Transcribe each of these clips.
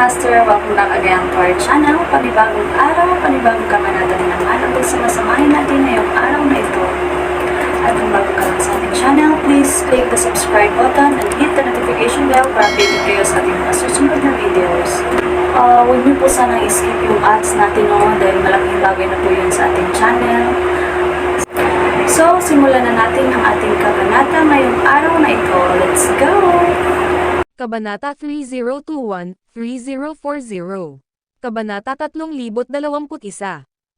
Master! Welcome back again to our channel. Panibagong araw, panibagong kabanata na naman ang pagsamasamahin natin ngayong araw na ito. At kung bago ka lang sa ating channel, please click the subscribe button and hit the notification bell para updated kayo sa ating mga susunod na videos. Huwag niyo po sanang skip yung ads natin dahil malaking bagay na po yun sa ating channel. So, simulan na natin ang ating kabanata ngayong araw na ito. Let's go! Kabanata 3021-3040. Kabanata 3021.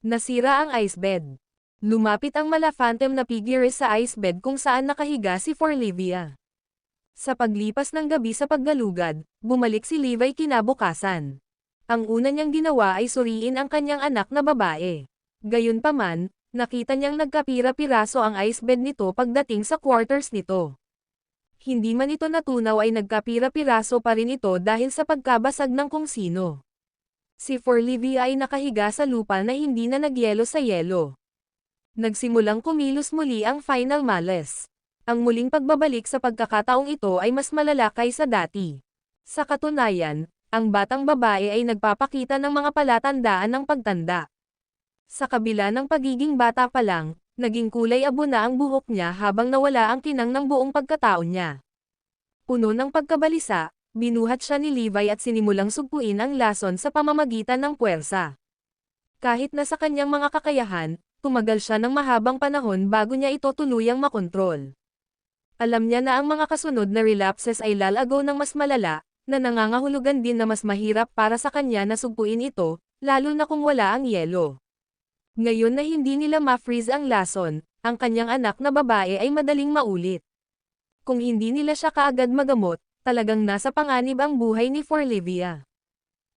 Nasira ang icebed. Lumapit ang mala-phantom na figure sa icebed kung saan nakahiga si Forlivia. Sa paglipas ng gabi sa paggalugad, bumalik si Levi kinabukasan. Ang una niyang ginawa ay suriin ang kanyang anak na babae. Gayunpaman, nakita niyang nagkapira-piraso ang icebed nito pagdating sa quarters nito. Hindi man ito natunaw ay nagkapira-piraso pa rin ito dahil sa pagkabasag ng kung sino. Si Forlivia ay nakahiga sa lupa na hindi na nagyelo sa yelo. Nagsimulang kumilos muli ang final malice. Ang muling pagbabalik sa pagkakataong ito ay mas malala kaysa dati. Sa katunayan, ang batang babae ay nagpapakita ng mga palatandaan ng pagtanda. Sa kabila ng pagiging bata pa lang, naging kulay abo na ang buhok niya habang nawala ang kinang ng buong pagkatao niya. Puno ng pagkabalisa, binuhat siya ni Levi at sinimulang sugpuin ang lason sa pamamagitan ng puwersa. Kahit na sa kanyang mga kakayahan, tumagal siya ng mahabang panahon bago niya ito tuluyang makontrol. Alam niya na ang mga kasunod na relapses ay lalago ng mas malala, na nangangahulugan din na mas mahirap para sa kanya na sugpuin ito, lalo na kung wala ang yelo. Ngayon na hindi nila ma-freeze ang lason, ang kanyang anak na babae ay madaling maulit. Kung hindi nila siya kaagad magamot, talagang nasa panganib ang buhay ni Forlivia.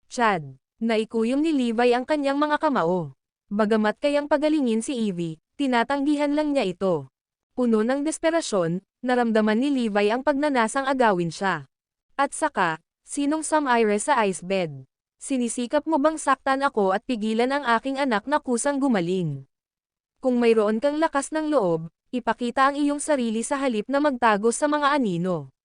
Chad, naikuyom ni Levi ang kanyang mga kamao. Bagamat kayang pagalingin si Evie, tinatanggihan lang niya ito. Puno ng desperasyon, naramdaman ni Levi ang pagnanasang agawin siya. At saka, sinong sumire sa icebed? Sinisikap mo bang saktan ako at pigilan ang aking anak na kusang gumaling? Kung mayroon kang lakas ng loob, ipakita ang iyong sarili sa halip na magtago sa mga anino.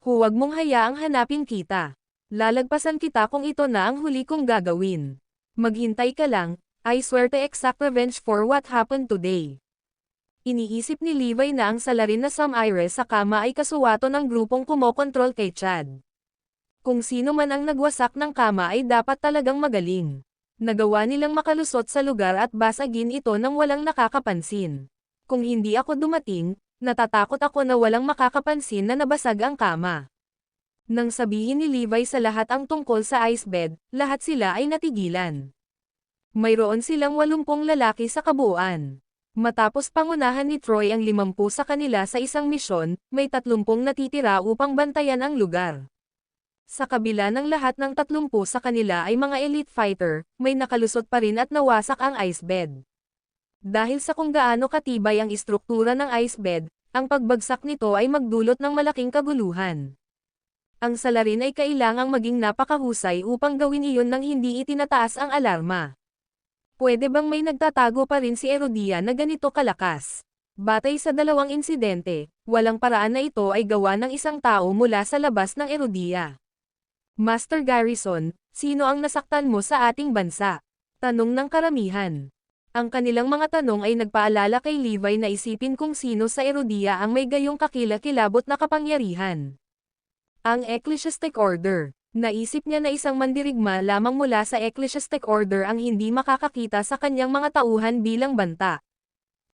Huwag mong hayaang hanapin kita. Lalagpasan kita kung ito na ang huli kong gagawin. Maghintay ka lang, I swear to exact revenge for what happened today. Iniisip ni Levi na ang salarin na sumire sa kama ay kasuwato ng grupong kumokontrol kay Chad. Kung sino man ang nagwasak ng kama ay dapat talagang magaling. Nagawa nilang makalusot sa lugar at basagin ito nang walang nakakapansin. Kung hindi ako dumating, natatakot ako na walang makakapansin na nabasag ang kama. Nang sabihin ni Levi sa lahat ang tungkol sa icebed, lahat sila ay natigilan. Mayroon silang 80 lalaki sa kabuuan. Matapos pangunahan ni Troy ang 50 sa kanila sa isang misyon, may 30 natitira upang bantayan ang lugar. Sa kabila ng lahat ng 30 sa kanila ay mga elite fighter, may nakalusot pa rin at nawasak ang icebed. Dahil sa kung gaano katibay ang istruktura ng icebed, ang pagbagsak nito ay magdulot ng malaking kaguluhan. Ang salarin ay kailangang maging napakahusay upang gawin iyon nang hindi itinataas ang alarma. Pwede bang may nagtatago pa rin si Erodia na ganito kalakas? Batay sa dalawang insidente, walang paraan na ito ay gawa ng isang tao mula sa labas ng Erodia. Master Garrison, sino ang nasaktan mo sa ating bansa? Tanong ng karamihan. Ang kanilang mga tanong ay nagpaalala kay Levi na isipin kung sino sa Erodia ang may gayong kakilakilabot na kapangyarihan. Ang Ecclesiastic Order. Naisip niya na isang mandirigma lamang mula sa Ecclesiastic Order ang hindi makakakita sa kanyang mga tauhan bilang banta.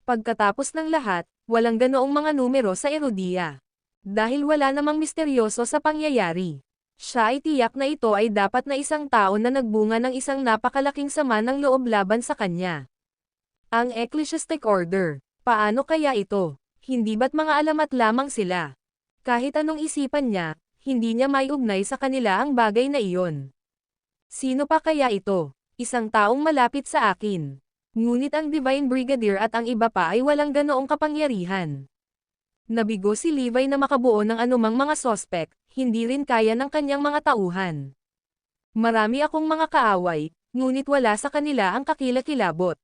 Pagkatapos ng lahat, walang ganoong mga numero sa Erodia. Dahil wala namang misteryoso sa pangyayari. Siya ay tiyak na ito ay dapat na isang tao na nagbunga ng isang napakalaking sama ng loob laban sa kanya. Ang Ecclesiastic Order. Paano kaya ito? Hindi ba't mga alamat lamang sila? Kahit anong isipan niya, hindi niya maiugnay sa kanila ang bagay na iyon. Sino pa kaya ito? Isang taong malapit sa akin. Ngunit ang Divine Brigadier at ang iba pa ay walang ganoong kapangyarihan. Nabigo si Levi na makabuo ng anumang mga sospek, hindi rin kaya ng kanyang mga tauhan. Marami akong mga kaaway, ngunit wala sa kanila ang kakilakilabot.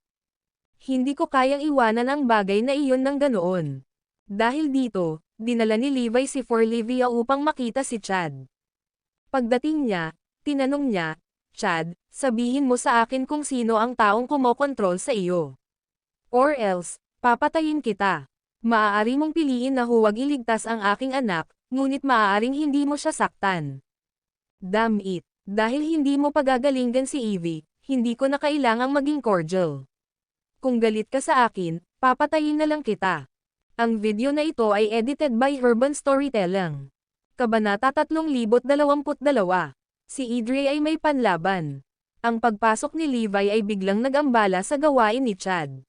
Hindi ko kayang iwanan ang bagay na iyon ng ganoon. Dahil dito, dinala ni Levi si Forlivia upang makita si Chad. Pagdating niya, Tinanong niya, Chad, sabihin mo sa akin kung sino ang taong kumokontrol sa iyo. Or else, papatayin kita. Maaari mong piliin na huwag iligtas ang aking anak, ngunit maaaring hindi mo siya saktan. Damn it. Dahil hindi mo pagagalingan si Evie, hindi ko na kailangang maging cordial. Kung galit ka sa akin, papatayin na lang kita. Ang video na ito ay edited by Urban Storytelling. Kabanata 3022. Si Idre ay may panlaban. Ang pagpasok ni Levi ay biglang nag-ambala sa gawain ni Chad.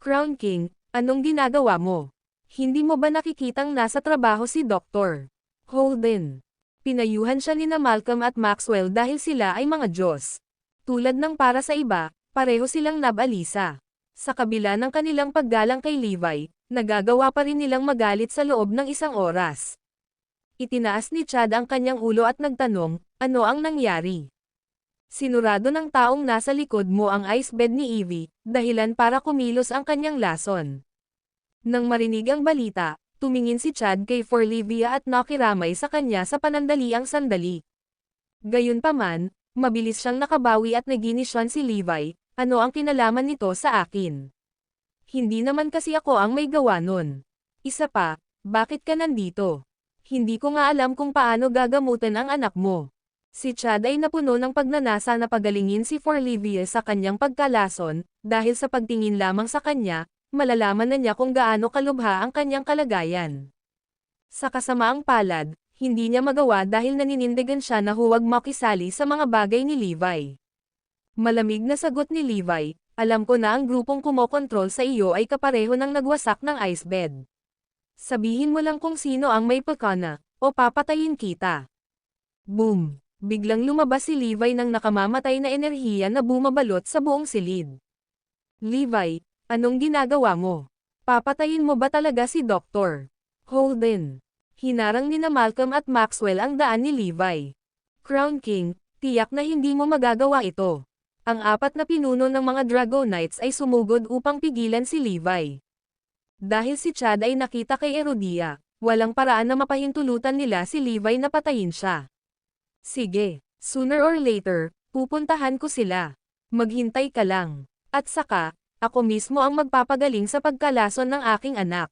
Crown King, anong ginagawa mo? Hindi mo ba nakikitang nasa trabaho si Dr. Holden? Pinayuhan siya ni Malcolm at Maxwell dahil sila ay mga Diyos. Tulad ng para sa iba, pareho silang nabalisa. Sa kabila ng kanilang paggalang kay Levi, nagagawa pa rin nilang magalit sa loob ng isang oras. Itinaas ni Chad ang kanyang ulo at nagtanong, ano ang nangyari? Sinurado ng taong nasa likod mo ang ice bed ni Evie, dahilan para kumilos ang kanyang lason. Nang marinig ang balita, tumingin si Chad kay Forlivia at nakiramay sa kanya sa panandaliang sandali. Gayunpaman, mabilis siyang nakabawi at naginisyan si Levi, ano ang kinalaman nito sa akin? Hindi naman kasi ako ang may gawa nun. Isa pa, bakit ka nandito? Hindi ko nga alam kung paano gagamutin ang anak mo. Si Chad ay napuno ng pagnanasa na pagalingin si Forlivia sa kanyang pagkalason, dahil sa pagtingin lamang sa kanya, malalaman na niya kung gaano kalubha ang kanyang kalagayan. Sa kasamaang palad, hindi niya magawa dahil naninindigan siya na huwag makisali sa mga bagay ni Levi. Malamig na sagot ni Levi, alam ko na ang grupong kumokontrol sa iyo ay kapareho ng nagwasak ng ice bed. Sabihin mo lang kung sino ang may pakana, o papatayin kita. Boom! Biglang lumabas si Levi ng nakamamatay na enerhiya na bumabalot sa buong silid. Levi, anong ginagawa mo? Papatayin mo ba talaga si Dr. Holden? Hinarang ni Malcolm at Maxwell ang daan ni Levi. Crown King, tiyak na hindi mo magagawa ito. Ang apat na pinuno ng mga Dragonites ay sumugod upang pigilan si Levi. Dahil si Chad ay nakita kay Erodia, walang paraan na mapahintulutan nila si Levi na patayin siya. Sige, sooner or later, pupuntahan ko sila. Maghintay ka lang. At saka, ako mismo ang magpapagaling sa pagkalason ng aking anak.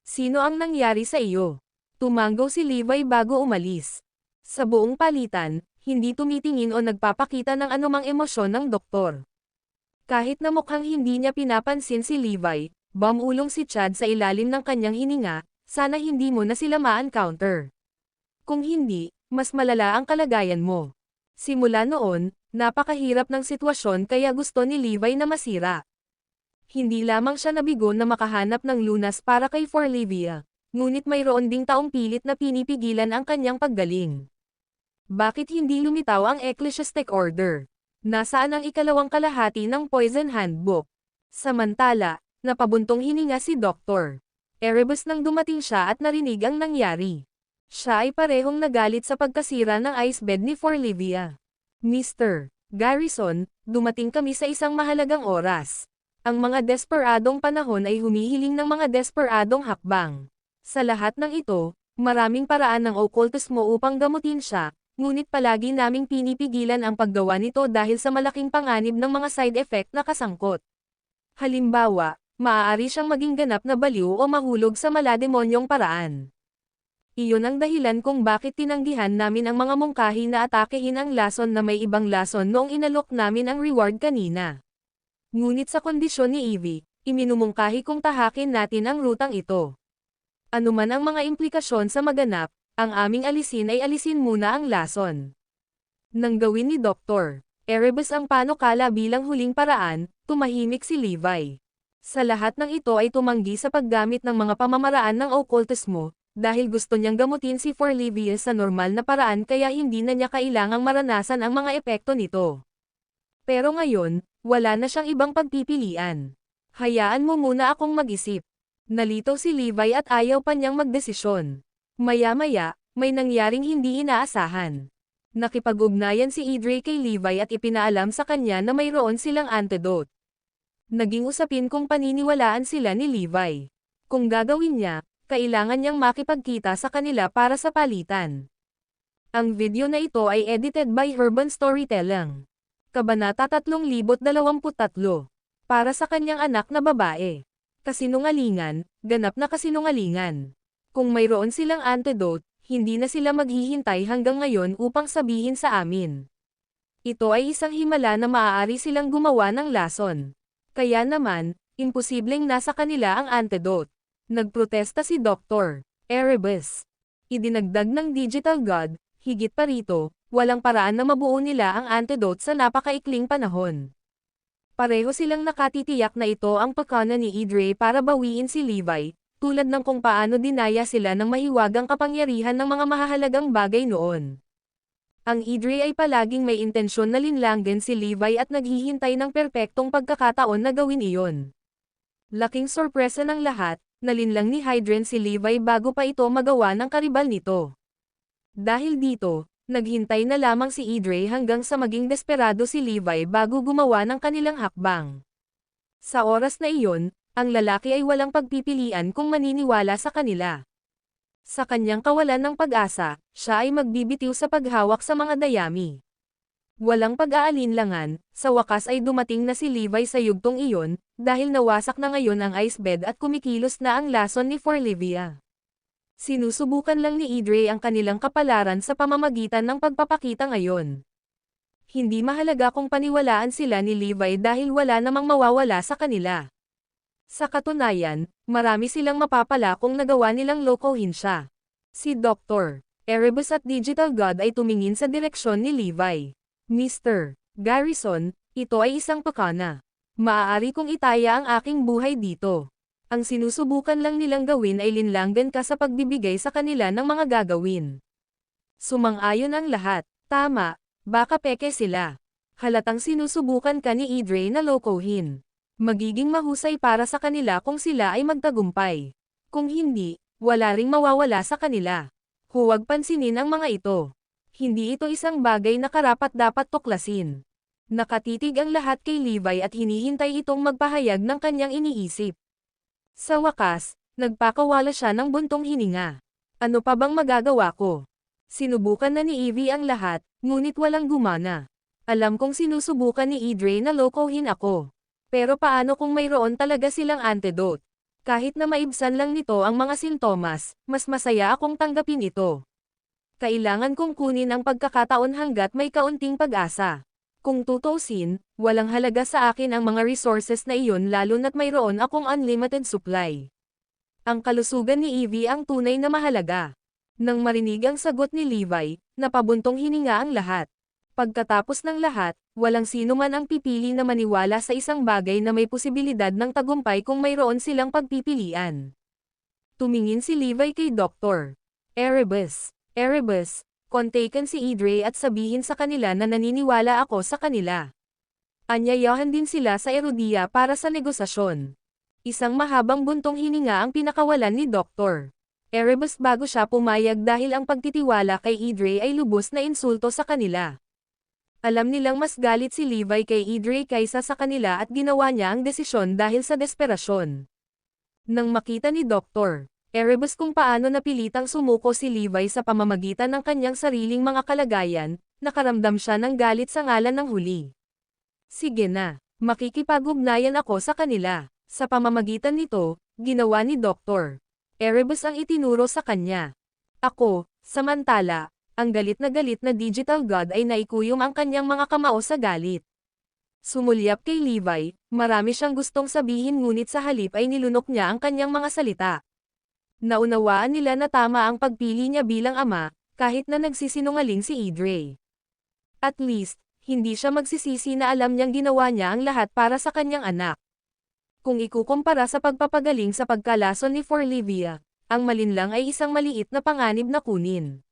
Sino ang nangyari sa iyo? Tumanggaw si Levi bago umalis. Sa buong palitan, hindi tumitingin o nagpapakita ng anumang emosyon ng doktor. Kahit na mukhang hindi niya pinapansin si Levi, bumulong si Chad sa ilalim ng kanyang hininga, sana hindi mo na sila ma-encounter. Kung hindi, mas malala ang kalagayan mo. Simula noon, napakahirap ng sitwasyon kaya gusto ni Levi na masira. Hindi lamang siya nabigo na makahanap ng lunas para kay Forlivia, ngunit mayroon ding taong pilit na pinipigilan ang kanyang paggaling. Bakit hindi lumitaw ang Ecclesiastic Order? Nasaan ang ikalawang kalahati ng Poison Handbook? Samantala, napabuntong hininga si Dr. Erebus nang dumating siya at narinig ang nangyari. Siya ay parehong nagalit sa pagkasira ng ice bed ni Forlivia. Mr. Garrison, dumating kami sa isang mahalagang oras. Ang mga desperadong panahon ay humihiling ng mga desperadong hakbang. Sa lahat ng ito, maraming paraan ng occultismo upang gamutin siya, ngunit palagi naming pinipigilan ang paggawa nito dahil sa malaking panganib ng mga side effect na kasangkot. Halimbawa, maaari siyang maging ganap na baliw o mahulog sa malademonyong paraan. Iyon ang dahilan kung bakit tinanggihan namin ang mga mungkahi na atakehin ang lason na may ibang lason noong inalok namin ang reward kanina. Ngunit sa kondisyon ni Evie, iminumungkahi kung tahakin natin ang rutang ito. Anuman ang mga implikasyon sa maganap, ang aming alisin ay alisin muna ang lason. Nang gawin ni Dr. Erebus ang panukala bilang huling paraan, tumahimik si Levi. Sa lahat ng ito ay tumanggi sa paggamit ng mga pamamaraan ng occultismo, dahil gusto niyang gamutin si Forlivia sa normal na paraan kaya hindi na niya kailangang maranasan ang mga epekto nito. Pero ngayon, wala na siyang ibang pagpipilian. Hayaan mo muna akong mag-isip. Nalito si Levi at ayaw pa niyang magdesisyon. Maya-maya, may nangyaring hindi inaasahan. Nakipag-ugnayan si Idre kay Levi at ipinaalam sa kanya na mayroon silang antidote. Naging usapin kung paniniwalaan sila ni Levi. Kung gagawin niya, kailangan niyang makipagkita sa kanila para sa palitan. Ang video na ito ay edited by Urban Storytelling. Kabanata 3023. Para sa kanyang anak na babae. Kasinungalingan, ganap na kasinungalingan. Kung mayroon silang antidote, hindi na sila maghihintay hanggang ngayon upang sabihin sa amin. Ito ay isang himala na maaari silang gumawa ng lason. Kaya naman, imposibleng nasa kanila ang antidote. Nagprotesta si Dr. Erebus. Idinagdag ng Digital God, higit pa rito, walang paraan na mabuo nila ang antidote sa napakaikling panahon. Pareho silang nakatitiyak na ito ang pakana ni Idre para bawiin si Levi, tulad ng kung paano dinaya sila ng mahiwagang kapangyarihan ng mga mahahalagang bagay noon. Ang Idre ay palaging may intensyon na linlangin si Levi at naghihintay ng perpektong pagkakataon na gawin iyon. Laking sorpresa ng lahat, nalinlang ni Hydren si Levi bago pa ito magawa ng karibal nito. Dahil dito, naghintay na lamang si Idre hanggang sa maging desperado si Levi bago gumawa ng kanilang hakbang. Sa oras na iyon, ang lalaki ay walang pagpipilian kung maniniwala sa kanila. Sa kanyang kawalan ng pag-asa, siya ay magbibitiw sa paghawak sa mga dayami. Walang pag-aalinlangan, sa wakas ay dumating na si Levi sa yugtong iyon, dahil nawasak na ngayon ang ice bed at kumikilos na ang lason ni Forlivia. Sinusubukan lang ni Idre ang kanilang kapalaran sa pamamagitan ng pagpapakita ngayon. Hindi mahalaga kung paniwalaan sila ni Levi dahil wala namang mawawala sa kanila. Sa katunayan, marami silang mapapala kung nagawa nilang lokohin siya. Si Dr. Erebus at Digital God ay tumingin sa direksyon ni Levi. Mr. Garrison, ito ay isang pakana. Maaari kong itaya ang aking buhay dito. Ang sinusubukan lang nilang gawin ay linlanggan ka sa pagbibigay sa kanila ng mga gagawin. Sumang-ayon ang lahat. Tama, baka peke sila. Halatang sinusubukan ka ni Idre na lokohin. Magiging mahusay para sa kanila kung sila ay magtagumpay. Kung hindi, wala ring mawawala sa kanila. Huwag pansinin ang mga ito. Hindi ito isang bagay na karapat-dapat tuklasin. Nakatitig ang lahat kay Levi at hinihintay itong magpahayag ng kanyang iniisip. Sa wakas, nagpakawala siya ng buntong hininga. Ano pa bang magagawa ko? Sinubukan na ni Evie ang lahat, ngunit walang gumana. Alam kong sinusubukan ni Idre na lokohin ako. Pero paano kung mayroon talaga silang antidote? Kahit na maibsan lang nito ang mga sintomas, mas masaya akong tanggapin ito. Kailangan kong kunin ang pagkakataon hanggat may kaunting pag-asa. Kung tutuusin, walang halaga sa akin ang mga resources na iyon lalo na't mayroon akong unlimited supply. Ang kalusugan ni Evie ang tunay na mahalaga. Nang marinig ang sagot ni Levi, napabuntong hininga ang lahat. Pagkatapos ng lahat, walang sino man ang pipili na maniwala sa isang bagay na may posibilidad ng tagumpay kung mayroon silang pagpipilian. Tumingin si Levi kay Dr. Erebus. Erebus, kontaken si Idre at sabihin sa kanila na naniniwala ako sa kanila. Anyayahan din sila sa Erudia para sa negosasyon. Isang mahabang buntong hininga ang pinakawalan ni Dr. Erebus bago siya pumayag dahil ang pagtitiwala kay Idre ay lubos na insulto sa kanila. Alam nilang mas galit si Levi kay Idre kaysa sa kanila at ginawa niya ang desisyon dahil sa desperasyon. Nang makita ni Dr. Erebus kung paano napilitang sumuko si Levi sa pamamagitan ng kanyang sariling mga kalagayan, nakaramdam siya ng galit sa ngalan ng huli. Sige na, makikipag-ugnayan ako sa kanila. Sa pamamagitan nito, ginawa ni Dr. Erebus ang itinuro sa kanya. Ako, samantala, ang galit na Digital God ay naikuyom ang kanyang mga kamao sa galit. Sumulyap kay Levi, marami siyang gustong sabihin ngunit sa halip ay nilunok niya ang kanyang mga salita. Naunawaan nila na tama ang pagpili niya bilang ama, kahit na nagsisinungaling si Idre. At least, hindi siya magsisisi na alam niyang ginawa niya ang lahat para sa kanyang anak. Kung ikukumpara sa pagpapagaling sa pagkalason ni Forlivia, ang malinlang ay isang maliit na panganib na kunin.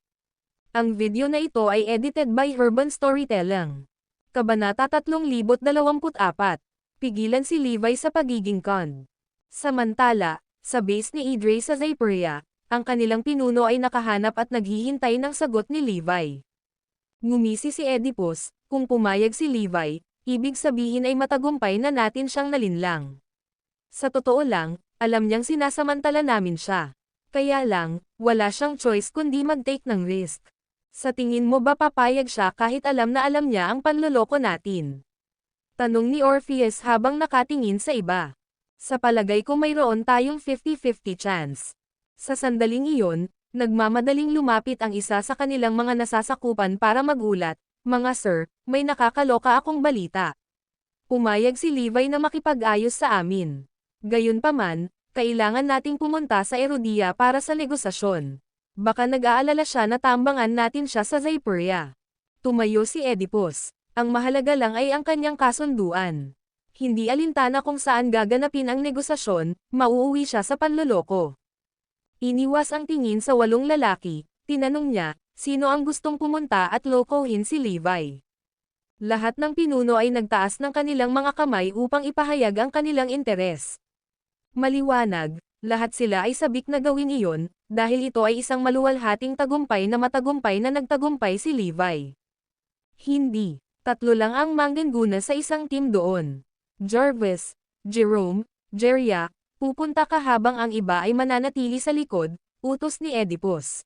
Ang video na ito ay edited by Urban Storytelling. Kabanata 3024. Pigilan si Levi sa pagiging con. Samantala, sa base ni Idre sa Zyperia, ang kanilang pinuno ay nakahanap at naghihintay ng sagot ni Levi. Ngumisi si Oedipus, kung pumayag si Levi, ibig sabihin ay matagumpay na natin siyang nalinlang. Sa totoo lang, alam niyang sinasamantala namin siya. Kaya lang, wala siyang choice kundi mag-take ng risk. Sa tingin mo ba papayag siya kahit alam na alam niya ang panloloko natin? Tanong ni Orpheus habang nakatingin sa iba. Sa palagay ko mayroon tayong 50-50 chance. Sa sandaling iyon, nagmamadaling lumapit ang isa sa kanilang mga nasasakupan para magulat, "Mga sir, may nakakaloka akong balita." Pumayag si Levi na makipag-ayos sa amin. Gayunpaman, kailangan nating pumunta sa Erudia para sa negosasyon. Baka nag-aalala siya na tambangan natin siya sa Zypuria. Tumayo si Oedipus. Ang mahalaga lang ay ang kanyang kasunduan. Hindi alintana kung saan gaganapin ang negosasyon, mauuwi siya sa panloloko. Iniwas ang tingin sa 8 lalaki, tinanong niya, sino ang gustong pumunta at lokohin si Levi. Lahat ng pinuno ay nagtaas ng kanilang mga kamay upang ipahayag ang kanilang interes. Maliwanag, lahat sila ay sabik na gawin iyon, dahil ito ay isang maluwalhating tagumpay na matagumpay na nagtagumpay si Levi. Hindi, 3 lang ang mangguna sa isang team doon. Jarvis, Jerome, Jeria, pupunta ka habang ang iba ay mananatili sa likod, utos ni Oedipus.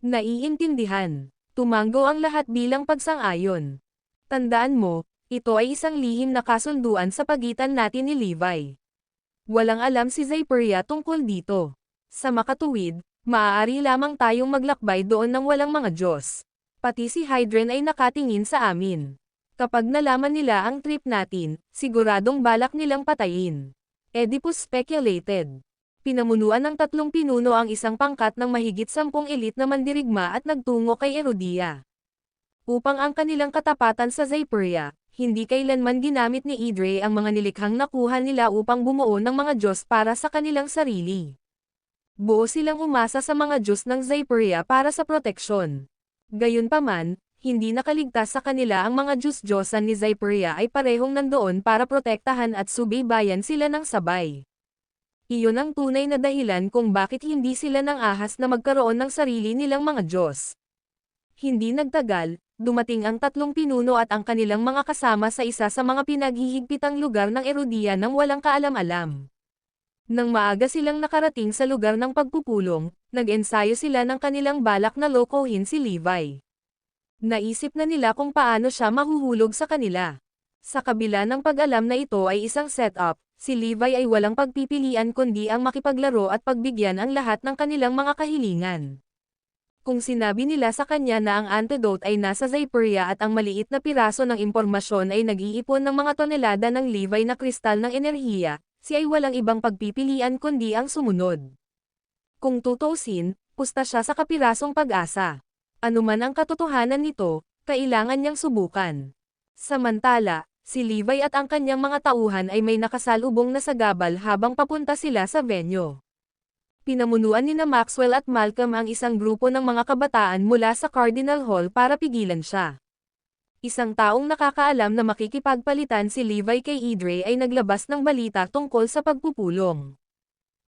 Naiintindihan. Tumanggo ang lahat bilang pagsang-ayon. Tandaan mo, ito ay isang lihim na kasunduan sa pagitan natin ni Levi. Walang alam si Zypuria tungkol dito. Sa makatuwid, maaari lamang tayong maglakbay doon ng walang mga Diyos. Pati si Hydren ay nakatingin sa amin. Kapag nalaman nila ang trip natin, siguradong balak nilang patayin. Oedipus speculated. Pinamunuan ng 3 pinuno ang isang pangkat ng mahigit 10 elite na mandirigma at nagtungo kay Erudia. Upang ang kanilang katapatan sa Zypuria, hindi kailanman ginamit ni Idre ang mga nilikhang nakuha nila upang bumuo ng mga Diyos para sa kanilang sarili. Buo silang umasa sa mga Diyos ng Zypuria para sa proteksyon. Gayunpaman, hindi nakaligtas sa kanila ang mga Diyos-Diyosan ni Zypuria ay parehong nandoon para protektahan at subaybayan sila ng sabay. Iyon ang tunay na dahilan kung bakit hindi sila nang ahas na magkaroon ng sarili nilang mga Diyos. Hindi nagtagal, dumating ang 3 pinuno at ang kanilang mga kasama sa isa sa mga pinaghihigpitang lugar ng Erudia nang walang kaalam-alam. Nang maaga silang nakarating sa lugar ng pagpupulong, nag-ensayo sila ng kanilang balak na lokohin si Levi. Naisip na nila kung paano siya mahuhulog sa kanila. Sa kabila ng pag-alam na ito ay isang setup, si Levi ay walang pagpipilian kundi ang makipaglaro at pagbigyan ang lahat ng kanilang mga kahilingan. Kung sinabi nila sa kanya na ang antidote ay nasa Zypuria at ang maliit na piraso ng impormasyon ay nag-iipon ng mga tonelada ng Levi na kristal ng enerhiya, siya ay walang ibang pagpipilian kundi ang sumunod. Kung tutuusin, pusta siya sa kapirasong pag-asa. Anuman ang katotohanan nito, kailangan niyang subukan. Samantala, si Levi at ang kanyang mga tauhan ay may nakasalubong na sagabal habang papunta sila sa venue. Pinamunuan ni Maxwell at Malcolm ang isang grupo ng mga kabataan mula sa Cardinal Hall para pigilan siya. Isang taong nakakaalam na makikipagpalitan si Levi kay Idre ay naglabas ng balita tungkol sa pagpupulong.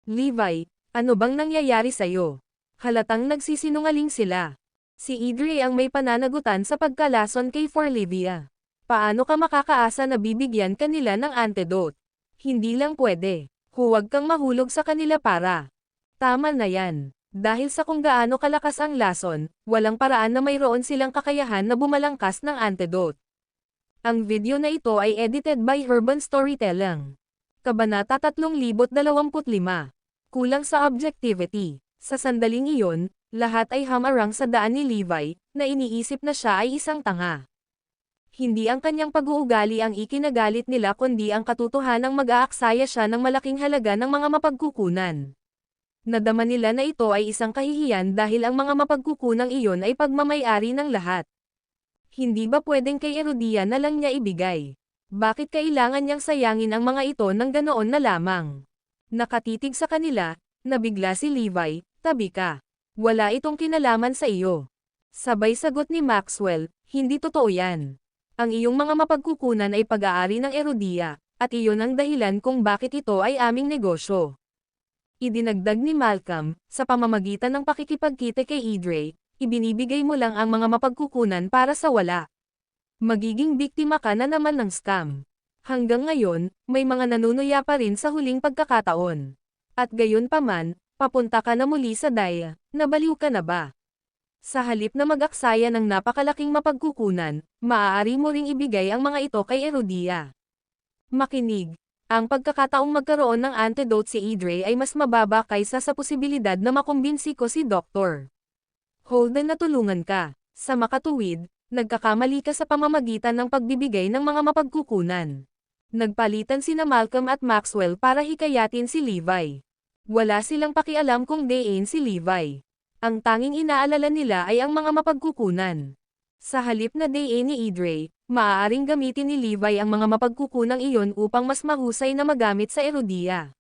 Levi, ano bang nangyayari sa'yo? Halatang nagsisinungaling sila. Si Idre ang may pananagutan sa pagkalason kay Forlivia. Paano ka makakaasa na bibigyan kanila ng antidote? Hindi lang pwede. Huwag kang mahulog sa kanila para. Tama na yan. Dahil sa kung gaano kalakas ang lason, walang paraan na mayroon silang kakayahan na bumalangkas ng antidote. Ang video na ito ay edited by Urban Storytelling. Kabanata 3025. Kulang sa objectivity. Sa sandaling iyon, lahat ay hamarang sa daan ni Levi, na iniisip na siya ay isang tanga. Hindi ang kanyang pag-uugali ang ikinagalit nila kundi ang katotohanang mag-aaksaya siya ng malaking halaga ng mga mapagkukunan. Nadama nila na ito ay isang kahihiyan dahil ang mga mapagkukunang iyon ay pagmamay-ari ng lahat. Hindi ba pwedeng kay Erudia na lang niya ibigay? Bakit kailangan niyang sayangin ang mga ito ng ganoon na lamang? Nakatitig sa kanila, nabigla si Levi, tabi ka. Wala itong kinalaman sa iyo. Sabay sagot ni Maxwell, hindi totoo yan. Ang iyong mga mapagkukunan ay pag-aari ng Erudia, at iyon ang dahilan kung bakit ito ay aming negosyo. Idinagdag ni Malcolm, sa pamamagitan ng pakikipagkita kay Idre, ibinibigay mo lang ang mga mapagkukunan para sa wala. Magiging biktima ka na naman ng scam. Hanggang ngayon, may mga nanunuya pa rin sa huling pagkakataon. At gayon pa man, papunta ka na muli sa Daya, nabaliw ka na ba? Sa halip na mag-aksaya ng napakalaking mapagkukunan, maaari mo ring ibigay ang mga ito kay Erudia. Makinig. Ang pagkakataong magkaroon ng antidote si Idre ay mas mababa kaysa sa posibilidad na makumbinsi ko si Dr. Holden na tulungan ka. Sa makatuwid, nagkakamali ka sa pamamagitan ng pagbibigay ng mga mapagkukunan. Nagpalitan sina Malcolm at Maxwell para hikayatin si Levi. Wala silang pakialam kung dein si Levi. Ang tanging inaalala nila ay ang mga mapagkukunan. Sa halip na dein ni Idre, maaaring gamitin ni Levi ang mga mapagkukunang iyon upang mas mahusay na magamit sa Erudia.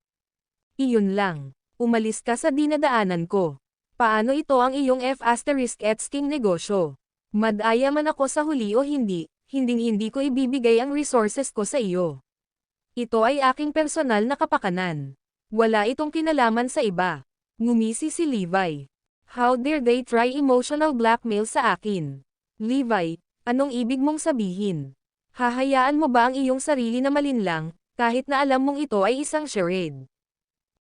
Iyon lang. Umalis ka sa dinadaanan ko. Paano ito ang iyong F***ing negosyo? Madaya man ako sa huli o hindi, hinding-hindi ko ibibigay ang resources ko sa iyo. Ito ay aking personal na kapakanan. Wala itong kinalaman sa iba. Ngumisi si Levi. How dare they try emotional blackmail sa akin? Levi, anong ibig mong sabihin? Hahayaan mo ba ang iyong sarili na malinlang, kahit na alam mong ito ay isang charade?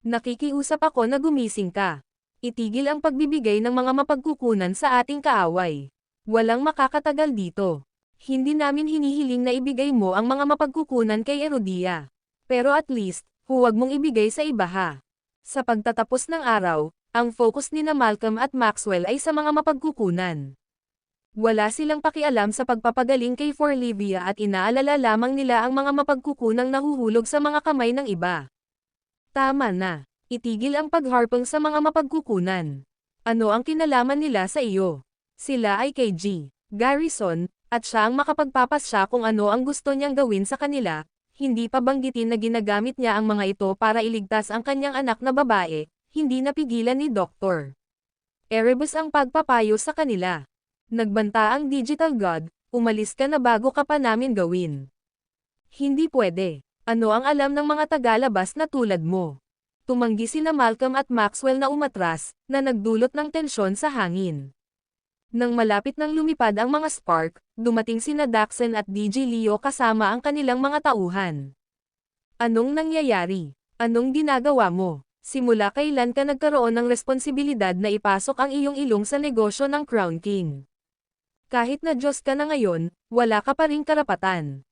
Nakikiusap ako na gumising ka. Itigil ang pagbibigay ng mga mapagkukunan sa ating kaaway. Walang makakatagal dito. Hindi namin hinihiling na ibigay mo ang mga mapagkukunan kay Erudia. Pero at least, huwag mong ibigay sa iba ha. Sa pagtatapos ng araw, ang focus ni na Malcolm at Maxwell ay sa mga mapagkukunan. Wala silang pakialam sa pagpapagaling kay Forlivia at inaalala lamang nila ang mga mapagkukunang nahuhulog sa mga kamay ng iba. Tama na. Itigil ang pagharpang sa mga mapagkukunan. Ano ang kinalaman nila sa iyo? Sila ay kay G. Garrison, at siya ang makapagpapasya kung ano ang gusto niyang gawin sa kanila, hindi pa banggitin na ginagamit niya ang mga ito para iligtas ang kanyang anak na babae, hindi napigilan ni Dr. Erebus ang pagpapayo sa kanila. Nagbanta ang Digital God, umalis ka na bago ka pa namin gawin. Hindi pwede. Ano ang alam ng mga tagalabas na tulad mo? Tumanggi sina Malcolm at Maxwell na umatras, na nagdulot ng tensyon sa hangin. Nang malapit nang lumipad ang mga spark, dumating sina Daxon at DJ Leo kasama ang kanilang mga tauhan. Anong nangyayari? Anong ginagawa mo? Simula kailan ka nagkaroon ng responsibilidad na ipasok ang iyong ilong sa negosyo ng Crown King? Kahit na Diyos ka na ngayon, wala ka pa ring karapatan.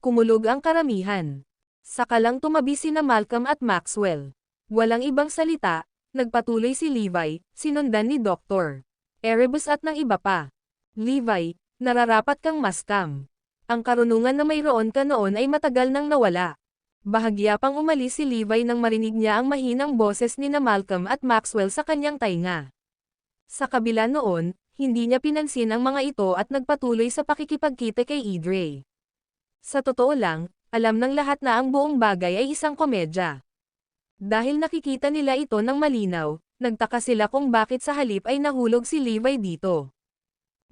Kumulog ang karamihan. Saka lang tumabi sina Malcolm at Maxwell. Walang ibang salita, nagpatuloy si Levi, sinundan ni Dr. Erebus at ng iba pa. Levi, nararapat kang maskam. Ang karunungan na mayroon ka noon ay matagal nang nawala. Bahagya pang umalis si Levi nang marinig niya ang mahinang boses ni na Malcolm at Maxwell sa kanyang tainga. Sa kabila noon, hindi niya pinansin ang mga ito at nagpatuloy sa pakikipagkita kay Idre. Sa totoo lang, alam ng lahat na ang buong bagay ay isang komedya. Dahil nakikita nila ito ng malinaw, nagtaka sila kung bakit sa halip ay nahulog si Levi dito.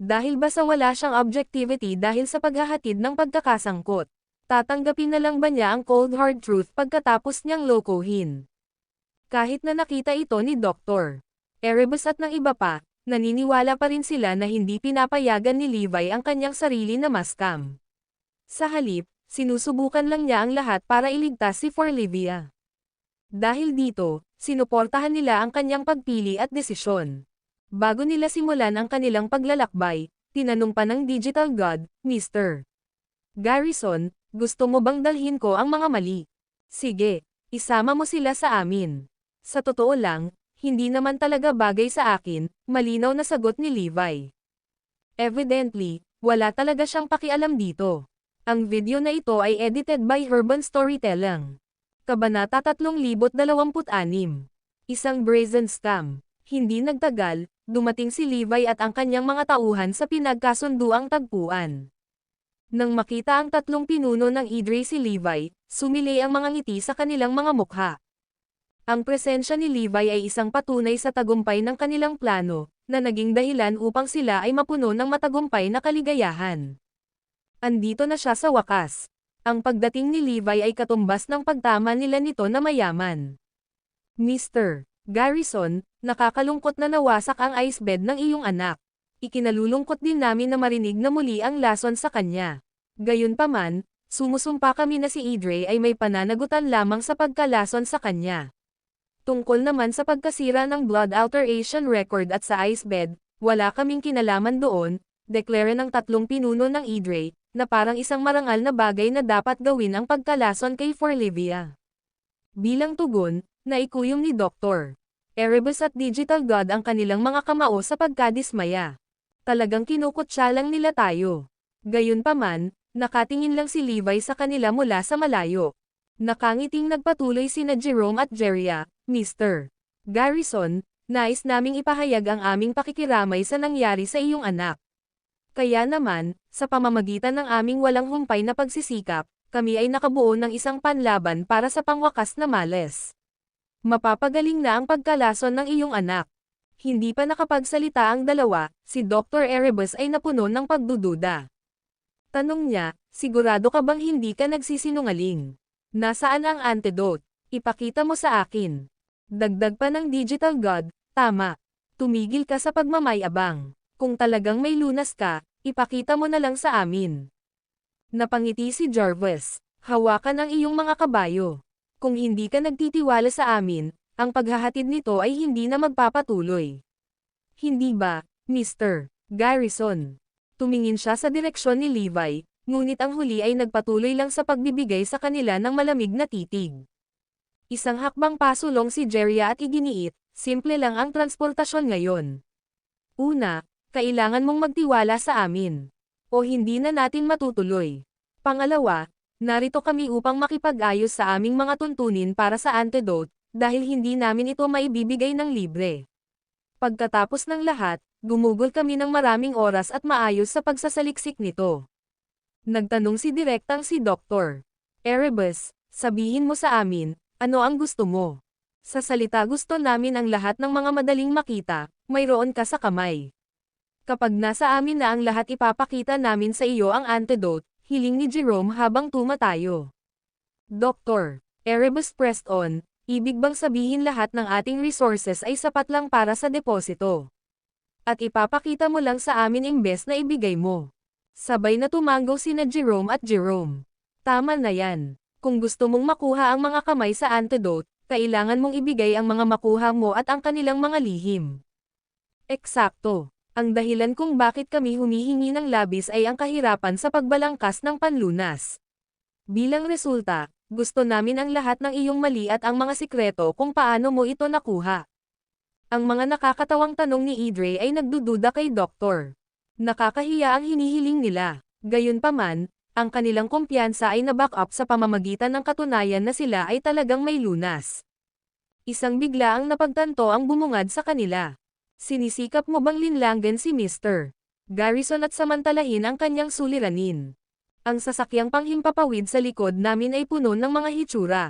Dahil ba sa wala siyang objectivity dahil sa paghahatid ng pagkakasangkot? Tatanggapin na lang ba niya ang cold hard truth pagkatapos niyang lokohin? Kahit na nakita ito ni Dr. Erebus at ng iba pa, naniniwala pa rin sila na hindi pinapayagan ni Levi ang kanyang sarili na maskam. Sa halip, sinusubukan lang niya ang lahat para iligtas si Forlivia. Dahil dito, sinuportahan nila ang kanyang pagpili at desisyon. Bago nila simulan ang kanilang paglalakbay, tinanong pa ng Digital God, Mr. Garrison, gusto mo bang dalhin ko ang mga mali? Sige, isama mo sila sa amin. Sa totoo lang, hindi naman talaga bagay sa akin, malinaw na sagot ni Levi. Evidently, wala talaga siyang pakialam dito. Ang video na ito ay edited by Urban Storytelling. Kabanata 3026. Isang brazen scam. Hindi nagtagal, dumating si Levi at ang kanyang mga tauhan sa pinagkasunduang tagpuan. Nang makita ang tatlong pinuno ng Idre si Levi, sumili ang mga ngiti sa kanilang mga mukha. Ang presensya ni Levi ay isang patunay sa tagumpay ng kanilang plano, na naging dahilan upang sila ay mapuno ng matagumpay na kaligayahan. Andito na siya sa wakas. Ang pagdating ni Levi ay katumbas ng pagtama nila nito na mayaman. Mr. Garrison, nakakalungkot na nawasak ang ice bed ng iyong anak. Ikinalulungkot din namin na marinig na muli ang lason sa kanya. Gayunpaman, sumusumpa kami na si Idre ay may pananagutan lamang sa pagkalason sa kanya. Tungkol naman sa pagkasira ng blood alteration record at sa ice bed, Wala kaming kinalaman doon, deklara ng tatlong pinuno ng Idre, na parang isang marangal na bagay na dapat gawin ang pagkalason kay Forlivia. Bilang tugon, naikuyom ni Dr. Erebus at Digital God ang kanilang mga kamao sa pagkadismaya. Talagang kinukutsa lang nila tayo. Gayunpaman, nakatingin lang si Levi sa kanila mula sa malayo. Nakangiting nagpatuloy sina Jerome at Jeria, Mr. Garrison, nais naming ipahayag ang aming pakikiramay sa nangyari sa iyong anak. Kaya naman, sa pamamagitan ng aming walang humpay na pagsisikap, kami ay nakabuo ng isang panlaban para sa pangwakas na males. Mapapagaling na ang pagkalason ng iyong anak. Hindi pa nakapagsalita ang dalawa, si Dr. Erebus ay napuno ng pagdududa. Tanong niya, sigurado ka bang hindi ka nagsisinungaling? Nasaan ang antidote? Ipakita mo sa akin. Dagdag pa ng Digital God, tama. Tumigil ka sa pagmamayabang. Kung talagang may lunas ka, ipakita mo na lang sa amin. Napangiti si Jarvis, hawakan ang iyong mga kabayo. Kung hindi ka nagtitiwala sa amin, ang paghahatid nito ay hindi na magpapatuloy. Hindi ba, Mr. Garrison? Tumingin siya sa direksyon ni Levi, ngunit ang huli ay nagpatuloy lang sa pagbibigay sa kanila ng malamig na titig. Isang hakbang pasulong si Jeria at iginiit, simple lang ang transportasyon ngayon. Una, kailangan mong magtiwala sa amin. O hindi na natin matutuloy. Pangalawa, narito kami upang makipag-ayos sa aming mga tuntunin para sa antidote, dahil hindi namin ito maibibigay ng libre. Pagkatapos ng lahat, gumugol kami ng maraming oras at maayos sa pagsasaliksik nito. Nagtanong si direktang si Dr. Erebus, sabihin mo sa amin, ano ang gusto mo? Sa salita gusto namin ang lahat ng mga madaling makita, mayroon ka sa kamay. Kapag nasa amin na ang lahat ipapakita namin sa iyo ang antidote, hiling ni Jerome habang tumatayo. Dr. Erebus pressed on, ibig bang sabihin lahat ng ating resources ay sapat lang para sa deposito? At ipapakita mo lang sa amin imbes na ibigay mo. Sabay na tumanggaw sina Jerome at Jerome. Tama na yan. Kung gusto mong makuha ang mga kamay sa antidote, kailangan mong ibigay ang mga makuha mo at ang kanilang mga lihim. Eksakto. Ang dahilan kung bakit kami humihingi ng labis ay ang kahirapan sa pagbalangkas ng panlunas. Bilang resulta, gusto namin ang lahat ng iyong mali at ang mga sikreto kung paano mo ito nakuha. Ang mga nakakatawang tanong ni Idre ay nagdududa kay Doktor. Nakakahiya ang hinihiling nila. Gayunpaman, ang kanilang kumpiyansa ay na-back up sa pamamagitan ng katunayan na sila ay talagang may lunas. Isang bigla ang napagtanto ang bumungad sa kanila. Sinisikap mo bang linlanggan si Mr. Garrison at samantalahin ang kanyang suliranin? Ang sasakyang panghimpapawid sa likod namin ay puno ng mga hitsura.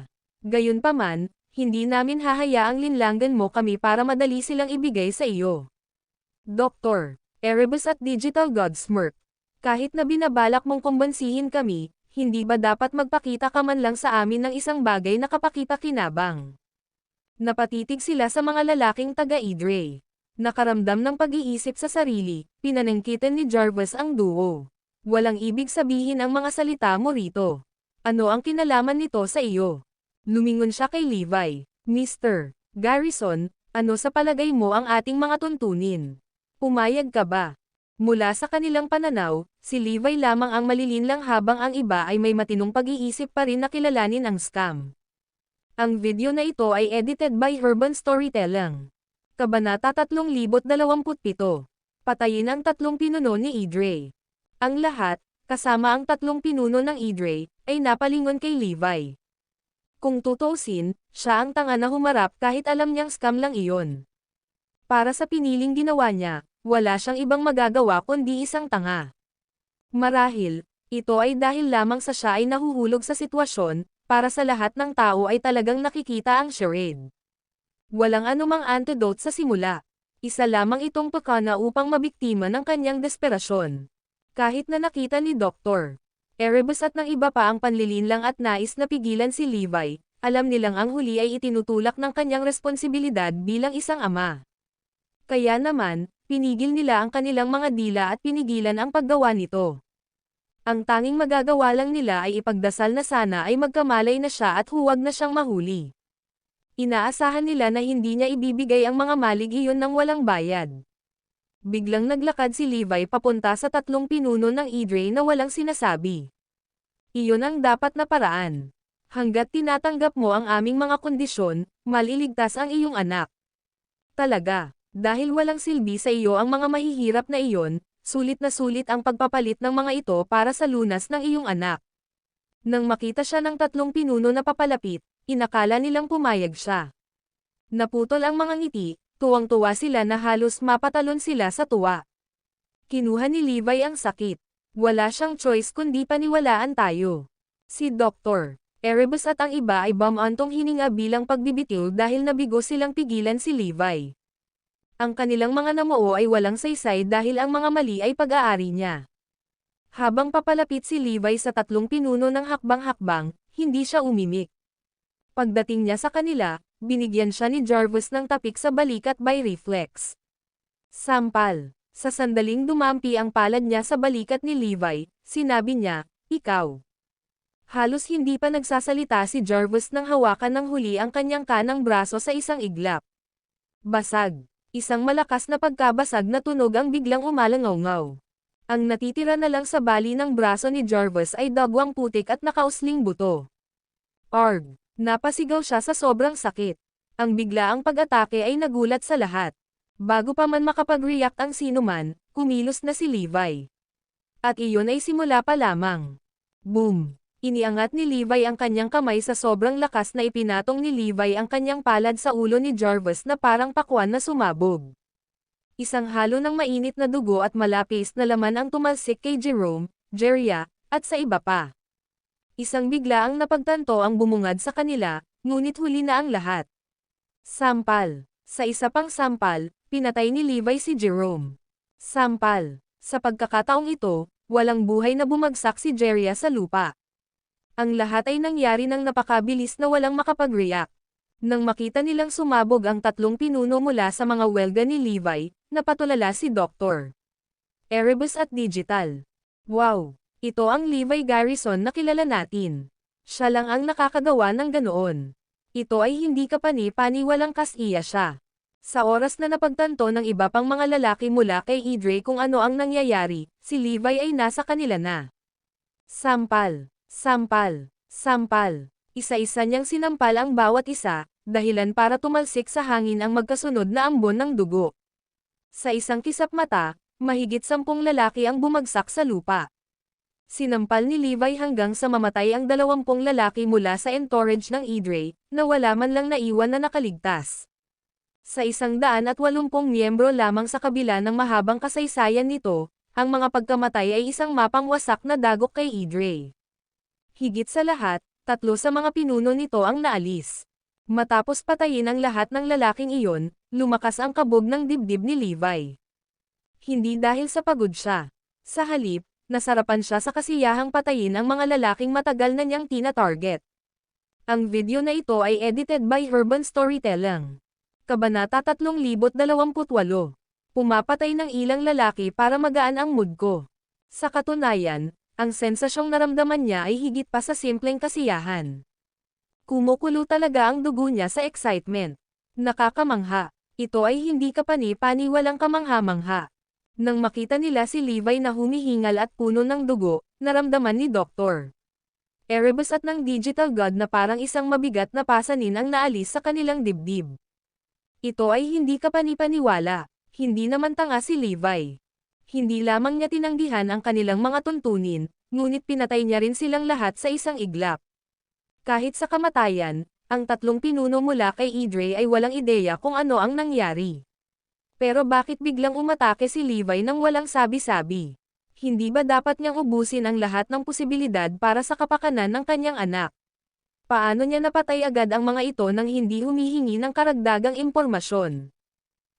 Gayunpaman, hindi namin hahayaang linlanggan mo kami para madali silang ibigay sa iyo. Dr. Erebus at Digital God smirk. Kahit na binabalak mong kumbansihin kami, hindi ba dapat magpakita ka man lang sa amin ng isang bagay na kapaki-pakinabang? Napatitig sila sa mga lalaking taga-Idre. Nakaramdam ng pag-iisip sa sarili, pinanangkitan ni Jarvis ang duo. Walang ibig sabihin ang mga salita mo rito. Ano ang kinalaman nito sa iyo? Lumingon siya kay Levi. Mr. Garrison, ano sa palagay mo ang ating mga tuntunin? Pumayag ka ba? Mula sa kanilang pananaw, si Levi lamang ang malilinlang habang ang iba ay may matinong pag-iisip pa rin na kilalanin ang scam. Ang video na ito ay edited by Urban Storytelling. Kabanata 3027. Patayin ang tatlong pinuno ni Idre. Ang lahat, kasama ang tatlong pinuno ng Idre, ay napalingon kay Levi. Kung tutuusin, siya ang tanga na humarap kahit alam niyang scam lang iyon. Para sa piniling ginawa niya, wala siyang ibang magagawa kundi isang tanga. Marahil, ito ay dahil lamang sa siya ay nahuhulog sa sitwasyon, para sa lahat ng tao ay talagang nakikita ang charade. Walang anumang antidote sa simula. Isa lamang itong pakana upang mabiktima ng kanyang desperasyon. Kahit na nakita ni Dr. Erebus at ng iba pa ang panlilinlang at nais na pigilan si Levi, alam nilang ang huli ay itinutulak ng kanyang responsibilidad bilang isang ama. Kaya naman, pinigil nila ang kanilang mga dila at pinigilan ang paggawa nito. Ang tanging magagawa lang nila ay ipagdasal na sana ay magkamalay na siya at huwag na siyang mahuli. Inaasahan nila na hindi niya ibibigay ang mga malig iyon ng walang bayad. Biglang naglakad si Levi papunta sa tatlong pinuno ng Idre na walang sinasabi. Iyon ang dapat na paraan. Hanggat tinatanggap mo ang aming mga kondisyon, maliligtas ang iyong anak. Talaga, dahil walang silbi sa iyo ang mga mahihirap na iyon, sulit na sulit ang pagpapalit ng mga ito para sa lunas ng iyong anak. Nang makita siya ng tatlong pinuno na papalapit, inakala nilang pumayag siya. Naputol ang mga ngiti, tuwang-tuwa sila na halos mapatalon sila sa tuwa. Kinuha ni Levi ang sakit. Wala siyang choice kundi paniwalaan tayo. Si Dr. Erebus at ang iba ay bumantong hininga bilang pagbibitiw dahil nabigo silang pigilan si Levi. Ang kanilang mga namuo ay walang saysay dahil ang mga mali ay pag-aari niya. Habang papalapit si Levi sa tatlong pinuno ng hakbang-hakbang, hindi siya umimik. Pagdating niya sa kanila, binigyan siya ni Jarvis ng tapik sa balikat by reflex. Sampal. Sa sandaling dumampi ang palad niya sa balikat ni Levi, sinabi niya, "Ikaw." Halos hindi pa nagsasalita si Jarvis nang hawakan ng huli ang kanyang kanang braso sa isang iglap. Basag. Isang malakas na pagkabasag na tunog ang biglang umalangaw-ngaw. Ang natitira na lang sa bali ng braso ni Jarvis ay dagwang putik at nakausling buto. Arg! Napasigaw siya sa sobrang sakit. Ang biglaang pag-atake ay nagulat sa lahat. Bago pa man makapag-react ang sinuman, kumilos na si Levi. At iyon ay simula pa lamang. Boom! Iniangat ni Levi ang kanyang kamay sa sobrang lakas na ipinatong ni Levi ang kanyang palad sa ulo ni Jarvis na parang pakwan na sumabog. Isang halo ng mainit na dugo at malapis na laman ang tumalsik kay Jerome, Jeria, at sa iba pa. Isang biglaang napagtanto ang bumungad sa kanila, ngunit huli na ang lahat. Sampal. Sa isa pang sampal, pinatay ni Levi si Jerome. Sampal. Sa pagkakataong ito, walang buhay na bumagsak si Jeria sa lupa. Ang lahat ay nangyari ng napakabilis na walang makapag-react. Nang makita nilang sumabog ang tatlong pinuno mula sa mga welga ni Levi, napatulala si Dr. Erebus at Digital. Wow! Ito ang Levi Garrison na kilala natin. Siya lang ang nakakagawa ng ganoon. Ito ay hindi kapani-pani walang kasiya siya. Sa oras na napagtanto ng iba pang mga lalaki mula kay Idre kung ano ang nangyayari, si Levi ay nasa kanila na. Sampal, sampal, sampal. Isa-isa niyang sinampal ang bawat isa, dahilan para tumalsik sa hangin ang magkasunod na ambon ng dugo. Sa isang kisap mata, mahigit 10 lalaki ang bumagsak sa lupa. Sinampal ni Levi hanggang sa mamatay ang 20 lalaki mula sa entourage ng Idre, na wala man lang naiwan na nakaligtas. Sa 180 miyembro lamang sa kabila ng mahabang kasaysayan nito, ang mga pagkamatay ay isang mapang wasak na dagok kay Idre. Higit sa lahat, 3 sa mga pinuno nito ang naalis. Matapos patayin ang lahat ng lalaking iyon, lumakas ang kabog ng dibdib ni Levi. Hindi dahil sa pagod siya. Sa halip, nasarapan siya sa kasiyahang patayin ang mga lalaking matagal na niyang tina-target. Ang video na ito ay edited by Urban Storytelling. Kabanata 3028. Pumapatay ng ilang lalaki para magaan ang mood ko. Sa katunayan, ang sensasyong naramdaman niya ay higit pa sa simpleng kasiyahan. Kumukulo talaga ang dugo niya sa excitement. Nakakamangha. Ito ay hindi kapani-pani walang kamangha-mangha. Nang makita nila si Levi na humihingal at puno ng dugo, naramdaman ni Dr. Erebus at ng Digital God na parang isang mabigat na pasanin ang naalis sa kanilang dibdib. Ito ay hindi kapani-paniwala, hindi naman tanga si Levi. Hindi lamang niya tinanggihan ang kanilang mga tuntunin, ngunit pinatay niya rin silang lahat sa isang iglap. Kahit sa kamatayan, ang 3 pinuno mula kay Idre ay walang ideya kung ano ang nangyari. Pero bakit biglang umatake si Levi nang walang sabi-sabi? Hindi ba dapat niyang ubusin ang lahat ng posibilidad para sa kapakanan ng kanyang anak? Paano niya napatay agad ang mga ito nang hindi humihingi ng karagdagang impormasyon?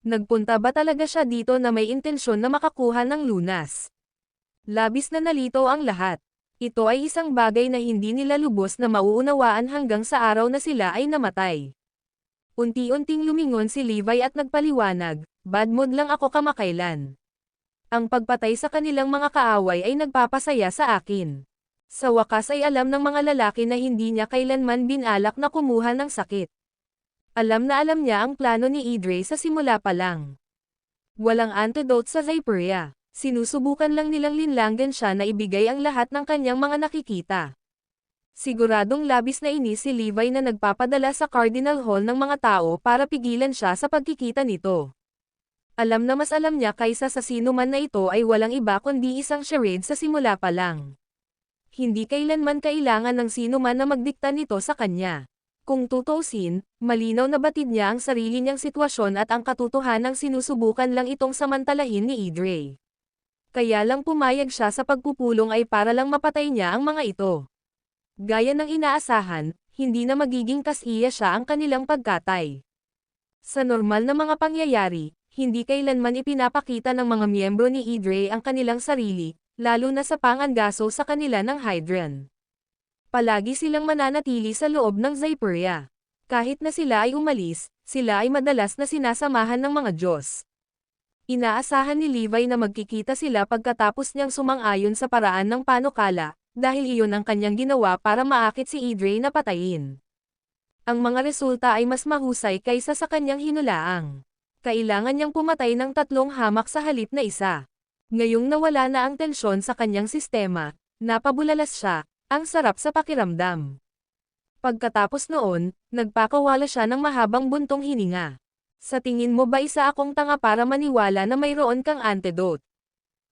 Nagpunta ba talaga siya dito na may intensyon na makakuha ng lunas? Labis na nalito ang lahat. Ito ay isang bagay na hindi nila lubos na mauunawaan hanggang sa araw na sila ay namatay. Unti-unting lumingon si Levi at nagpaliwanag, "Bad mood lang ako kamakailan. Ang pagpatay sa kanilang mga kaaway ay nagpapasaya sa akin." Sa wakas ay alam ng mga lalaki na hindi niya kailanman binalak na kumuha ng sakit. Alam na alam niya ang plano ni Idre sa simula pa lang. Walang antidote sa Zypria. Sinusubukan lang nilang linlangan siya na ibigay ang lahat ng kanyang mga nakikita. Siguradong labis na inis si Levi na nagpapadala sa Cardinal Hall ng mga tao para pigilan siya sa pagkikita nito. Alam na mas alam niya kaysa sa sino man na ito ay walang iba kundi isang charade sa simula pa lang. Hindi kailanman kailangan ng sino man na magdikta nito sa kanya. Kung tutuusin, malinaw na batid niya ang sarili niyang sitwasyon at ang katotohanang sinusubukan lang itong samantalahin ni Idre. Kaya lang pumayag siya sa pagpupulong ay para lang mapatay niya ang mga ito. Gaya ng inaasahan, hindi na magiging kasiya siya ang kanilang pagkatay. Sa normal na mga pangyayari, hindi kailanman ipinapakita ng mga miyembro ni Idre ang kanilang sarili, lalo na sa pangangaso sa kanila ng Hydran. Palagi silang mananatili sa loob ng Zypria. Kahit na sila ay umalis, sila ay madalas na sinasamahan ng mga Diyos. Inaasahan ni Levi na magkikita sila pagkatapos niyang sumang-ayon sa paraan ng panukala, dahil iyon ang kanyang ginawa para maakit si Idre na patayin. Ang mga resulta ay mas mahusay kaysa sa kanyang hinulaang. Kailangan niyang pumatay ng 3 hamak sa halip na isa. Ngayong nawala na ang tensyon sa kanyang sistema, napabulalas siya, ang sarap sa pakiramdam. Pagkatapos noon, nagpakawala siya ng mahabang buntong hininga. Sa tingin mo ba isa akong tanga para maniwala na mayroon kang antidote?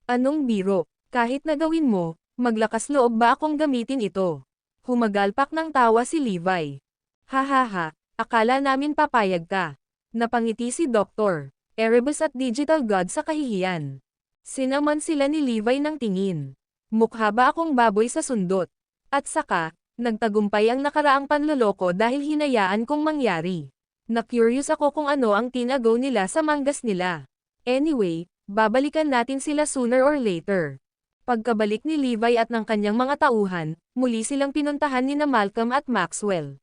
Anong biro? Kahit na gawin mo, maglakas loob ba akong gamitin ito? Humagalpak ng tawa si Levi. Hahaha, akala namin papayag ka. Napangiti si Dr. Erebus at Digital God sa kahihiyan. Sinaman sila ni Levi ng tingin. Mukha ba akong baboy sa sundot? At saka, nagtagumpay ang nakaraang panloloko dahil hinayaan kong mangyari. Na-curious ako kung ano ang tinago nila sa manggas nila. Anyway, babalikan natin sila sooner or later. Pagkabalik ni Levi at ng kanyang mga tauhan, muli silang pinuntahan ni Malcolm at Maxwell.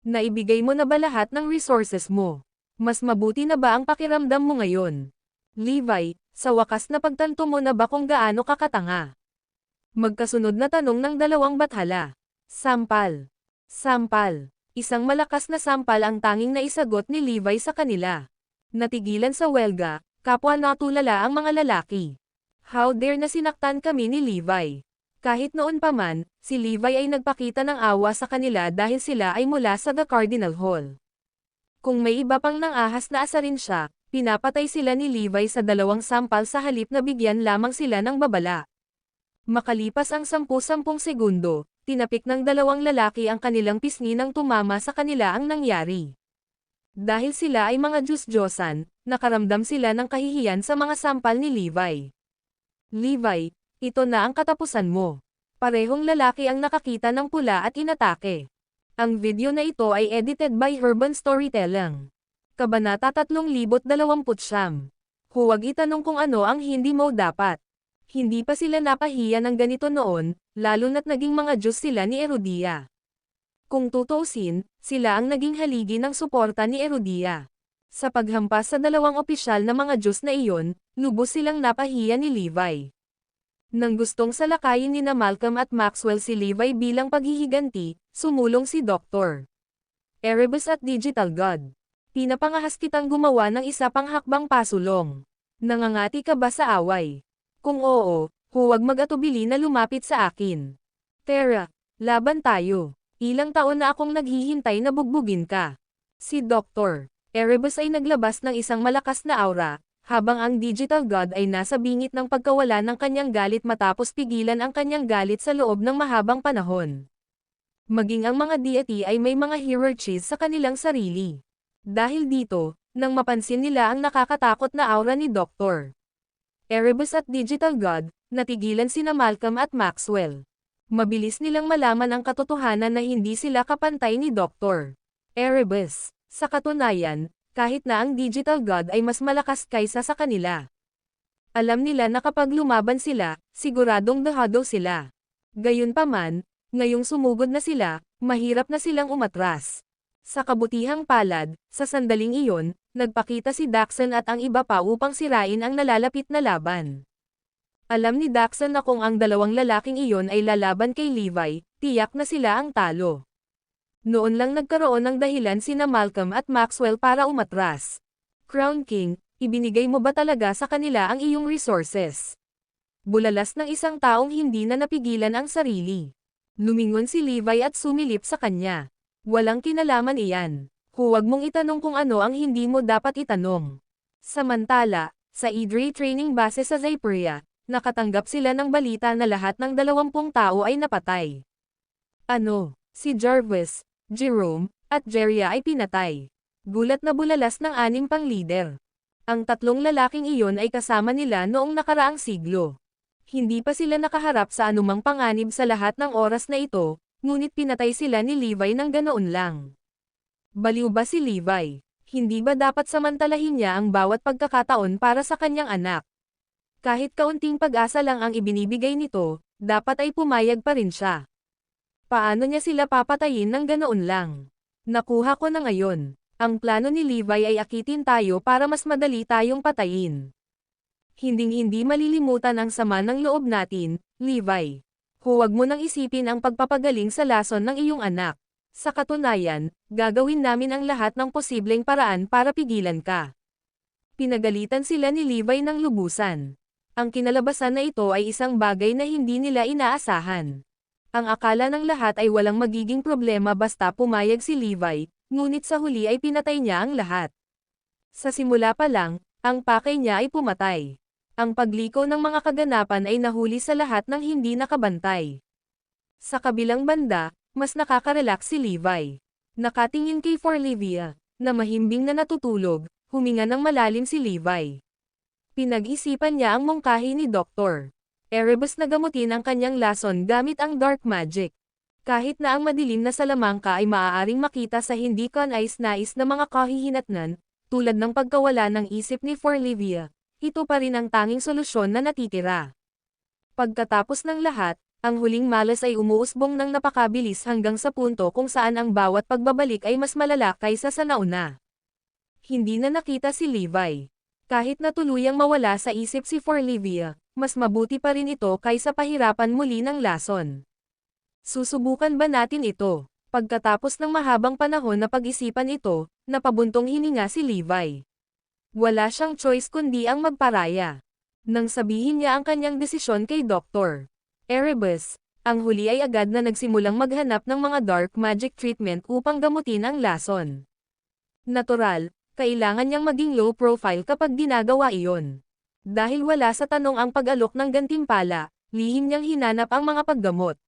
Naibigay mo na ba lahat ng resources mo? Mas mabuti na ba ang pakiramdam mo ngayon? Levi, sa wakas na pagtanto mo na ba kung gaano kakatanga? Magkasunod na tanong ng dalawang bathala. Sampal. Sampal. Isang malakas na sampal ang tanging naisagot ni Levi sa kanila. Natigilan sa welga, kapwa natulala ang mga lalaki. How dare na sinaktan kami ni Levi. Kahit noon pa man, si Levi ay nagpakita ng awa sa kanila dahil sila ay mula sa The Cardinal Hall. Kung may iba pang nangahas na asarin siya, pinapatay sila ni Levi sa 2 sampal sa halip na bigyan lamang sila ng babala. Makalipas ang 10-10 segundo, tinapik ng 2 lalaki ang kanilang pisngi nang tumama sa kanila ang nangyari. Dahil sila ay mga Diyos-Diyosan, nakaramdam sila ng kahihiyan sa mga sampal ni Levi. Levi, ito na ang katapusan mo. Parehong lalaki ang nakakita ng pula at inatake. Ang video na ito ay edited by Urban Storytelling. Kabanata 3029. Huwag itanong kung ano ang hindi mo dapat. Hindi pa sila napahiya ng ganito noon, lalo na't naging mga Diyos sila ni Erudia. Kung tutuusin, sila ang naging haligi ng suporta ni Erudia. Sa paghampas sa 2 opisyal na mga Diyos na iyon, lubos silang napahiya ni Levi. Nang gustong salakayin ni Malcolm at Maxwell si Levi bilang paghihiganti, sumulong si Dr. Erebus at Digital God. Pinapangahas kitang gumawa ng isa pang hakbang pasulong. Nangangati ka ba sa away? Kung oo, huwag mag-atubili na lumapit sa akin. Tara, laban tayo. Ilang taon na akong naghihintay na bugbugin ka. Si Dr. Erebus ay naglabas ng isang malakas na aura, habang ang Digital God ay nasa bingit ng pagkawala ng kanyang galit matapos pigilan ang kanyang galit sa loob ng mahabang panahon. Maging ang mga deity ay may mga hierarchies sa kanilang sarili. Dahil dito, nang mapansin nila ang nakakatakot na aura ni Dr. Erebus at Digital God, natigilan sina Malcolm at Maxwell. Mabilis nilang malaman ang katotohanan na hindi sila kapantay ni Dr. Erebus. Sa katunayan, kahit na ang Digital God ay mas malakas kaysa sa kanila. Alam nila na kapag lumaban sila, siguradong dahado sila. Gayunpaman, ngayong sumugod na sila, mahirap na silang umatras. Sa kabutihang palad, sa sandaling iyon, nagpakita si Daxon at ang iba pa upang sirain ang nalalapit na laban. Alam ni Daxon na kung ang 2 lalaking iyon ay lalaban kay Levi, tiyak na sila ang talo. Noon lang nagkaroon ng dahilan sina Malcolm at Maxwell para umatras. Crown King, Ibinigay mo ba talaga sa kanila ang iyong resources? Bulalas ng isang taong hindi na napigilan ang sarili. Lumingon si Levi at sumilip sa kanya. Walang kinalaman iyan. Huwag mong itanong kung ano ang hindi mo dapat itanong. Samantala, sa Idri training base sa Zypria, nakatanggap sila ng balita na lahat ng 20 tao ay napatay. Ano, si Jarvis, Jerome, at Jeria ay pinatay. Gulat na bulalas ng 6 pang lider. Ang 3 lalaking iyon ay kasama nila noong nakaraang siglo. Hindi pa sila nakaharap sa anumang panganib sa lahat ng oras na ito, ngunit pinatay sila ni Levi ng ganoon lang. Baliw ba si Levi? Hindi ba dapat samantalahin niya ang bawat pagkakataon para sa kanyang anak? Kahit kaunting pag-asa lang ang ibinibigay nito, dapat ay pumayag pa rin siya. Paano niya sila papatayin ng ganoon lang? Nakuha ko na ngayon. Ang plano ni Levi ay akitin tayo para mas madali tayong patayin. Hinding-hindi malilimutan ang sama ng loob natin, Levi. Huwag mo nang isipin ang pagpapagaling sa lason ng iyong anak. Sa katunayan, gagawin namin ang lahat ng posibleng paraan para pigilan ka. Pinagalitan sila ni Levi ng lubusan. Ang kinalabasan na ito ay isang bagay na hindi nila inaasahan. Ang akala ng lahat ay walang magiging problema basta pumayag si Levi, ngunit sa huli ay pinatay niya ang lahat. Sa simula pa lang, ang pakay niya ay pumatay. Ang pagliko ng mga kaganapan ay nahuli sa lahat ng hindi nakabantay. Sa kabilang banda, mas nakaka-relax si Levi. Nakatingin kay Forlivia, na mahimbing na natutulog, huminga ng malalim si Levi. Pinag-isipan niya ang mungkahi ni Dr. Erebus na gamutin ang kanyang lason gamit ang dark magic. Kahit na ang madilim na salamangka ay maaaring makita sa hindi kanais-nais na mga kahihinatnan, tulad ng pagkawala ng isip ni Forlivia, ito pa rin ang tanging solusyon na natitira. Pagkatapos ng lahat, ang huling malas ay umuusbong ng napakabilis hanggang sa punto kung saan ang bawat pagbabalik ay mas malala kaysa sa nauna. Hindi na nakita si Levi. Kahit na tuluyang mawala sa isip si Forlivia, mas mabuti pa rin ito kaysa pahirapan muli ng lason. Susubukan ba natin ito? Pagkatapos ng mahabang panahon na pag-isipan ito, napabuntong hininga si Levi. Wala siyang choice kundi ang magparaya. Nang sabihin niya ang kanyang desisyon kay Dr. Erebus, ang huli ay agad na nagsimulang maghanap ng mga dark magic treatment upang gamutin ang lason. Natural, kailangan niyang maging low profile kapag ginagawa iyon. Dahil wala sa tanong ang pag-alok ng gantimpala, lihim niyang hinanap ang mga paggamot.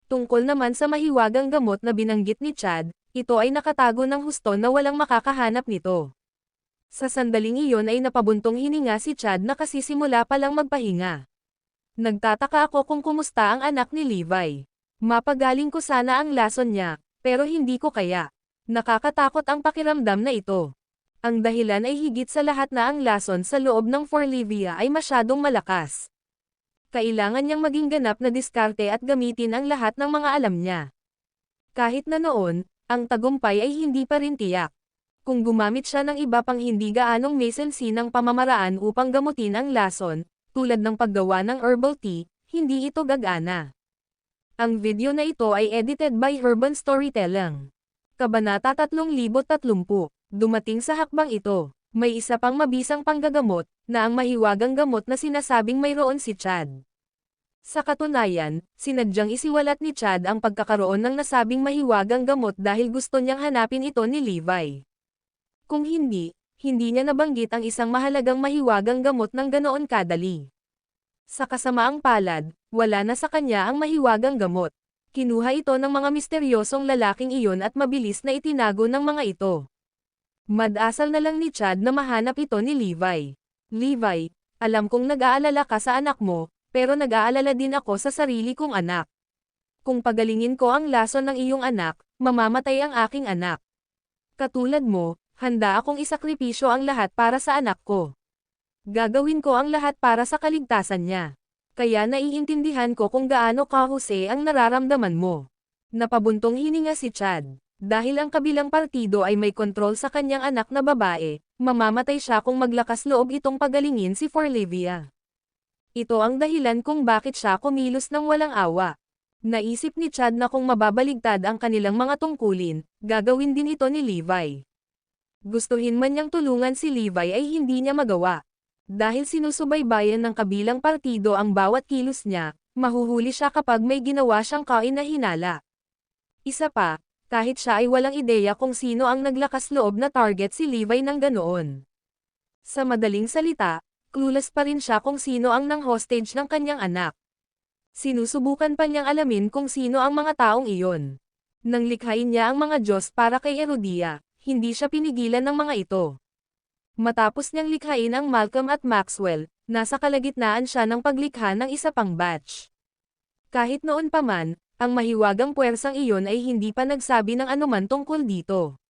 Tungkol naman sa mahiwagang gamot na binanggit ni Chad, ito ay nakatago ng husto na walang makakahanap nito. Sa sandaling iyon ay napabuntong hininga si Chad na kasisimula pa lang magpahinga. Nagtataka ako kung kumusta ang anak ni Levi. Mapagaling ko sana ang lason niya, pero hindi ko kaya. Nakakatakot ang pakiramdam na ito. Ang dahilan ay higit sa lahat na ang lason sa loob ng Forlivia ay masyadong malakas. Kailangan niyang maging ganap na diskarte at gamitin ang lahat ng mga alam niya. Kahit na noon, ang tagumpay ay hindi pa rin tiyak. Kung gumamit siya ng iba pang hindi gaanong may sensinang pamamaraan upang gamutin ang lason, tulad ng paggawa ng herbal tea, hindi ito gagana. Ang video na ito ay edited by Urban Storytelling. Kabanata 3030. Dumating sa hakbang ito, may isa pang mabisang panggagamot, na ang mahiwagang gamot na sinasabing mayroon si Chad. Sa katunayan, sinadyang isiwalat ni Chad ang pagkakaroon ng nasabing mahiwagang gamot dahil gusto niyang hanapin ito ni Levi. Kung hindi niya nabanggit ang isang mahalagang mahiwagang gamot ng ganoon kadali. Sa kasamaang palad, wala na sa kanya ang mahiwagang gamot. Kinuha ito ng mga misteryosong lalaking iyon at mabilis na itinago ng mga ito. Mad-asal na lang ni Chad na mahanap ito ni Levi. Levi, alam kong nag-aalala ka sa anak mo, pero nag-aalala din ako sa sarili kong anak. Kung pagalingin ko ang lason ng iyong anak, mamamatay ang aking anak. Katulad mo, handa akong isakripisyo ang lahat para sa anak ko. Gagawin ko ang lahat para sa kaligtasan niya. Kaya naiintindihan ko kung gaano kahusay ang nararamdaman mo. Napabuntong hininga si Chad. Dahil ang kabilang partido ay may kontrol sa kanyang anak na babae, mamamatay siya kung maglakas loob itong pagalingin si Forlivia. Ito ang dahilan kung bakit siya kumilos ng walang awa. Naisip ni Chad na kung mababaligtad ang kanilang mga tungkulin, gagawin din ito ni Levi. Gustuhin man niyang tulungan si Levi ay hindi niya magawa. Dahil sinusubaybayan ng kabilang partido ang bawat kilos niya, mahuhuli siya kapag may ginawa siyang kainahinala. Isa pa, kahit siya ay walang ideya kung sino ang naglakas loob na target si Levi ng ganoon. Sa madaling salita, clueless pa rin siya kung sino ang nang-hostage ng kanyang anak. Sinusubukan pa niyang alamin kung sino ang mga taong iyon. Nang likhain niya ang mga Diyos para kay Herodia, hindi siya pinigilan ng mga ito. Matapos niyang likhain ang Malcolm at Maxwell, nasa kalagitnaan siya ng paglikha ng isa pang batch. Kahit noon pa man, ang mahiwagang puwersang iyon ay hindi pa nagsabi ng anuman tungkol dito.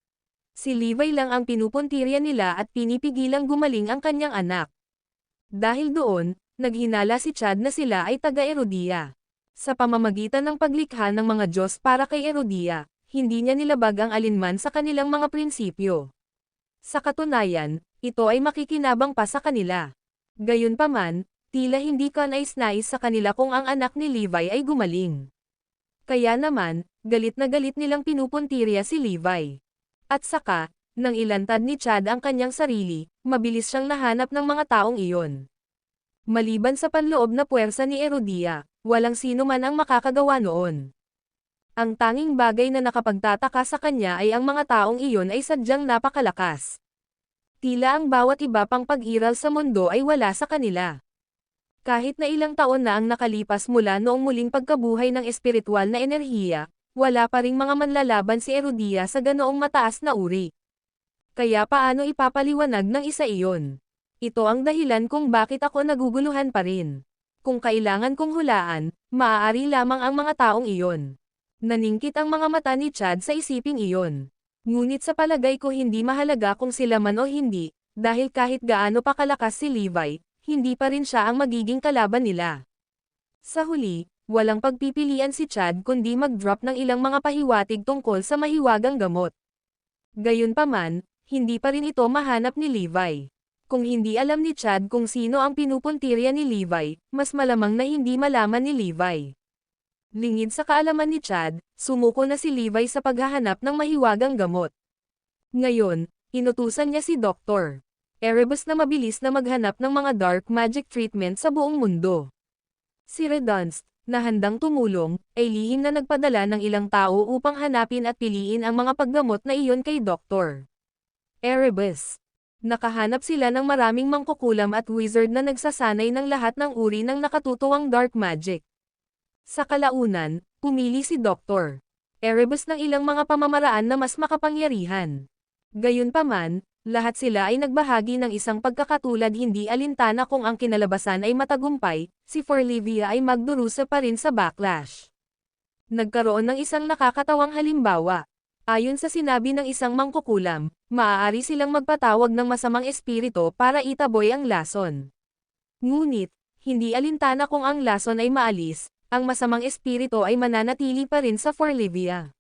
Si Levi lang ang pinupuntirya nila at pinipigilang gumaling ang kanyang anak. Dahil doon, naghinala si Chad na sila ay taga-Herodia. Sa pamamagitan ng paglikha ng mga Diyos para kay Herodia, hindi niya nilabag ang alinman sa kanilang mga prinsipyo. Sa katunayan, ito ay makikinabang pa sa kanila. Gayunpaman, tila hindi kanais-nais sa kanila kung ang anak ni Levi ay gumaling. Kaya naman, galit na galit nilang pinupuntirya si Levi. At saka, nang ilantad ni Chad ang kanyang sarili, mabilis siyang nahanap ng mga taong iyon. Maliban sa panloob na puwersa ni Herodia, walang sino man ang makakagawa noon. Ang tanging bagay na nakapagtataka sa kanya ay ang mga taong iyon ay sadyang napakalakas. Tila ang bawat iba pang pag-iral sa mundo ay wala sa kanila. Kahit na ilang taon na ang nakalipas mula noong muling pagkabuhay ng espiritual na enerhiya, wala pa ring mga manlalaban si Herodia sa ganoong mataas na uri. Kaya paano ipapaliwanag ng isa iyon? Ito ang dahilan kung bakit ako naguguluhan pa rin. Kung kailangan kong hulaan, maaari lamang ang mga taong iyon. Naningkit ang mga mata ni Chad sa isiping iyon. Ngunit sa palagay ko hindi mahalaga kung sila man o hindi, dahil kahit gaano pa kalakas si Levi, hindi pa rin siya ang magiging kalaban nila. Sa huli, walang pagpipilian si Chad kundi mag-drop ng ilang mga pahiwatig tungkol sa mahiwagang gamot. Gayunpaman, hindi pa rin ito mahanap ni Levi. Kung hindi alam ni Chad kung sino ang pinupuntirya ni Levi, mas malamang na hindi malaman ni Levi. Lingid sa kaalaman ni Chad, sumuko na si Levi sa paghahanap ng mahiwagang gamot. Ngayon, inutusan niya si Dr. Erebus na mabilis na maghanap ng mga dark magic treatment sa buong mundo. Si Redunst, na handang tumulong, ay lihim na nagpadala ng ilang tao upang hanapin at piliin ang mga paggamot na iyon kay Dr. Erebus. Nakahanap sila ng maraming mangkukulam at wizard na nagsasanay ng lahat ng uri ng nakatutuwang dark magic. Sa kalaunan, pumili si Dr. Erebus ng ilang mga pamamaraan na mas makapangyarihan. Gayunpaman, lahat sila ay nagbahagi ng isang pagkakatulad hindi alintana kung ang kinalabasan ay matagumpay, si Forlivia ay magdurusa pa rin sa backlash. Nagkaroon ng isang nakakatawang halimbawa. Ayon sa sinabi ng isang mangkukulam, maaari silang magpatawag ng masamang espiritu para itaboy ang lason. Ngunit, hindi alintana kung ang lason ay maalis, ang masamang espiritu ay mananatili pa rin sa Forlivia.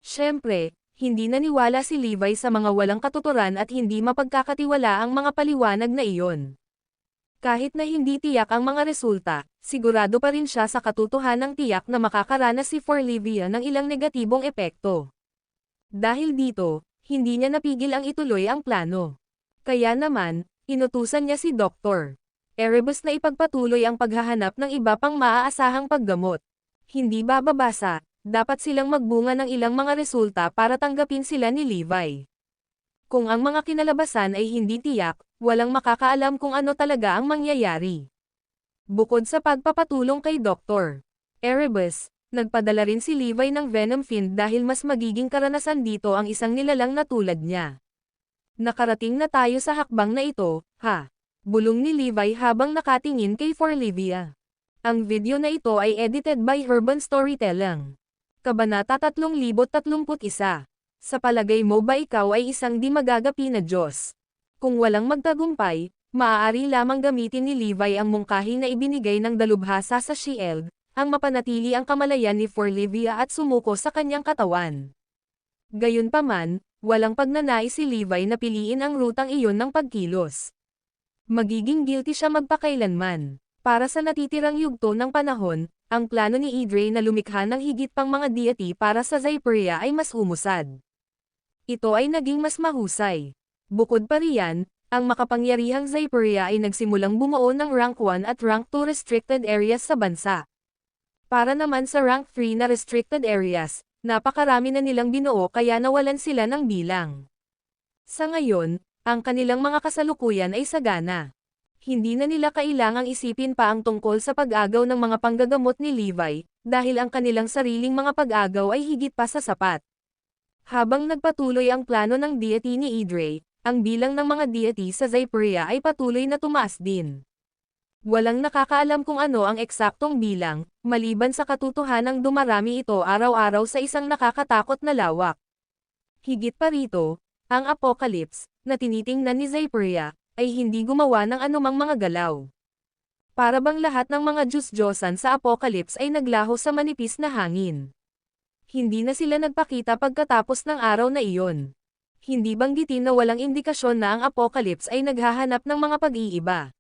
Siyempre, hindi naniwala si Levi sa mga walang katuturan at hindi mapagkakatiwala ang mga paliwanag na iyon. Kahit na hindi tiyak ang mga resulta, sigurado pa rin siya sa katotohanang tiyak na makakaranas si Forlivia ng ilang negatibong epekto. Dahil dito, hindi niya napigil ang ituloy ang plano. Kaya naman, inutusan niya si Dr. Erebus na ipagpatuloy ang paghahanap ng iba pang maaasahang paggamot. Hindi bababasa, dapat silang magbunga ng ilang mga resulta para tanggapin sila ni Levi. Kung ang mga kinalabasan ay hindi tiyak, walang makakaalam kung ano talaga ang mangyayari. Bukod sa pagpapatulong kay Dr. Erebus, nagpadala rin si Levi ng Venom Fiend dahil mas magiging karanasan dito ang isang nilalang na tulad niya. Nakarating na tayo sa hakbang na ito, ha? Bulong ni Levi habang nakatingin kay Forlivia. Ang video na ito ay edited by Urban Storytelling. Kabanata 3031. Sa palagay mo ba ikaw ay isang di magagapi na Diyos? Kung walang magtagumpay, maaari lamang gamitin ni Levi ang mungkahi na ibinigay ng dalubhasa sa shield, ang mapanatili ang kamalayan ni Forlivia at sumuko sa kanyang katawan. Gayunpaman, walang pagnanais si Levi na piliin ang rutang iyon ng pagkilos. Magiging guilty siya magpakailanman. Para sa natitirang yugto ng panahon, ang plano ni Idre na lumikha ng higit pang mga deity para sa Zyperia ay mas umusad. ito ay naging mas mahusay. Bukod pa riyan, ang makapangyarihang Zyperia ay nagsimulang bumuo ng Rank 1 at Rank 2 restricted areas sa bansa. Para naman sa Rank 3 na restricted areas, napakarami na nilang binuo kaya nawalan sila ng bilang. Sa ngayon, ang kanilang mga kasalukuyan ay sagana. Hindi na nila kailangang isipin pa ang tungkol sa pag-agaw ng mga panggagamot ni Levi, dahil ang kanilang sariling mga pag-agaw ay higit pa sa sapat. Habang nagpatuloy ang plano ng deity ni Idre, ang bilang ng mga deity sa Zyperia ay patuloy na tumaas din. Walang nakakaalam kung ano ang eksaktong bilang, maliban sa katotohanang dumarami ito araw-araw sa isang nakakatakot na lawak. Higit pa rito, ang Apocalypse, na tinitingnan ni Zyperia, ay hindi gumawa ng anumang mga galaw. Para bang lahat ng mga Diyos-Diyosan sa Apocalypse ay naglaho sa manipis na hangin. Hindi na sila nagpakita pagkatapos ng araw na iyon. Hindi banggitin na walang indikasyon na ang Apocalypse ay naghahanap ng mga pag-iiba.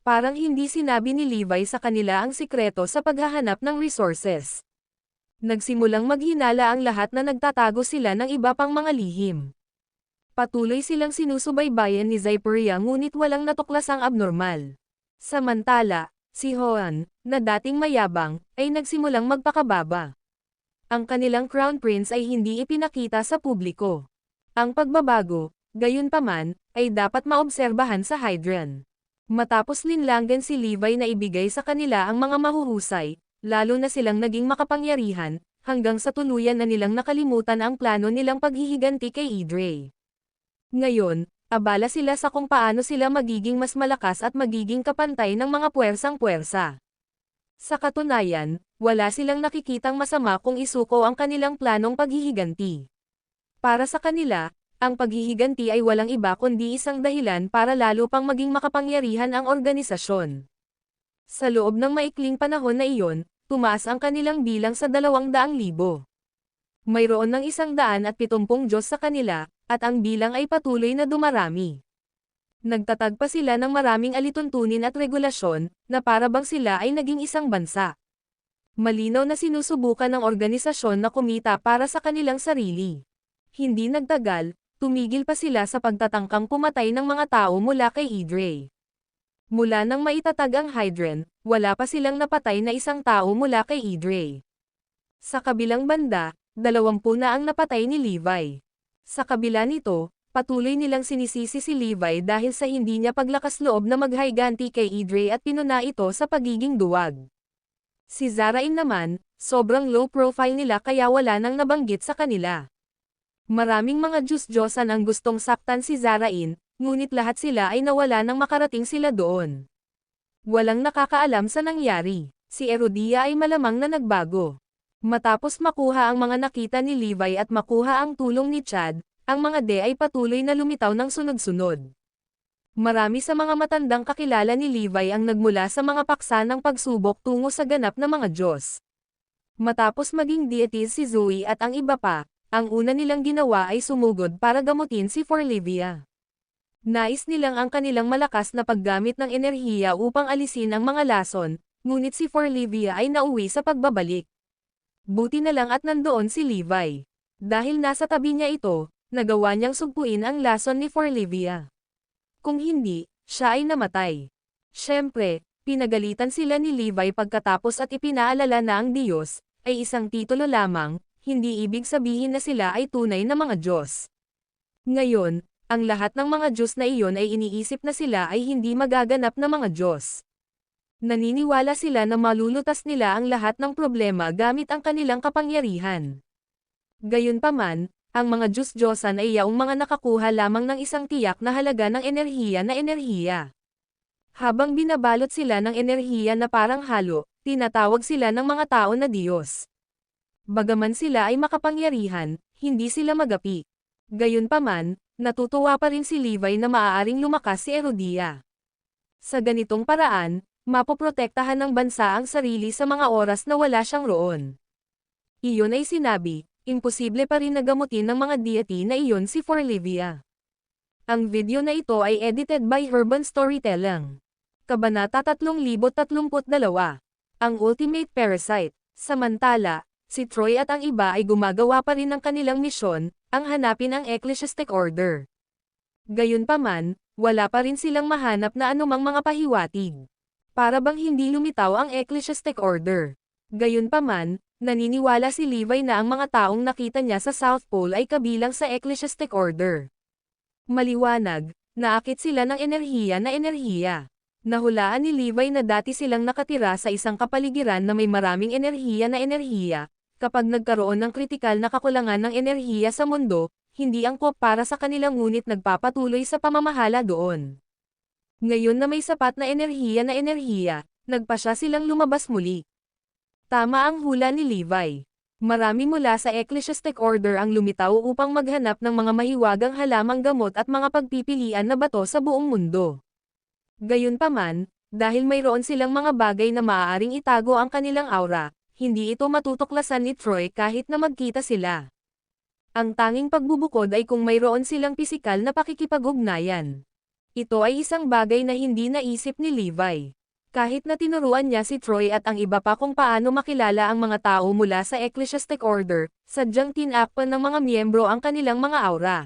Parang hindi sinabi ni Levi sa kanila ang sikreto sa paghahanap ng resources. Nagsimulang maghinala ang lahat na nagtatago sila ng iba pang mga lihim. Patuloy silang sinusubaybayan ni Zyperia ngunit walang natuklasang abnormal. Samantala, si Hoan, na dating mayabang, ay nagsimulang magpakababa. Ang kanilang Crown Prince ay hindi ipinakita sa publiko. Ang pagbabago, gayunpaman, ay dapat maobserbahan sa Hydran. Matapos linlangan si Levi na ibigay sa kanila ang mga mahuhusay, lalo na silang naging makapangyarihan, hanggang sa tuluyan na nilang nakalimutan ang plano nilang paghihiganti kay Idre. Ngayon, abala sila sa kung paano sila magiging mas malakas at magiging kapantay ng mga puwersang-puwersa. Sa katunayan, wala silang nakikitang masama kung isuko ang kanilang planong paghihiganti. Para sa kanila, ang paghihiganti ay walang iba kundi isang dahilan para lalo pang maging makapangyarihan ang organisasyon. Sa loob ng maikling panahon na iyon, tumaas ang kanilang bilang sa 200,000. Mayroon ng 170 Diyos sa kanila, at ang bilang ay patuloy na dumarami. Nagtatag pa sila ng maraming alituntunin at regulasyon, na para bang sila ay naging isang bansa. Malinaw na sinusubukan ng organisasyon na kumita para sa kanilang sarili. Hindi nagtagal, tumigil pa sila sa pagtatangkang pumatay ng mga tao mula kay Idre. Mula nang maitatag ang Hydran, wala pa silang napatay na isang tao mula kay Idre. Sa kabilang banda, 20 na ang napatay ni Levi. Sa kabila nito, patuloy nilang sinisisi si Levi dahil sa hindi niya paglakas loob na maghiganti kay Idre at pinuna ito sa pagiging duwag. Si Zarain naman, sobrang low profile nila kaya wala nang nabanggit sa kanila. Maraming mga Diyos-Diyosan ang gustong saktan si Zarain, ngunit lahat sila ay nawala nang makarating sila doon. Walang nakakaalam sa nangyari. Si Erodia ay malamang na nagbago. Matapos makuha ang mga nakita ni Levi at makuha ang tulong ni Chad, ang mga De ay patuloy na lumitaw ng sunod-sunod. Marami sa mga matandang kakilala ni Levi ang nagmula sa mga paksa ng pagsubok tungo sa ganap na mga Diyos. Matapos maging deities si Zoe at ang iba pa, ang una nilang ginawa ay sumugod para gamutin si Forlivia. Nais nilang ang kanilang malakas na paggamit ng enerhiya upang alisin ang mga lason, ngunit si Forlivia ay nauwi sa pagbabalik. Buti na lang at nandoon si Levi. Dahil nasa tabi niya ito, nagawa niyang sugpuin ang lason ni Forlivia. Kung hindi, siya ay namatay. Siyempre, pinagalitan sila ni Levi pagkatapos at ipinaalala na ang Diyos ay isang titulo lamang, hindi ibig sabihin na sila ay tunay na mga Diyos. Ngayon, ang lahat ng mga Diyos na iyon ay iniisip na sila ay hindi magaganap na mga Diyos. Naniniwala sila na malulutas nila ang lahat ng problema gamit ang kanilang kapangyarihan. Gayunpaman, ang mga Diyos-Diyosan ay yaong mga nakakuha lamang ng isang tiyak na halaga ng enerhiya. Habang binabalot sila ng enerhiya na parang halo, tinatawag sila ng mga tao na Diyos. Bagaman sila ay makapangyarihan, hindi sila magapi. Gayunpaman, natutuwa pa rin si Levi na maaaring lumakas si Erodia. Sa ganitong paraan, mapoprotektahan ng bansa ang sarili sa mga oras na wala siyang roon. Iyon ay sinabi, imposible pa rin na gamutin ng mga deity na iyon si Forlivia. Ang video na ito ay edited by Herban Storytelling. Kabanata 3032. Ang Ultimate Parasite. Samantala, si Troy at ang iba ay gumagawa pa rin ng kanilang misyon, ang hanapin ang ecclesiastic order. Gayunpaman, wala pa rin silang mahanap na anumang mga pahiwatig. Para bang hindi lumitaw ang ecclesiastic order. Gayunpaman, naniniwala si Levi na ang mga taong nakita niya sa South Pole ay kabilang sa ecclesiastic order. Maliwanag, naakit sila ng enerhiya na enerhiya. Nahulaan ni Levi na dati silang nakatira sa isang kapaligiran na may maraming enerhiya na enerhiya. Kapag nagkaroon ng kritikal na kakulangan ng enerhiya sa mundo, hindi angkop para sa kanila ngunit nagpapatuloy sa pamamahala doon. Ngayon na may sapat na enerhiya, nagpasya silang lumabas muli. Tama ang hula ni Levi. Marami mula sa ecclesiastic order ang lumitaw upang maghanap ng mga mahiwagang halamang gamot at mga pagpipilian na bato sa buong mundo. Gayunpaman, dahil mayroon silang mga bagay na maaaring itago ang kanilang aura, hindi ito matutuklasan ni Troy kahit na magkita sila. Ang tanging pagbubukod ay kung mayroon silang pisikal na pakikipag-ugnayan. Ito ay isang bagay na hindi naisip ni Levi. Kahit na tinuruan niya si Troy at ang iba pa kung paano makilala ang mga tao mula sa ecclesiastic order, sadyang tinakpan ng mga miyembro ang kanilang mga aura.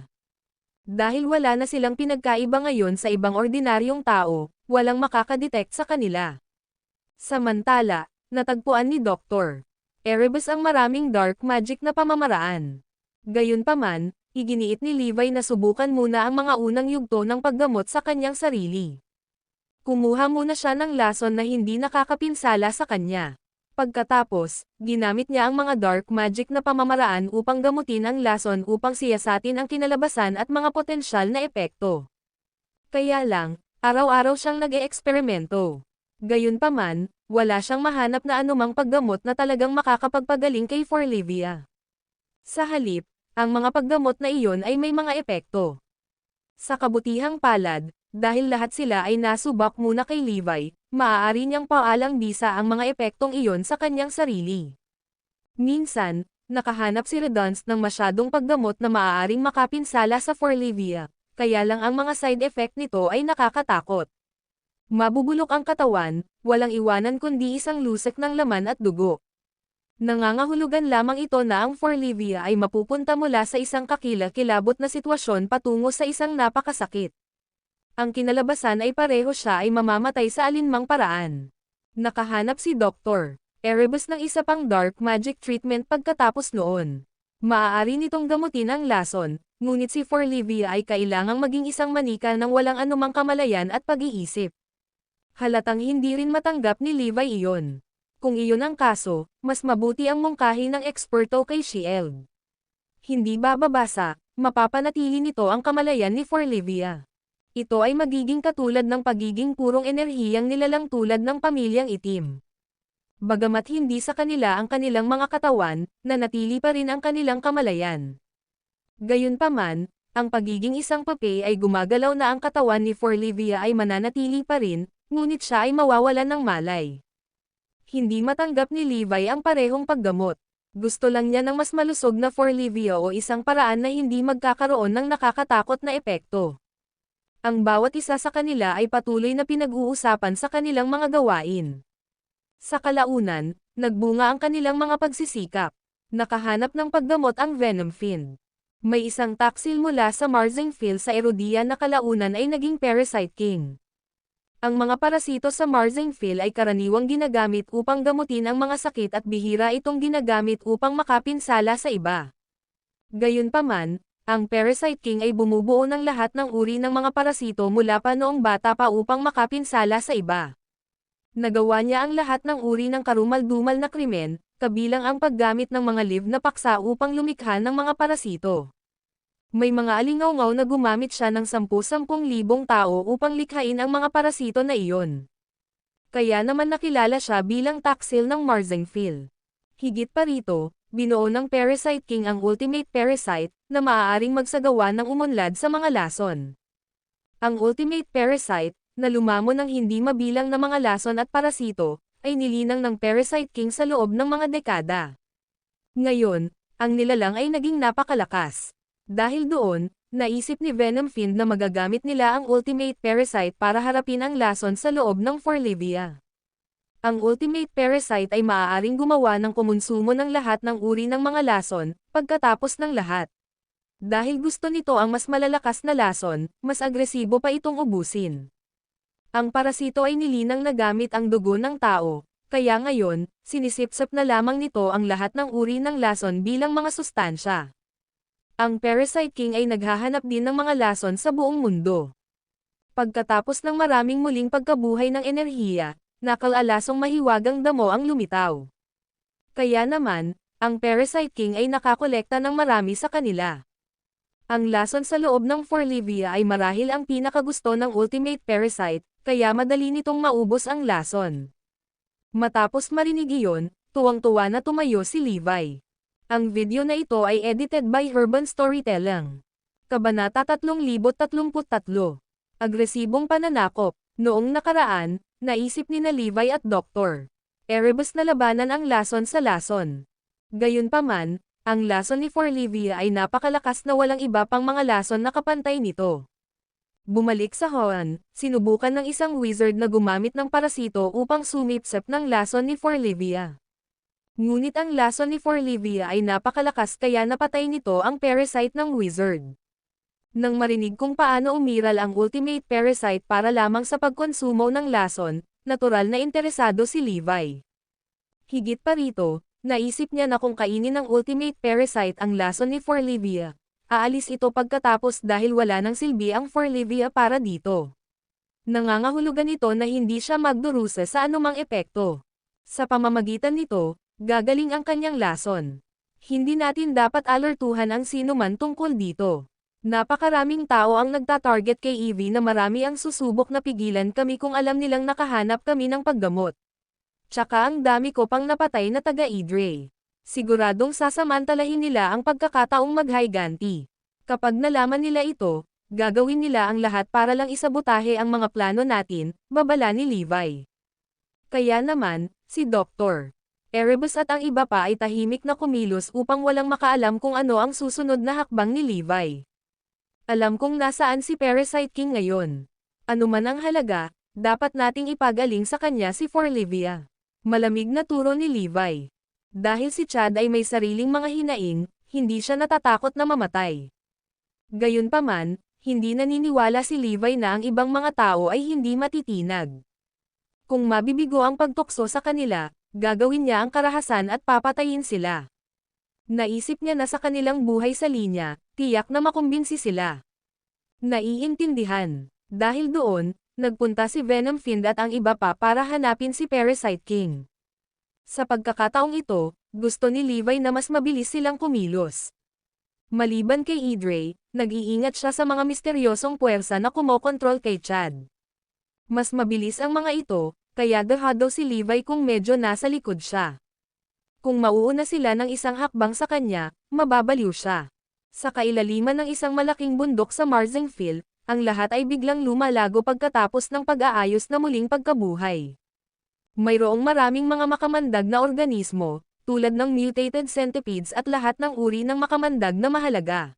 Dahil wala na silang pinagkaiba ngayon sa ibang ordinaryong tao, walang makakadetect sa kanila. Samantala, natagpuan ni Dr. Erebus ang maraming dark magic na pamamaraan. Gayunpaman, iginiit ni Levi na subukan muna ang mga unang yugto ng paggamot sa kanyang sarili. Kumuha muna siya ng lason na hindi nakakapinsala sa kanya. Pagkatapos, ginamit niya ang mga dark magic na pamamaraan upang gamutin ang lason upang siyasatin ang kinalabasan at mga potensyal na epekto. Kaya lang, araw-araw siyang nag-eeksperimento. Gayunpaman, wala siyang mahanap na anumang paggamot na talagang makakapagpagaling kay Forlivia. Sa halip, ang mga paggamot na iyon ay may mga epekto. Sa kabutihang palad, dahil lahat sila ay nasubak muna kay Levi, maaari niyang paalang bisa ang mga epektong iyon sa kanyang sarili. Minsan, nakahanap si Redunst ng masyadong paggamot na maaaring makapinsala sa Forlivia, kaya lang ang mga side effect nito ay nakakatakot. Mabubulok ang katawan, walang iwanan kundi isang lusek ng laman at dugo. Nangangahulugan lamang ito na ang Forlivia ay mapupunta mula sa isang kakilakilabot na sitwasyon patungo sa isang napakasakit. Ang kinalabasan ay pareho siya ay mamamatay sa alinmang paraan. Nakahanap si Dr. Erebus ng isa pang dark magic treatment pagkatapos noon. Maaari nitong gamutin ang lason, ngunit si Forlivia ay kailangang maging isang manika ng walang anumang kamalayan at pag-iisip. Halatang hindi rin matanggap ni Levi iyon. Kung iyon ang kaso, mas mabuti ang mungkahi ng eksperto kay Shield. Hindi bababasa, mapapanatili nito ang kamalayan ni Forlivia. Ito ay magiging katulad ng pagiging purong enerhiyang nilalang tulad ng pamilyang itim. Bagamat hindi sa kanila ang kanilang mga katawan, nanatili pa rin ang kanilang kamalayan. Gayunpaman, ang pagiging isang pape ay gumagalaw na ang katawan ni Forlivia ay mananatili pa rin, ngunit siya ay mawawalan ng malay. Hindi matanggap ni Levi ang parehong paggamot. Gusto lang niya ng mas malusog na Forlivia o isang paraan na hindi magkakaroon ng nakakatakot na epekto. Ang bawat isa sa kanila ay patuloy na pinag-uusapan sa kanilang mga gawain. Sa kalaunan, nagbunga ang kanilang mga pagsisikap. Nakahanap ng paggamot ang Venom Fiend. May isang taksil mula sa Marzing Field sa Erodia na kalaunan ay naging Parasite King. Ang mga parasito sa Marzing Field ay karaniwang ginagamit upang gamutin ang mga sakit at bihira itong ginagamit upang makapinsala sa iba. Gayunpaman, ang Parasite King ay bumubuo ng lahat ng uri ng mga parasito mula pa noong bata pa upang makapinsala sa iba. Nagawa niya ang lahat ng uri ng karumal-dumal na krimen, kabilang ang paggamit ng mga live na paksa upang lumikha ng mga parasito. May mga alingaw-ngaw na gumamit siya ng 10,000 tao upang likhain ang mga parasito na iyon. Kaya naman nakilala siya bilang taksil ng Marzing Field. Higit pa rito, binuo ng Parasite King ang Ultimate Parasite, na maaaring magsagawa ng umunlad sa mga lason. Ang Ultimate Parasite, na lumamon ng hindi mabilang na mga lason at parasito, ay nilinang ng Parasite King sa loob ng mga dekada. Ngayon, ang nilalang ay naging napakalakas. Dahil doon, naisip ni Venom Fiend na magagamit nila ang Ultimate Parasite para harapin ang lason sa loob ng Forlivia. Ang Ultimate Parasite ay maaaring gumawa ng kumonsumo ng lahat ng uri ng mga lason, pagkatapos ng lahat. Dahil gusto nito ang mas malalakas na lason, mas agresibo pa itong ubusin. Ang parasito ay nilinang na gamit ang dugo ng tao, kaya ngayon, sinisipsip na lamang nito ang lahat ng uri ng lason bilang mga sustansya. Ang Parasite King ay naghahanap din ng mga lason sa buong mundo. Pagkatapos ng maraming muling pagkabuhay ng enerhiya, nakalalasong mahiwagang damo ang lumitaw. Kaya naman, ang Parasite King ay nakakolekta ng marami sa kanila. Ang lason sa loob ng Forlivia ay marahil ang pinakagusto ng Ultimate Parasite, kaya madali nitong maubos ang lason. Matapos marinig iyon, tuwang-tuwa na tumayo si Levi. Ang video na ito ay edited by Urban Storytelling. Kabanata 3033. Agresibong pananakop. Noong nakaraan, naisip ni na Levi at Dr. Erebus na labanan ang lason sa lason. Gayunpaman, ang lason ni Forlivia ay napakalakas na walang iba pang mga lason na kapantay nito. Bumalik sa Hoenn, sinubukan ng isang wizard na gumamit ng parasito upang sumipsip ng lason ni Forlivia. Ngunit ang lason ni Forlivia ay napakalakas kaya napatay nito ang parasite ng wizard. Nang marinig kung paano umiral ang ultimate parasite para lamang sa pagkonsumo ng lason, natural na interesado si Levi. Higit pa rito, naisip niya na kung kainin ng ultimate parasite ang lason ni Forlivia, aalis ito pagkatapos dahil wala nang silbi ang Forlivia para dito. Nangangahulugan ito na hindi siya magdurusa sa anumang epekto. Sa pamamagitan nito, gagaling ang kanyang lason. Hindi natin dapat alertuhan ang sino man tungkol dito. Napakaraming tao ang nagtatarget kay Evie na marami ang susubok na pigilan kami kung alam nilang nakahanap kami ng paggamot. Tsaka ang dami ko pang napatay na taga-Idre. Siguradong sasamantalahin nila ang pagkakataong maghiganti. Kapag nalaman nila ito, gagawin nila ang lahat para lang isabotahe ang mga plano natin, babala ni Levi. Kaya naman, si Dr. Erebus at ang iba pa ay tahimik na kumilos upang walang makaalam kung ano ang susunod na hakbang ni Levi. Alam kong nasaan si Parasite King ngayon. Ano man ang halaga, dapat nating ipagaling sa kanya si Forlivia. Malamig na turo ni Levi. Dahil si Chad ay may sariling mga hinaing, hindi siya natatakot na mamatay. Gayunpaman, hindi naniniwala si Levi na ang ibang mga tao ay hindi matitinag. Kung mabibigo ang pagtukso sa kanila, gagawin niya ang karahasan at papatayin sila. Naisip niya na sa kanilang buhay sa linya, tiyak na makumbinsi sila. Naiintindihan. Dahil doon, nagpunta si Venom Fiend at ang iba pa para hanapin si Parasite King. Sa pagkakataong ito, gusto ni Levi na mas mabilis silang kumilos. Maliban kay Idre, nag-iingat siya sa mga misteryosong puwersa na kumokontrol kay Chad. Mas mabilis ang mga ito, kaya daw si Levi kung medyo nasa likod siya. Kung mauuna sila ng isang hakbang sa kanya, mababaliw siya. Sa kailaliman ng isang malaking bundok sa Marzengfeld, ang lahat ay biglang lumalago pagkatapos ng pag-aayos na muling pagkabuhay. Mayroong maraming mga makamandag na organismo, tulad ng mutated centipedes at lahat ng uri ng makamandag na mahalaga.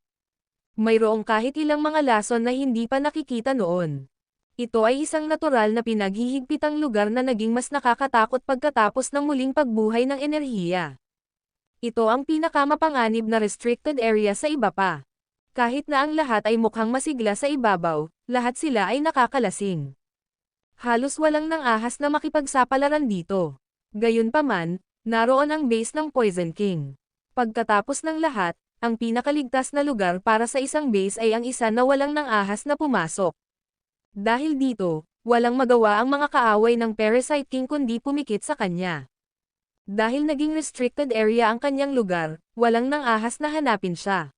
Mayroong kahit ilang mga lason na hindi pa nakikita noon. Ito ay isang natural na pinaghihigpitang lugar na naging mas nakakatakot pagkatapos ng muling pagbuhay ng enerhiya. Ito ang pinakamapanganib na restricted area sa iba pa. Kahit na ang lahat ay mukhang masigla sa ibabaw, lahat sila ay nakakalasing. Halos walang nang ahas na makipagsapalaran dito. Gayunpaman, naroon ang base ng Poison King. Pagkatapos ng lahat, ang pinakaligtas na lugar para sa isang base ay ang isa na walang nang ahas na pumasok. Dahil dito, walang magawa ang mga kaaway ng Parasite King kundi pumikit sa kanya. Dahil naging restricted area ang kanyang lugar, walang nang ahas na hanapin siya.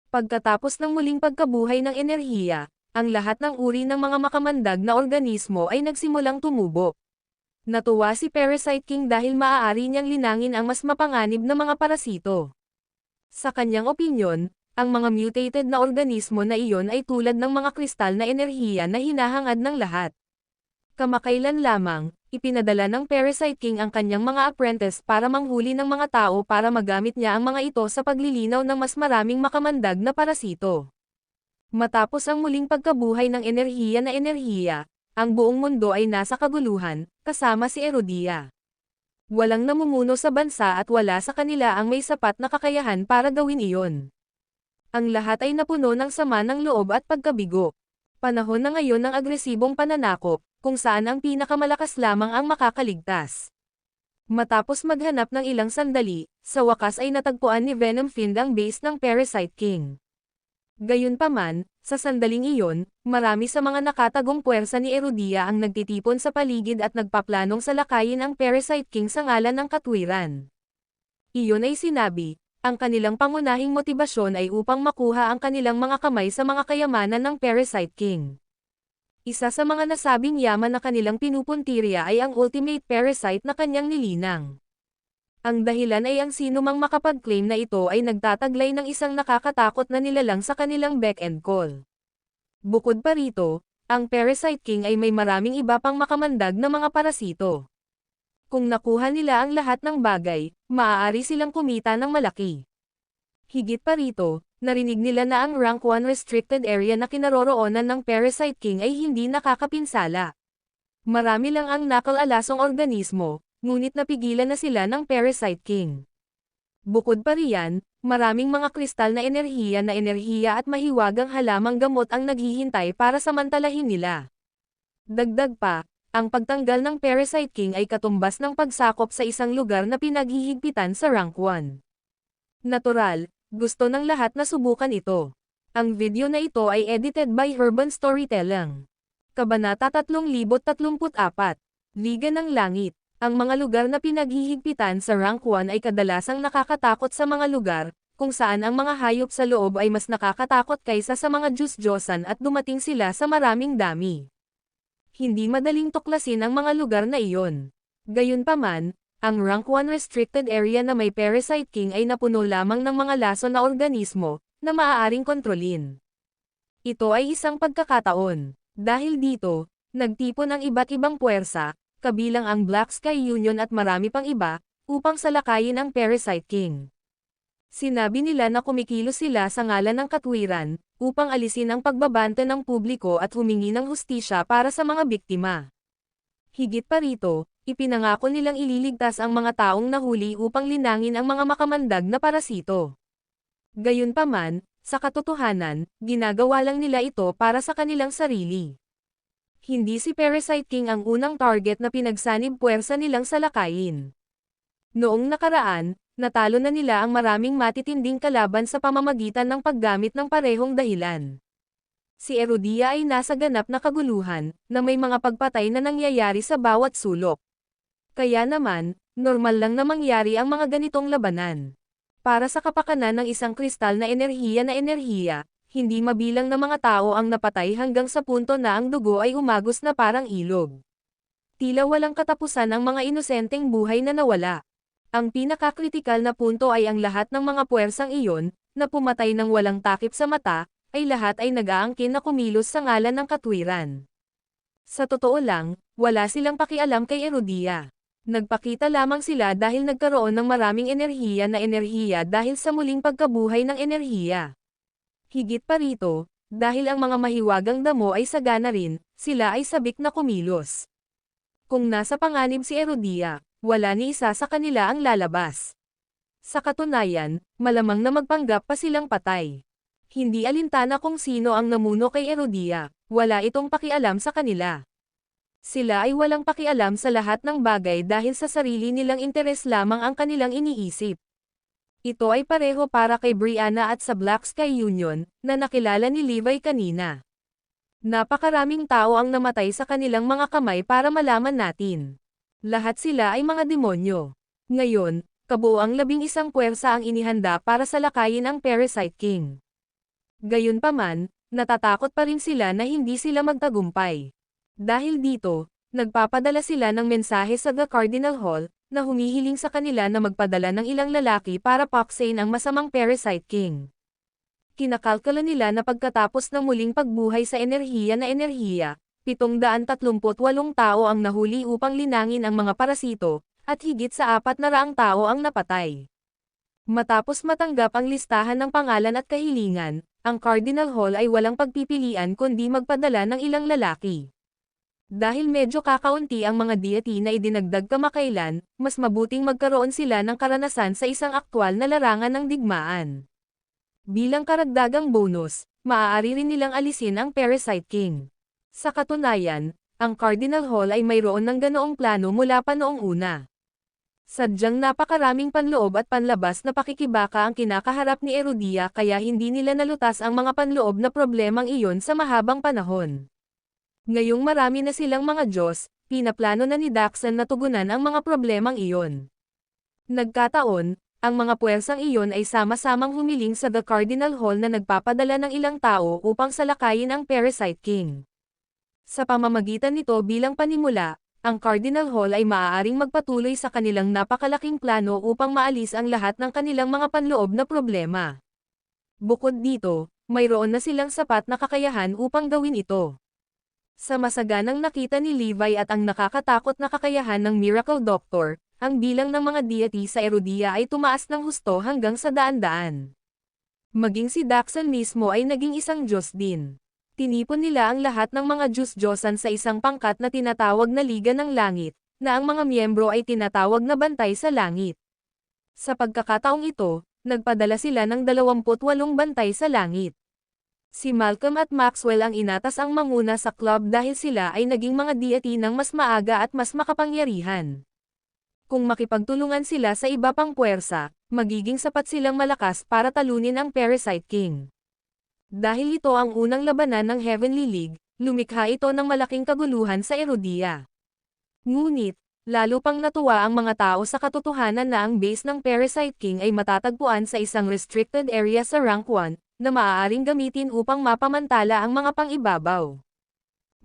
Pagkatapos ng muling pagkabuhay ng enerhiya, ang lahat ng uri ng mga makamandag na organismo ay nagsimulang tumubo. Natuwa si Parasite King dahil maaari niyang linangin ang mas mapanganib na mga parasito. Sa kanyang opinyon, ang mga mutated na organismo na iyon ay tulad ng mga kristal na enerhiya na hinahangad ng lahat. Kamakailan lamang, ipinadala ng Parasite King ang kanyang mga apprentice para manghuli ng mga tao para magamit niya ang mga ito sa paglilinaw ng mas maraming makamandag na parasito. Matapos ang muling pagkabuhay ng enerhiya, ang buong mundo ay nasa kaguluhan, kasama si Erodia. Walang namumuno sa bansa at wala sa kanila ang may sapat na kakayahan para gawin iyon. Ang lahat ay napuno ng sama ng loob at pagkabigo. Panahon na ngayon ng agresibong pananakop, kung saan ang pinakamalakas lamang ang makakaligtas. Matapos maghanap ng ilang sandali, sa wakas ay natagpuan ni Venom Fiend ang base ng Parasite King. Gayunpaman, sa sandaling iyon, marami sa mga nakatagong puwersa ni Erudia ang nagtitipon sa paligid at nagpaplanong salakayin ang Parasite King sa ngalan ng katwiran. Iyon ay sinabi, ang kanilang pangunahing motibasyon ay upang makuha ang kanilang mga kamay sa mga kayamanan ng Parasite King. Isa sa mga nasabing yaman na kanilang pinupuntirya ay ang ultimate parasite na kanyang nilinang. Ang dahilan ay ang sinumang makapag-claim na ito ay nagtataglay ng isang nakakatakot na nilalang sa kanilang beck and call. Bukod pa rito, ang Parasite King ay may maraming iba pang makamandag na mga parasito. Kung nakuha nila ang lahat ng bagay, maaari silang kumita ng malaki. Higit pa rito, narinig nila na ang Rank 1 restricted area na kinaroroonan ng Parasite King ay hindi nakakapinsala. Marami lang ang nakalalasong organismo, ngunit napigilan na sila ng Parasite King. Bukod pa riyan, maraming mga kristal na enerhiya at mahiwagang halamang gamot ang naghihintay para samantalahin nila. Dagdag pa, ang pagtanggal ng Parasite King ay katumbas ng pagsakop sa isang lugar na pinaghihigpitan sa Rank 1. Natural, gusto ng lahat na subukan ito. Ang video na ito ay edited by Urban Storytelling. Kabanata 3034, Liga ng Langit. Ang mga lugar na pinaghihigpitan sa Rank 1 ay kadalasang nakakatakot sa mga lugar, kung saan ang mga hayop sa loob ay mas nakakatakot kaysa sa mga Diyos-Diyosan at dumating sila sa maraming dami. Hindi madaling tuklasin ang mga lugar na iyon. Gayunpaman, ang Rank 1 restricted area na may Parasite King ay napuno lamang ng mga lason na organismo, na maaaring kontrolin. Ito ay isang pagkakataon. Dahil dito, nagtipon ang iba't ibang puwersa, kabilang ang Black Sky Union at marami pang iba, upang salakayin ang Parasite King. Sinabi nila na kumikilos sila sa ngalan ng katwiran, upang alisin ang pagbabanta ng publiko at humingi ng hustisya para sa mga biktima. Higit pa rito, ipinangako nilang ililigtas ang mga taong nahuli upang linangin ang mga makamandag na parasito. Gayunpaman, sa katotohanan, ginagawa lang nila ito para sa kanilang sarili. Hindi si Parasite King ang unang target na pinagsanib puwersa nilang salakayin. Noong nakaraan, natalo na nila ang maraming matitinding kalaban sa pamamagitan ng paggamit ng parehong dahilan. Si Erudia ay nasa ganap na kaguluhan, na may mga pagpatay na nangyayari sa bawat sulok. Kaya naman, normal lang na mangyari ang mga ganitong labanan. Para sa kapakanan ng isang kristal na enerhiya, hindi mabilang na mga tao ang napatay hanggang sa punto na ang dugo ay umagos na parang ilog. Tila walang katapusan ang mga inosenteng buhay na nawala. Ang pinakakritikal na punto ay ang lahat ng mga puwersang iyon, na pumatay ng walang takip sa mata, ay lahat ay nag-aangkin na kumilos sa ngalan ng katwiran. Sa totoo lang, wala silang pakialam kay Erudia. Nagpakita lamang sila dahil nagkaroon ng maraming enerhiya dahil sa muling pagkabuhay ng enerhiya. Higit pa rito, dahil ang mga mahiwagang damo ay sagana rin, sila ay sabik na kumilos. Kung nasa panganib si Erudia, wala ni isa sa kanila ang lalabas. Sa katunayan, malamang na magpanggap pa silang patay. Hindi alintana kung sino ang namuno kay Erudia, wala itong pakialam sa kanila. Sila ay walang pakialam sa lahat ng bagay dahil sa sarili nilang interes lamang ang kanilang iniisip. Ito ay pareho para kay Brianna at sa Black Sky Union, na nakilala ni Levi kanina. Napakaraming tao ang namatay sa kanilang mga kamay para malaman natin. Lahat sila ay mga demonyo. Ngayon, kabuoang 11 puwersa ang inihanda para salakayin ang Parasite King. Gayunpaman, natatakot pa rin sila na hindi sila magtagumpay. Dahil dito, nagpapadala sila ng mensahe sa The Cardinal Hall, na humihiling sa kanila na magpadala ng ilang lalaki para paksain ang masamang Parasite King. Kinakalkula nila na pagkatapos ng muling pagbuhay sa enerhiya, 738 tao ang nahuli upang linangin ang mga parasito, at higit sa 400 tao ang napatay. Matapos matanggap ang listahan ng pangalan at kahilingan, ang Cardinal Hall ay walang pagpipilian kundi magpadala ng ilang lalaki. Dahil medyo kakaunti ang mga deity na idinagdag kamakailan, mas mabuting magkaroon sila ng karanasan sa isang aktwal na larangan ng digmaan. Bilang karagdagang bonus, maaari rin nilang alisin ang Parasite King. Sa katunayan, ang Cardinal Hall ay mayroon ng ganoong plano mula pa noong una. Sadyang napakaraming panloob at panlabas na pakikibaka ang kinakaharap ni Erudia kaya hindi nila nalutas ang mga panloob na problemang iyon sa mahabang panahon. Ngayong marami na silang mga Diyos, pinaplano na ni Daxon na tugunan ang mga problemang iyon. Nagkataon, ang mga puwersang iyon ay sama-samang humiling sa The Cardinal Hall na nagpapadala ng ilang tao upang salakayin ang Parasite King. Sa pamamagitan nito bilang panimula, ang Cardinal Hall ay maaaring magpatuloy sa kanilang napakalaking plano upang maalis ang lahat ng kanilang mga panloob na problema. Bukod dito, mayroon na silang sapat na kakayahan upang gawin ito. Sa masaganang nakita ni Levi at ang nakakatakot na kakayahan ng Miracle Doctor, ang bilang ng mga deity sa Erudia ay tumaas ng husto hanggang sa daan-daan. Maging si Daxon mismo ay naging isang Diyos din. Tinipon nila ang lahat ng mga Diyos-Diyosan sa isang pangkat na tinatawag na Liga ng Langit, na ang mga miyembro ay tinatawag na Bantay sa Langit. Sa pagkakataong ito, nagpadala sila ng 28 bantay sa langit. Si Malcolm at Maxwell ang inatas ang manguna sa club dahil sila ay naging mga deity ng mas maaga at mas makapangyarihan. Kung makipagtulungan sila sa iba pang puwersa, magiging sapat silang malakas para talunin ang Parasite King. Dahil ito ang unang labanan ng Heavenly League, lumikha ito ng malaking kaguluhan sa Erudia. Ngunit, lalo pang natuwa ang mga tao sa katotohanan na ang base ng Parasite King ay matatagpuan sa isang restricted area sa Rank 1, na maaaring gamitin upang mapamantala ang mga pang-ibabaw.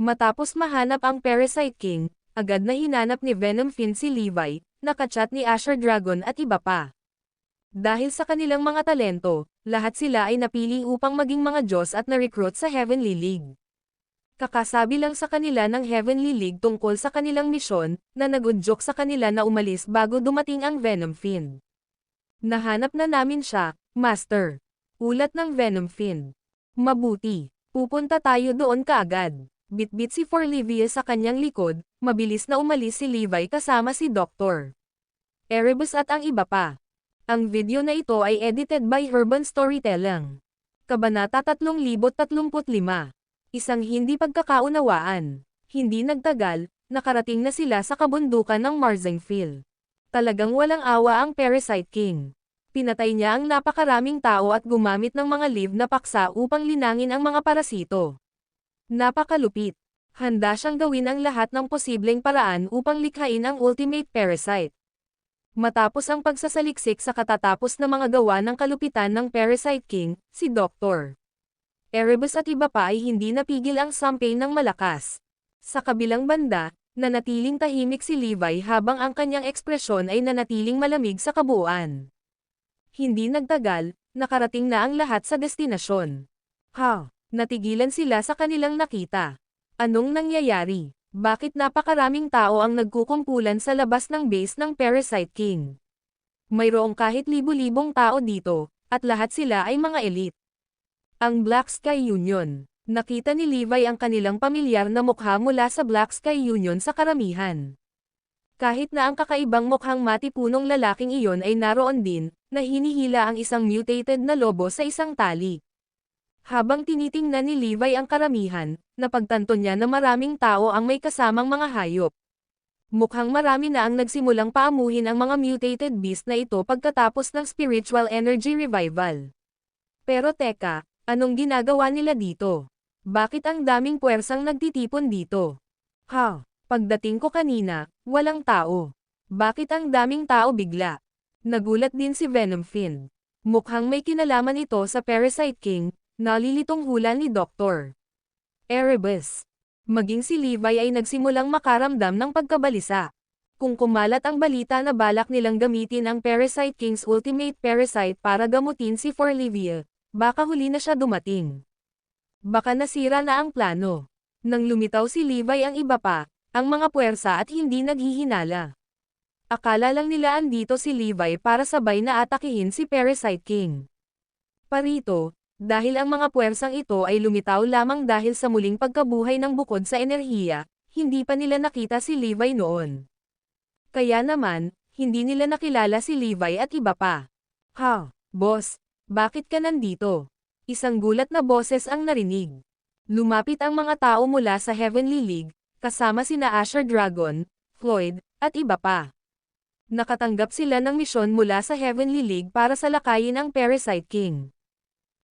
Matapos mahanap ang Parasite King, agad na hinanap ni Venom Finn si Levi, nakachat ni Asher Dragon at iba pa. Dahil sa kanilang mga talento, lahat sila ay napili upang maging mga Diyos at na-recruit sa Heavenly League. Kakasabi lang sa kanila ng Heavenly League tungkol sa kanilang misyon, na nagudyok sa kanila na umalis bago dumating ang Venom Finn. Nahanap na namin siya, Master. Ulat ng Venom Finn. Mabuti. Pupunta tayo doon kaagad. Bitbit si Forlivia sa kanyang likod, mabilis na umalis si Levi kasama si Dr. Erebus at ang iba pa. Ang video na ito ay edited by Urban Storytelling. Kabanata 3035. Isang hindi pagkakaunawaan. Hindi nagtagal, nakarating na sila sa kabundukan ng Marzengfield. Talagang walang awa ang Parasite King. Pinatay niya ang napakaraming tao at gumamit ng mga live na paksa upang linangin ang mga parasito. Napakalupit. Handa siyang gawin ang lahat ng posibleng paraan upang likhain ang ultimate parasite. Matapos ang pagsasaliksik sa katatapos na mga gawa ng kalupitan ng Parasite King, si Dr. Erebus at iba pa ay hindi napigil ang campaign ng malakas. Sa kabilang banda, nanatiling tahimik si Levi habang ang kanyang ekspresyon ay nanatiling malamig sa kabuuan. Hindi nagtagal, nakarating na ang lahat sa destinasyon. Natigilan sila sa kanilang nakita. Anong nangyayari? Bakit napakaraming tao ang nagkukumpulan sa labas ng base ng Parasite King? Mayroong kahit libu-libong tao dito, at lahat sila ay mga elite. Ang Black Sky Union. Nakita ni Levi ang kanilang pamilyar na mukha mula sa Black Sky Union sa karamihan. Kahit na ang kakaibang mukhang matipunong lalaking iyon ay naroon din, na hinihila ang isang mutated na lobo sa isang tali. Habang tinitingnan ni Levi ang karamihan, napagtanto niya na maraming tao ang may kasamang mga hayop. Mukhang marami na ang nagsimulang paamuhin ang mga mutated beast na ito pagkatapos ng spiritual energy revival. Pero teka, anong ginagawa nila dito? Bakit ang daming puwersang nagtitipon dito? Pagdating ko kanina, walang tao. Bakit ang daming tao bigla? Nagulat din si Venom Finn. Mukhang may kinalaman ito sa Parasite King, nalilitong hula ni Dr. Erebus. Maging si Levi ay nagsimulang makaramdam ng pagkabalisa. Kung kumalat ang balita na balak nilang gamitin ang Parasite King's ultimate parasite para gamutin si Forlivia, baka huli na siya dumating. Baka nasira na ang plano. Nang lumitaw si Levi ang iba pa, ang mga puwersa at hindi naghihinala. Akala lang nila andito si Levi para sabay na atakihin si Parasite King. Parito, dahil ang mga puwersang ito ay lumitaw lamang dahil sa muling pagkabuhay ng bukod sa enerhiya, hindi pa nila nakita si Levi noon. Kaya naman, hindi nila nakilala si Levi at iba pa. Boss, Bakit ka nandito? Isang gulat na boses ang narinig. Lumapit ang mga tao mula sa Heavenly League, kasama sina Asher Dragon, Floyd, at iba pa. Nakatanggap sila ng misyon mula sa Heavenly League para salakayin ang Parasite King.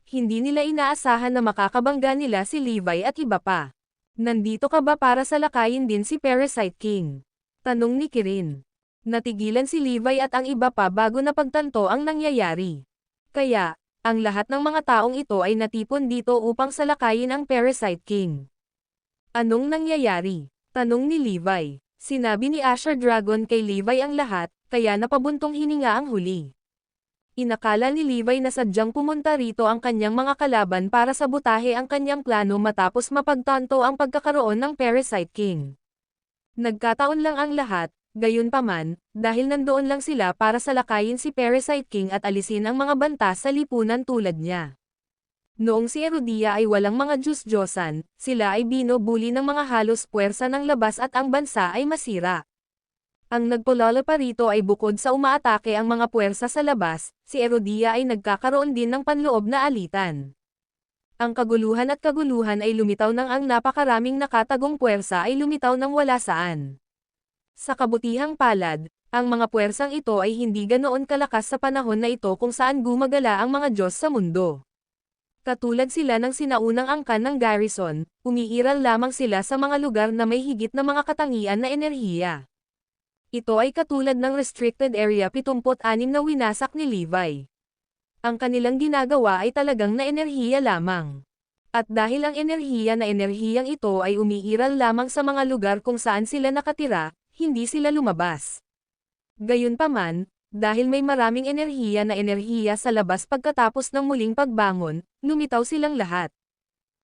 Hindi nila inaasahan na makakabangga nila si Levi at iba pa. Nandito ka ba para salakayin din si Parasite King? Tanong ni Kirin. Natigilan si Levi at ang iba pa bago napagtanto ang nangyayari. Kaya, ang lahat ng mga taong ito ay natipon dito upang salakayin ang Parasite King. Anong nangyayari? Tanong ni Levi. Sinabi ni Asher Dragon kay Levi ang lahat, kaya napabuntong hininga ang huli. Inakala ni Levi na sadyang pumunta rito ang kanyang mga kalaban para sabotahe ang kanyang plano matapos mapagtanto ang pagkakaroon ng Parasite King. Nagkataon lang ang lahat, gayunpaman, dahil nandoon lang sila para salakayin si Parasite King at alisin ang mga banta sa lipunan tulad niya. Noong si Erudia ay walang mga Diyos-Diyosan, sila ay binubuli ng mga halos puwersa ng labas at ang bansa ay masira. Ang nagpulala pa rito ay bukod sa umaatake ang mga puwersa sa labas, si Erudia ay nagkakaroon din ng panloob na alitan. Ang kaguluhan ay lumitaw nang ang napakaraming nakatagong puwersa ay lumitaw nang wala saan. Sa kabutihang palad, ang mga puwersang ito ay hindi ganoon kalakas sa panahon na ito kung saan gumagala ang mga Diyos sa mundo. Katulad sila ng sinaunang angkan ng Garrison, umiiral lamang sila sa mga lugar na may higit na mga katangian na enerhiya. Ito ay katulad ng Restricted Area 76 na winasak ni Levi. Ang kanilang ginagawa ay talagang na enerhiya lamang. At dahil ang enerhiyang ito ay umiiral lamang sa mga lugar kung saan sila nakatira, hindi sila lumabas. Gayunpaman, dahil may maraming enerhiya sa labas pagkatapos ng muling pagbangon, lumitaw silang lahat.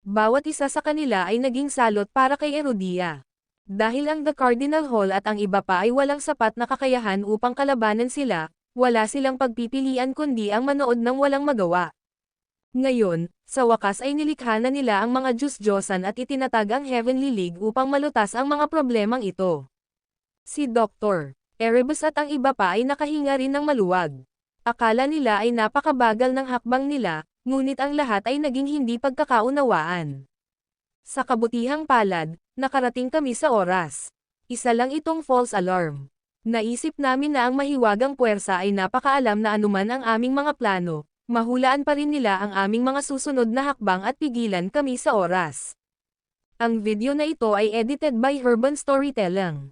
Bawat isa sa kanila ay naging salot para kay Erudia. Dahil ang The Cardinal Hall at ang iba pa ay walang sapat na kakayahan upang kalabanan sila, wala silang pagpipilian kundi ang manood ng walang magawa. Ngayon, sa wakas ay nilikha na nila ang mga Diyos-Diyosan at itinatag ang Heavenly League upang malutas ang mga problemang ito. Si Dr. Erebus at ang iba pa ay nakahinga rin ng maluwag. Akala nila ay napakabagal ng hakbang nila, ngunit ang lahat ay naging hindi pagkakaunawaan. Sa kabutihang palad, nakarating kami sa oras. Isa lang itong false alarm. Naisip namin na ang mahiwagang puwersa ay napakaalam na anuman ang aming mga plano, mahulaan pa rin nila ang aming mga susunod na hakbang at pigilan kami sa oras. Ang video na ito ay edited by Urban Storytelling.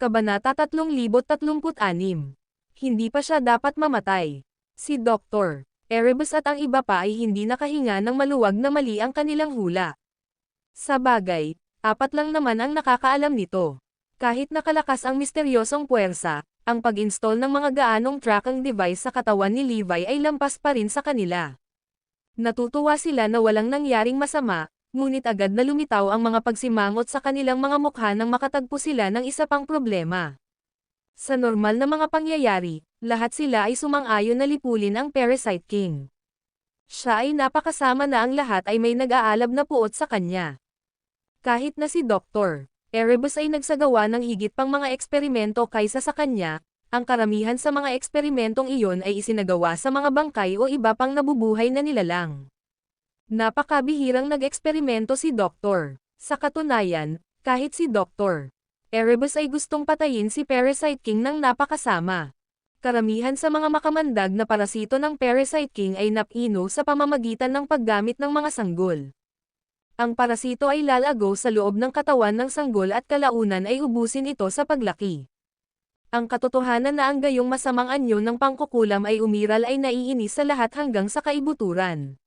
Kabanata 3036. Hindi pa siya dapat mamatay. Si Dr. Erebus at ang iba pa ay hindi nakahinga ng maluwag na mali ang kanilang hula. Sa bagay, 4 lang naman ang nakakaalam nito. Kahit nakalakas ang misteryosong puwersa, ang pag-install ng mga gaanong tracking device sa katawan ni Levi ay lampas pa rin sa kanila. Natutuwa sila na walang nangyaring masama, ngunit agad na lumitaw ang mga pagsimangot sa kanilang mga mukha nang makatagpo sila ng isa pang problema. Sa normal na mga pangyayari, lahat sila ay sumang-ayon na lipulin ang Parasite King. Siya ay napakasama na ang lahat ay may nag-aalab na puot sa kanya. Kahit na si Dr. Erebus ay nagsagawa ng higit pang mga eksperimento kaysa sa kanya, ang karamihan sa mga eksperimentong iyon ay isinagawa sa mga bangkay o iba pang nabubuhay na nilalang. Napakabihirang nag-eksperimento si Dr. Sa katunayan, kahit si Dr. Erebus ay gustong patayin si Parasite King ng napakasama. Karamihan sa mga makamandag na parasito ng Parasite King ay napino sa pamamagitan ng paggamit ng mga sanggol. Ang parasito ay lalago sa loob ng katawan ng sanggol at kalaunan ay ubusin ito sa paglaki. Ang katotohanan na ang gayong masamang anyo ng pangkukulam ay umiral ay naiinis sa lahat hanggang sa kaibuturan.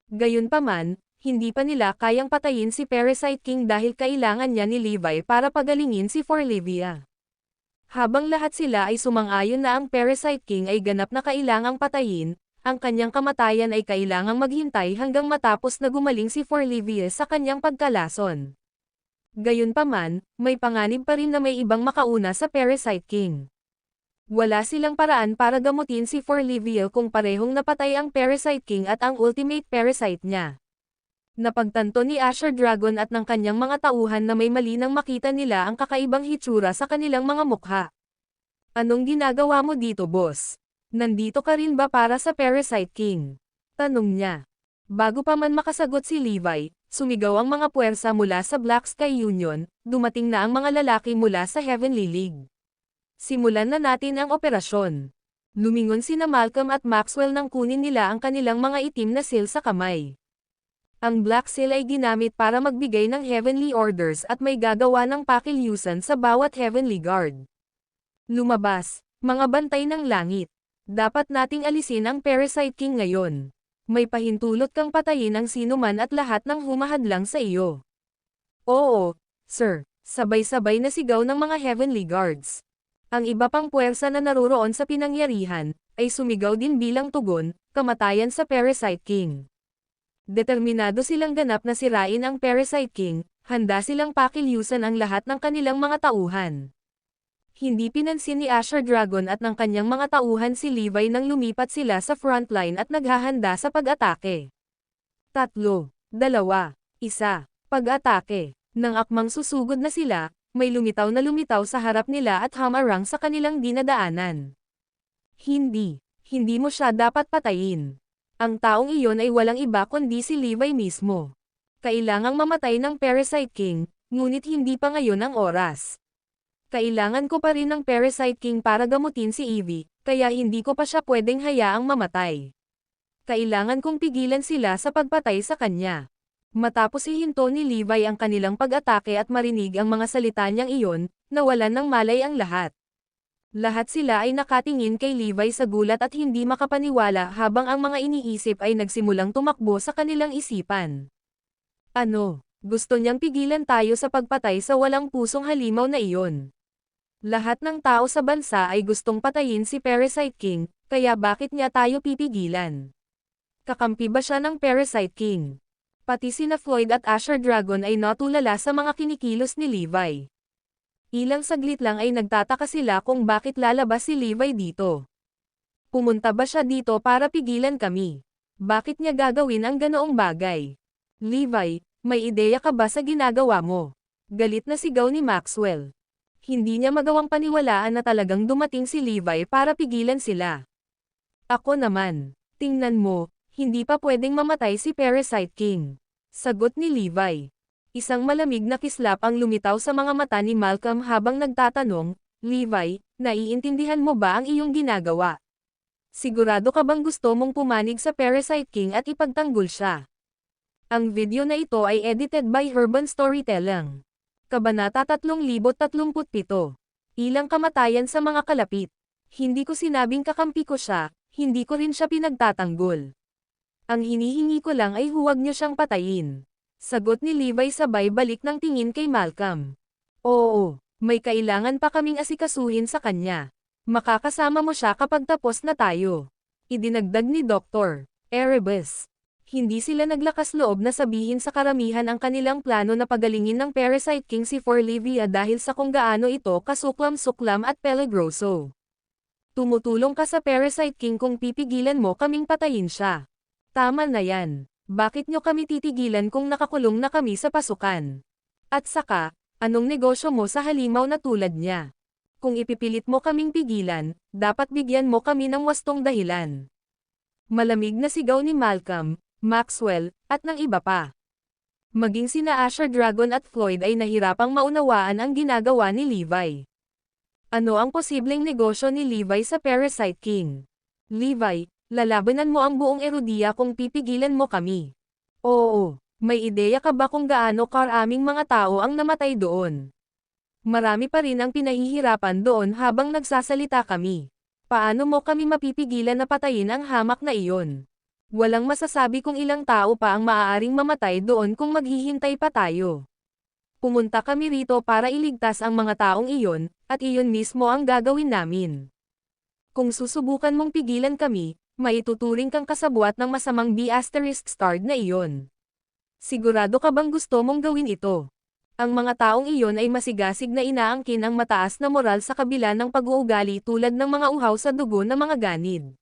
Gayunpaman, hindi pa nila kayang patayin si Parasite King dahil kailangan niya ni Levi para pagalingin si Forlivia. Habang lahat sila ay sumang-ayon na ang Parasite King ay ganap na kailangang patayin, ang kanyang kamatayan ay kailangang maghintay hanggang matapos na gumaling si Forlivia sa kanyang pagkalason. Gayunpaman, may panganib pa rin na may ibang makauna sa Parasite King. Wala silang paraan para gamutin si Forlivia kung parehong napatay ang Parasite King at ang ultimate parasite niya. Napagtanto ni Asher Dragon at ng kanyang mga tauhan na may mali nang makita nila ang kakaibang hitsura sa kanilang mga mukha. Anong ginagawa mo dito, boss? Nandito ka rin ba para sa Parasite King? Tanong niya. Bago pa man makasagot si Levi, sumigaw ang mga puwersa mula sa Black Sky Union, dumating na ang mga lalaki mula sa Heavenly League. Simulan na natin ang operasyon. Lumingon sina Malcolm at Maxwell nang kunin nila ang kanilang mga itim na seal sa kamay. Ang Black Seal ay ginamit para magbigay ng Heavenly Orders at may gagawa ng pakilyusan sa bawat Heavenly Guard. Lumabas, mga bantay ng langit. Dapat nating alisin ang Parasite King ngayon. May pahintulot kang patayin ang sinuman at lahat ng humahadlang sa iyo. Oo, sir, sabay-sabay na sigaw ng mga Heavenly Guards. Ang iba pang puwersa na naruroon sa pinangyarihan, ay sumigaw din bilang tugon, kamatayan sa Parasite King. Determinado silang ganap na sirain ang Parasite King, handa silang pakilyusan ang lahat ng kanilang mga tauhan. Hindi pinansin ni Asher Dragon at ng kanyang mga tauhan si Levi nang lumipat sila sa frontline at naghahanda sa pag-atake. 3, 2, 1, pag-atake. Nang akmang susugod na sila, may lumitaw sa harap nila at hamarang sa kanilang dinadaanan. Hindi mo siya dapat patayin. Ang taong iyon ay walang iba kundi si Levi mismo. Kailangang mamatay ng Parasite King, ngunit hindi pa ngayon ang oras. Kailangan ko pa rin ng Parasite King para gamutin si Evie, kaya hindi ko pa siya pwedeng hayaang mamatay. Kailangan kong pigilan sila sa pagpatay sa kanya. Matapos ihinto ni Levi ang kanilang pag-atake at marinig ang mga salita niyang iyon, nawalan ng malay ang lahat. Lahat sila ay nakatingin kay Levi sa gulat at hindi makapaniwala habang ang mga iniisip ay nagsimulang tumakbo sa kanilang isipan. Ano, gusto niyang pigilan tayo sa pagpatay sa walang pusong halimaw na iyon. Lahat ng tao sa bansa ay gustong patayin si Parasite King, kaya bakit niya tayo pipigilan? Kakampi ba siya ng Parasite King? Pati sina Floyd at Asher Dragon ay natulala sa mga kinikilos ni Levi. Ilang saglit lang ay nagtataka sila kung bakit lalabas si Levi dito. Pumunta ba siya dito para pigilan kami? Bakit niya gagawin ang ganoong bagay? Levi, may ideya ka ba sa ginagawa mo? Galit na sigaw ni Maxwell. Hindi niya magawang paniwalaan na talagang dumating si Levi para pigilan sila. Ako naman, tingnan mo, hindi pa pwedeng mamatay si Parasite King. Sagot ni Levi. Isang malamig na kislap ang lumitaw sa mga mata ni Malcolm habang nagtatanong, Levi, naiintindihan mo ba ang iyong ginagawa? Sigurado ka bang gusto mong pumanig sa Parasite King at ipagtanggol siya? Ang video na ito ay edited by Herban Storytelling. Kabanata 3037. Ilang kamatayan sa mga kalapit. Hindi ko sinabing kakampi ko siya, hindi ko rin siya pinagtatanggol. Ang hinihingi ko lang ay huwag niyo siyang patayin. Sagot ni Levi sabay balik ng tingin kay Malcolm. Oo, may kailangan pa kaming asikasuhin sa kanya. Makakasama mo siya kapag tapos na tayo. Idinagdag ni Dr. Erebus. Hindi sila naglakas loob na sabihin sa karamihan ang kanilang plano na pagalingin ng Parasite King si Forlivia dahil sa kung gaano ito kasuklam-suklam at peligroso. Tumutulong ka sa Parasite King kung pipigilan mo kaming patayin siya. Tama na yan. Bakit nyo kami titigilan kung nakakulong na kami sa pasukan? At saka, anong negosyo mo sa halimaw na tulad niya? Kung ipipilit mo kaming pigilan, dapat bigyan mo kami ng wastong dahilan. Malamig na sigaw ni Malcolm, Maxwell, at ng iba pa. Maging sina Asher Dragon at Floyd ay nahirapang maunawaan ang ginagawa ni Levi. Ano ang posibleng negosyo ni Levi sa Parasite King? Levi, lalabanan mo ang buong Erudia kung pipigilan mo kami. Oo, may ideya ka ba kung gaano karaming mga tao ang namatay doon? Marami pa rin ang pinahihirapan doon habang nagsasalita kami. Paano mo kami mapipigilan na patayin ang hamak na iyon? Walang masasabi kung ilang tao pa ang maaaring mamatay doon kung maghihintay pa tayo. Pumunta kami rito para iligtas ang mga taong iyon, at iyon mismo ang gagawin namin. Kung susubukan mong pigilan kami, maituturing kang kasabwat ng masamang B***** na iyon. Sigurado ka bang gusto mong gawin ito? Ang mga taong iyon ay masigasig na inaangkin ang mataas na moral sa kabila ng pag-uugali tulad ng mga uhaw sa dugo na mga ganid.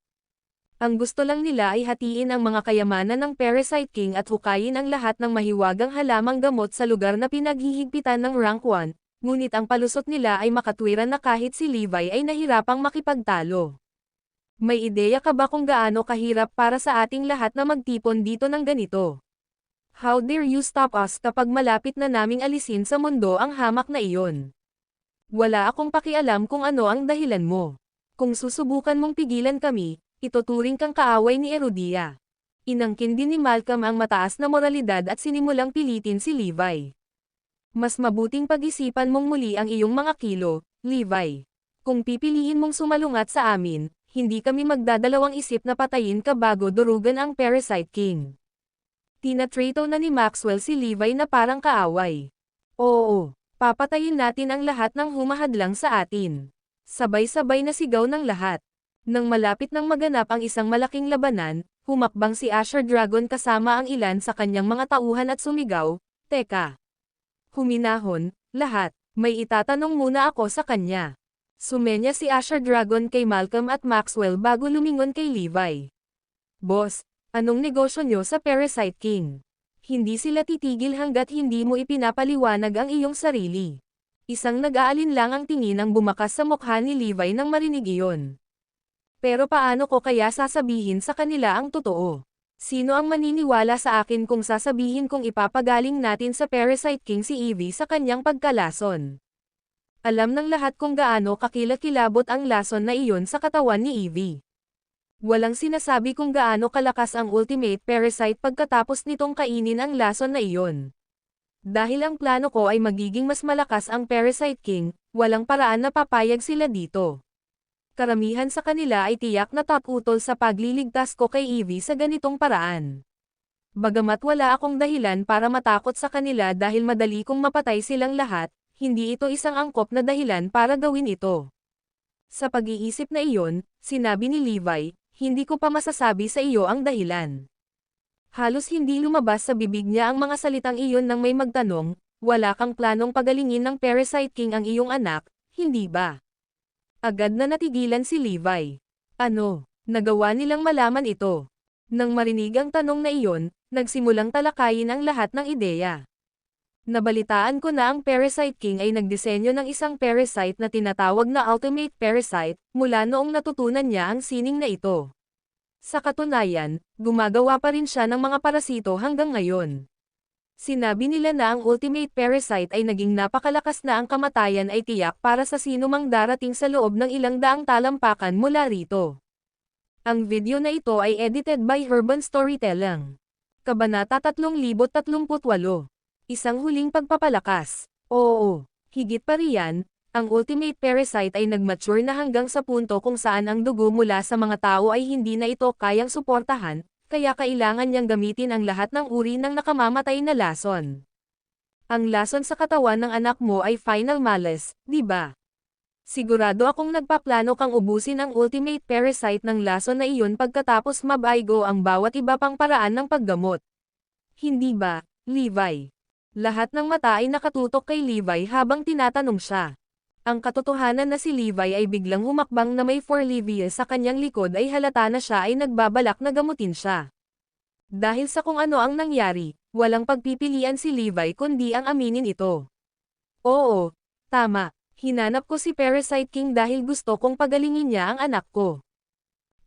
Ang gusto lang nila ay hatiin ang mga kayamanan ng Parasite King at hukayin ang lahat ng mahiwagang halamang gamot sa lugar na pinaghihigpitan ng Rank 1, ngunit ang palusot nila ay makatwiran na kahit si Levi ay nahirapang makipagtalo. May ideya ka ba kung gaano kahirap para sa ating lahat na magtipon dito ng ganito? How dare you stop us kapag malapit na naming alisin sa mundo ang hamak na iyon? Wala akong pakialam kung ano ang dahilan mo. Kung susubukan mong pigilan kami, ituturing kang kaaway ni Erudia. Inangkin din ni Malcolm ang mataas na moralidad at sinimulang pilitin si Levi. Mas mabuting pag-isipan mong muli ang iyong mga kilo, Levi. Kung pipiliin mong sumalungat sa amin, hindi kami magdadalawang isip na patayin ka bago durugan ang Parasite King. Tinatrato na ni Maxwell si Levi na parang kaaway. Oo, papatayin natin ang lahat ng humahadlang sa atin. Sabay-sabay na sigaw ng lahat. Nang malapit nang maganap ang isang malaking labanan, humakbang si Asher Dragon kasama ang ilan sa kanyang mga tauhan at sumigaw, "Teka! Huminahon, lahat, may itatanong muna ako sa kanya." Sumenya si Asher Dragon kay Malcolm at Maxwell bago lumingon kay Levi. "Boss, anong negosyo nyo sa Parasite King? Hindi sila titigil hanggat hindi mo ipinapaliwanag ang iyong sarili." Isang nag-aalinlang ang tingin ang bumakas sa mukha ni Levi nang marinig iyon. "Pero paano ko kaya sasabihin sa kanila ang totoo? Sino ang maniniwala sa akin kung sasabihin kong ipapagaling natin sa Parasite King si Evie sa kanyang pagkalason? Alam ng lahat kung gaano kakilakilabot ang lason na iyon sa katawan ni Evie. Walang sinasabi kung gaano kalakas ang Ultimate Parasite pagkatapos nitong kainin ang lason na iyon. Dahil ang plano ko ay magiging mas malakas ang Parasite King, walang paraan na papayag sila dito. Karamihan sa kanila ay tiyak na tatutol sa pagliligtas ko kay Evie sa ganitong paraan. Bagamat wala akong dahilan para matakot sa kanila dahil madali kong mapatay silang lahat, hindi ito isang angkop na dahilan para gawin ito." Sa pag-iisip na iyon, sinabi ni Levi, "Hindi ko pa masasabi sa iyo ang dahilan." Halos hindi lumabas sa bibig niya ang mga salitang iyon nang may magtanong, "Wala kang planong pagalingin ng Parasite King ang iyong anak, hindi ba?" Agad na natigilan si Levi. Ano, nagawa nilang malaman ito? Nang marinig ang tanong na iyon, nagsimulang talakayin ang lahat ng ideya. "Nabalitaan ko na ang Parasite King ay nagdisenyo ng isang parasite na tinatawag na Ultimate Parasite, mula noong natutunan niya ang sining na ito. Sa katunayan, gumagawa pa rin siya ng mga parasito hanggang ngayon. Sinabi nila na ang Ultimate Parasite ay naging napakalakas na ang kamatayan ay tiyak para sa sino mang darating sa loob ng ilang daang talampakan mula rito." Ang video na ito ay edited by Urban Storytelling. Kabanata 3038. Isang huling pagpapalakas. Oo, higit pa riyan, ang Ultimate Parasite ay nagmature na hanggang sa punto kung saan ang dugo mula sa mga tao ay hindi na ito kayang suportahan, kaya kailangan niyang gamitin ang lahat ng uri ng nakamamatay na lason. Ang lason sa katawan ng anak mo ay Final Malice, di ba? Sigurado akong nagpaplano kang ubusin ang Ultimate Parasite ng lason na iyon pagkatapos mabaygo ang bawat iba pang paraan ng paggamot. Hindi ba, Levi? Lahat ng mata ay nakatutok kay Levi habang tinatanong siya. Ang katotohanan na si Levi ay biglang humakbang na may Forlivia sa kanyang likod ay halata na siya ay nagbabalak na gamutin siya. Dahil sa kung ano ang nangyari, walang pagpipilian si Levi kundi ang aminin ito. "Oo, tama. Hinanap ko si Parasite King dahil gusto kong pagalingin niya ang anak ko."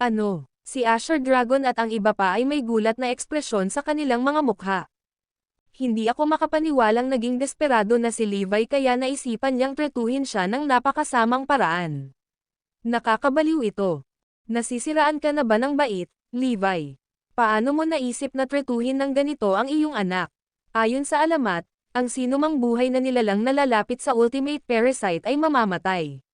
Ano? Si Asher Dragon at ang iba pa ay may gulat na ekspresyon sa kanilang mga mukha. Hindi ako makapaniwalang naging desperado na si Levi kaya naisipan niyang tretuhin siya ng napakasamang paraan. Nakakabaliw ito. Nasisiraan ka na ba ng bait, Levi? Paano mo naisip na tretuhin ng ganito ang iyong anak? Ayon sa alamat, ang sinumang buhay na nilalang nalalapit sa Ultimate Parasite ay mamamatay.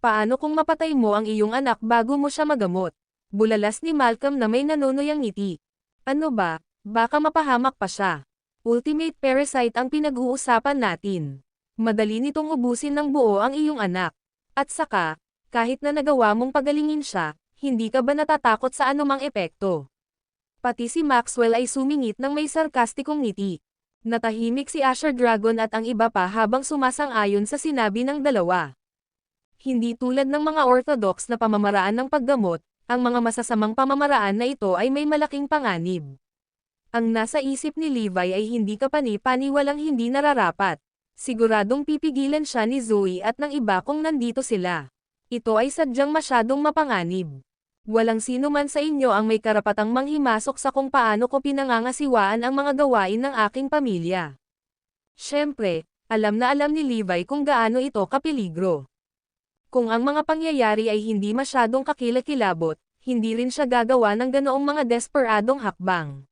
Paano kung mapatay mo ang iyong anak bago mo siya magamot? Bulalas ni Malcolm na may nanunuyang ngiti. Ano ba, baka mapahamak pa siya. Ultimate Parasite ang pinag-uusapan natin. Madali nitong ubusin ng buo ang iyong anak. At saka, kahit na nagawa mong pagalingin siya, hindi ka ba natatakot sa anumang epekto? Pati si Maxwell ay sumingit ng may sarkastikong ngiti. Natahimik si Asher Dragon at ang iba pa habang sumasang-ayon sa sinabi ng dalawa. Hindi tulad ng mga orthodox na pamamaraan ng paggamot, ang mga masasamang pamamaraan na ito ay may malaking panganib. Ang nasa isip ni Levi ay hindi kapani-paniwalang hindi nararapat. Siguradong pipigilan siya ni Zoe at ng iba kung nandito sila. Ito ay sadyang masyadong mapanganib. Walang sino man sa inyo ang may karapatang manghimasok sa kung paano ko pinangangasiwaan ang mga gawain ng aking pamilya. Siyempre, alam na alam ni Levi kung gaano ito kapeligro. Kung ang mga pangyayari ay hindi masyadong kakilakilabot, hindi rin siya gagawa ng ganoong mga desperadong hakbang.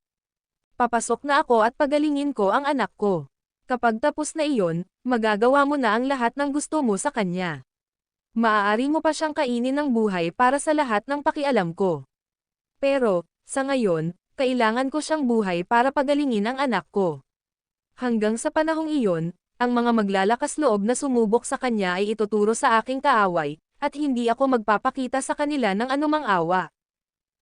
Papasok na ako at pagalingin ko ang anak ko. Kapag tapos na iyon, magagawa mo na ang lahat ng gusto mo sa kanya. Maaari mo pa siyang kainin ng buhay para sa lahat ng pakialam ko. Pero, sa ngayon, kailangan ko siyang buhay para pagalingin ang anak ko. Hanggang sa panahong iyon, ang mga maglalakas loob na sumubok sa kanya ay ituturo sa aking kaaway, at hindi ako magpapakita sa kanila ng anumang awa.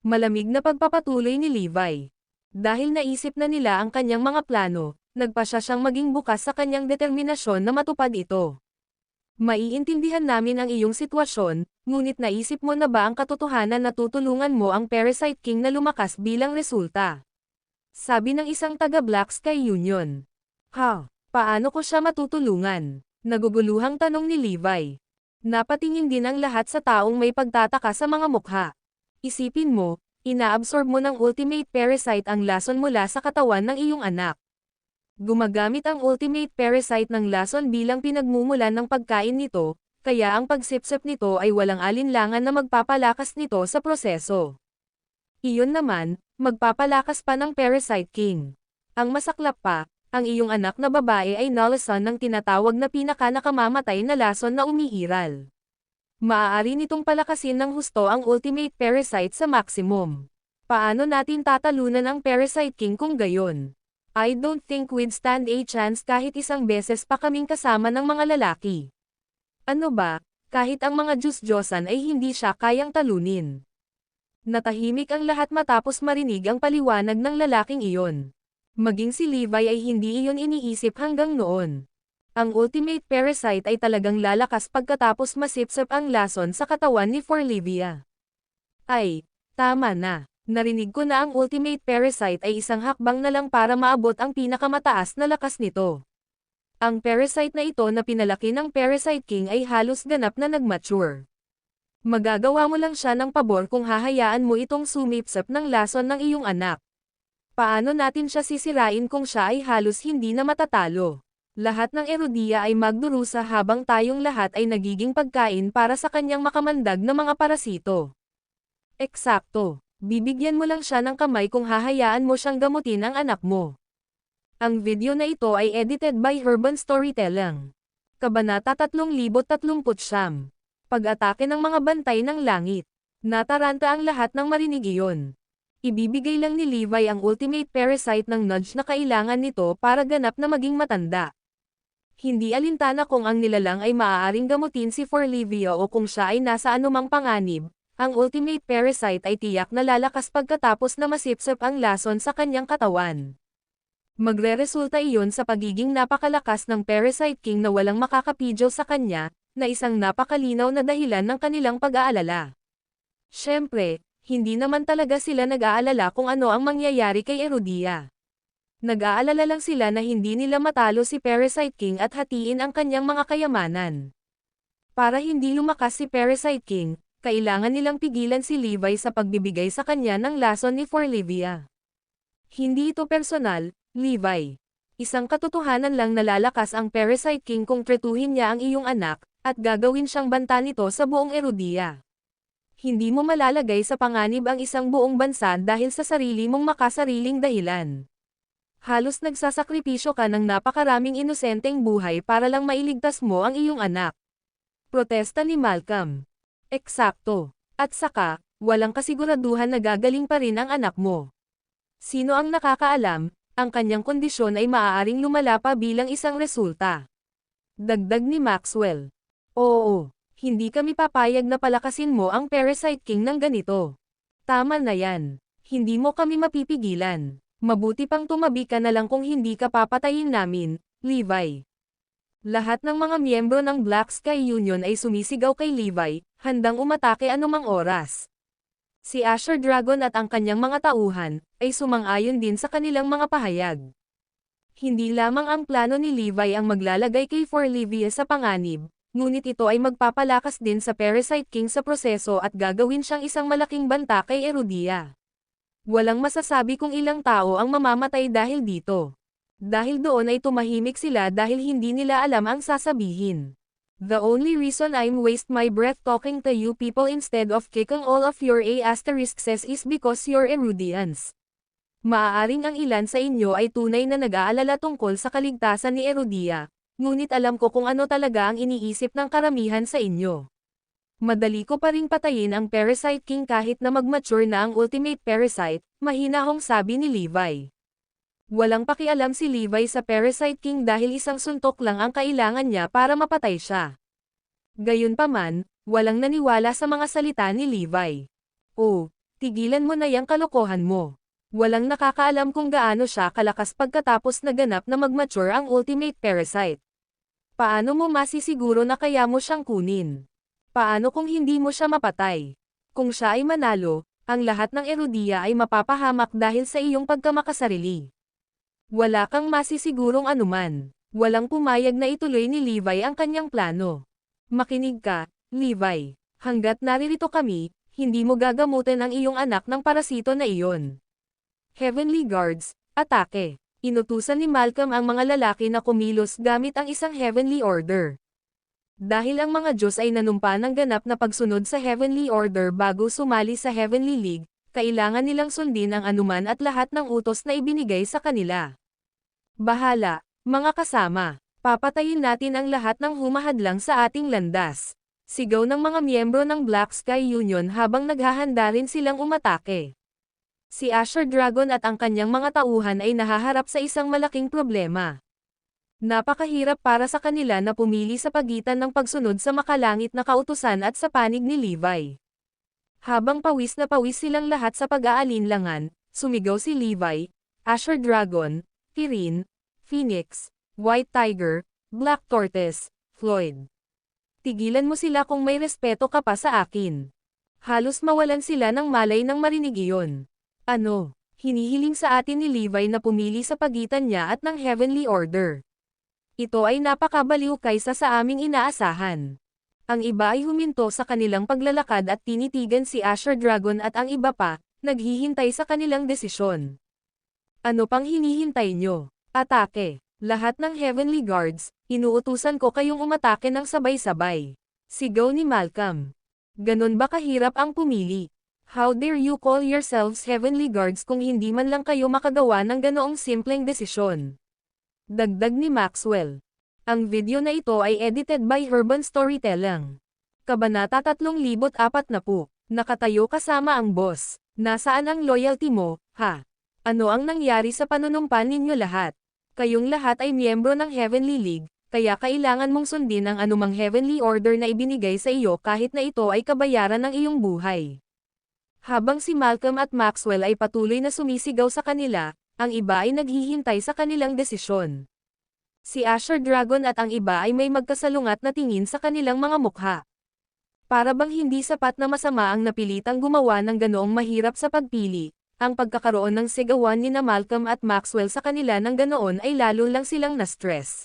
Malamig na pagpapatuloy ni Levi. Dahil naisip na nila ang kanyang mga plano, nagpasya siyang maging bukas sa kanyang determinasyon na matupad ito. Maiintindihan namin ang iyong sitwasyon, ngunit naisip mo na ba ang katotohanan na tutulungan mo ang Parasite King na lumakas bilang resulta? Sabi ng isang taga-Black Sky Union. Paano ko siya matutulungan? Naguguluhang tanong ni Levi. Napatingin din ang lahat sa taong may pagtataka sa mga mukha. Isipin mo, inaabsorb mo ng Ultimate Parasite ang lason mula sa katawan ng iyong anak. Gumagamit ang Ultimate Parasite ng lason bilang pinagmumulan ng pagkain nito, kaya ang pagsipsip nito ay walang alinlangan na magpapalakas nito sa proseso. Iyon naman, magpapalakas pa ng Parasite King. Ang masaklap pa, ang iyong anak na babae ay nalasan ng tinatawag na pinaka-nakamamatay na lason na umiiral. Maaari nitong palakasin ng husto ang Ultimate Parasite sa maximum. Paano natin tatalunan ang Parasite King kung gayon? I don't think we'd stand a chance kahit isang beses pa kaming kasama ng mga lalaki. Ano ba, kahit ang mga Diyos-Diyosan ay hindi siya kayang talunin. Natahimik ang lahat matapos marinig ang paliwanag ng lalaking iyon. Maging si Levi ay hindi iyon iniisip hanggang noon. Ang Ultimate Parasite ay talagang lalakas pagkatapos masipsip ang lason sa katawan ni Forlivia. Ay, tama na. Narinig ko na ang Ultimate Parasite ay isang hakbang na lang para maabot ang pinakamataas na lakas nito. Ang parasite na ito na pinalaki ng Parasite King ay halos ganap na nagmature. Magagawa mo lang siya ng pabor kung hahayaan mo itong sumipsip ng lason ng iyong anak. Paano natin siya sisirain kung siya ay halos hindi na matatalo? Lahat ng erudiya ay magdurusa habang tayong lahat ay nagiging pagkain para sa kanyang makamandag na mga parasito. Eksakto. Bibigyan mo lang siya ng kamay kung hahayaan mo siyang gamutin ang anak mo. Ang video na ito ay edited by Urban Storytelling. Kabanata 3039. Pag-atake ng mga bantay ng langit. Nataranta ang lahat ng marinig iyon. Ibibigay lang ni Levi ang Ultimate Parasite ng nudge na kailangan nito para ganap na maging matanda. Hindi alintana kung ang nilalang ay maaaring gamutin si Forlivia o kung siya ay nasa anumang panganib. Ang Ultimate Parasite ay tiyak na lalakas pagkatapos na masipsip ang lason sa kanyang katawan. Magreresulta iyon sa pagiging napakalakas ng Parasite King na walang makakapidyo sa kanya, na isang napakalinaw na dahilan ng kanilang pag-aalala. Siyempre, hindi naman talaga sila nag-aalala kung ano ang mangyayari kay Erudia. Nag-aalala lang sila na hindi nila matalo si Parasite King at hatiin ang kanyang mga kayamanan. Para hindi lumakas si Parasite King, kailangan nilang pigilan si Levi sa pagbibigay sa kanya ng lason ni Forlivia. Hindi ito personal, Levi. Isang katotohanan lang na lalakas ang Parasite King kung tretuhin niya ang iyong anak, at gagawin siyang banta nito sa buong Erudia. Hindi mo malalagay sa panganib ang isang buong bansa dahil sa sarili mong makasariling dahilan. Halos nagsasakripisyo ka ng napakaraming inosenteng buhay para lang mailigtas mo ang iyong anak. Protesta ni Malcolm. Eksakto. At saka, walang kasiguraduhan na gagaling pa rin ang anak mo. Sino ang nakakaalam, ang kanyang kondisyon ay maaaring lumala pa bilang isang resulta. Dagdag ni Maxwell. Oo, hindi kami papayag na palakasin mo ang Parasite King ng ganito. Tama na yan. Hindi mo kami mapipigilan. Mabuti pang tumabi ka na lang kung hindi ka papatayin namin, Levi. Lahat ng mga miyembro ng Black Sky Union ay sumisigaw kay Levi, handang umatake anumang oras. Si Asher Dragon at ang kanyang mga tauhan, ay sumang-ayon din sa kanilang mga pahayag. Hindi lamang ang plano ni Levi ang maglalagay kay Forlivia sa panganib, ngunit ito ay magpapalakas din sa Parasite King sa proseso at gagawin siyang isang malaking banta kay Erudia. Walang masasabi kung ilang tao ang mamamatay dahil dito. Dahil doon ay tumahimik sila dahil hindi nila alam ang sasabihin. The only reason I'm waste my breath talking to you people instead of kicking all of your asterisks is because you're Erudians. Maaaring ang ilan sa inyo ay tunay na nag-aalala tungkol sa kaligtasan ni Erudia, ngunit alam ko kung ano talaga ang iniisip ng karamihan sa inyo. Madali ko pa ring patayin ang Parasite King kahit na mag-mature na ang Ultimate Parasite, mahinahong sabi ni Levi. Walang pakialam si Levi sa Parasite King dahil isang suntok lang ang kailangan niya para mapatay siya. Gayunpaman, walang naniwala sa mga salita ni Levi. Oh, tigilan mo na yang kalokohan mo. Walang nakakaalam kung gaano siya kalakas pagkatapos naganap na mag-mature ang Ultimate Parasite. Paano mo masisiguro na kaya mo siyang kunin? Paano kung hindi mo siya mapatay? Kung siya ay manalo, ang lahat ng Erudia ay mapapahamak dahil sa iyong pagkamakasarili. Wala kang masisigurong anuman. Walang pumayag na ituloy ni Levi ang kanyang plano. Makinig ka, Levi. Hanggat naririto kami, hindi mo gagamutin ang iyong anak ng parasito na iyon. Heavenly Guards, atake. Inutusan ni Malcolm ang mga lalaki na kumilos gamit ang isang Heavenly Order. Dahil ang mga Diyos ay nanumpa ng ganap na pagsunod sa Heavenly Order bago sumali sa Heavenly League, kailangan nilang sundin ang anuman at lahat ng utos na ibinigay sa kanila. Bahala, mga kasama. Papatayin natin ang lahat ng humahadlang sa ating landas. Sigaw ng mga miyembro ng Black Sky Union habang naghahanda rin silang umatake. Si Asher Dragon at ang kanyang mga tauhan ay nahaharap sa isang malaking problema. Napakahirap para sa kanila na pumili sa pagitan ng pagsunod sa makalangit na kautusan at sa panig ni Levi. Habang pawis na pawis silang lahat sa pag-aalinlangan, sumigaw si Levi, Asher Dragon, Kirin, Phoenix, White Tiger, Black Tortoise, Floyd. Tigilan mo sila kung may respeto ka pa sa akin. Halos mawalan sila ng malay nang marinig iyon. Ano, hinihiling sa atin ni Levi na pumili sa pagitan niya at ng Heavenly Order. Ito ay napakabaliw kaysa sa aming inaasahan. Ang iba ay huminto sa kanilang paglalakad at tinitigan si Asher Dragon at ang iba pa, naghihintay sa kanilang desisyon. Ano pang hinihintay nyo? Atake. Lahat ng Heavenly Guards, inuutusan ko kayong umatake ng sabay-sabay. Sigaw ni Malcolm. Ganon ba kahirap ang pumili? How dare you call yourselves Heavenly Guards kung hindi man lang kayo makagawa ng ganoong simpleng desisyon? Dagdag ni Maxwell. Ang video na ito ay edited by Urban Storytelling. Kabanata 3040. Nakatayo kasama ang boss. Nasaan ang loyalty mo, ha? Ano ang nangyari sa panunumpa ninyo lahat? Kayong lahat ay miyembro ng Heavenly League, kaya kailangan mong sundin ang anumang Heavenly Order na ibinigay sa iyo kahit na ito ay kabayaran ng iyong buhay. Habang si Malcolm at Maxwell ay patuloy na sumisigaw sa kanila, ang iba ay naghihintay sa kanilang desisyon. Si Asher Dragon at ang iba ay may magkasalungat na tingin sa kanilang mga mukha. Para bang hindi sapat na masama ang napilitang gumawa ng ganoong mahirap sa pagpili, ang pagkakaroon ng sigawan ni na Malcolm at Maxwell sa kanila ng ganoon ay lalo lang silang na-stress.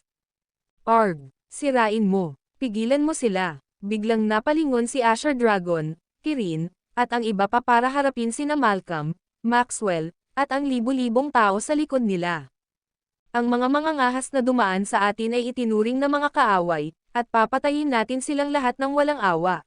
Arg, sirain mo, pigilan mo sila. Biglang napalingon si Asher Dragon, Kirin, at ang iba pa para harapin sina Malcolm, Maxwell, at ang libu-libong tao sa likod nila. Ang mga mangangahas na dumaan sa atin ay itinuring na mga kaaway, at papatayin natin silang lahat ng walang awa.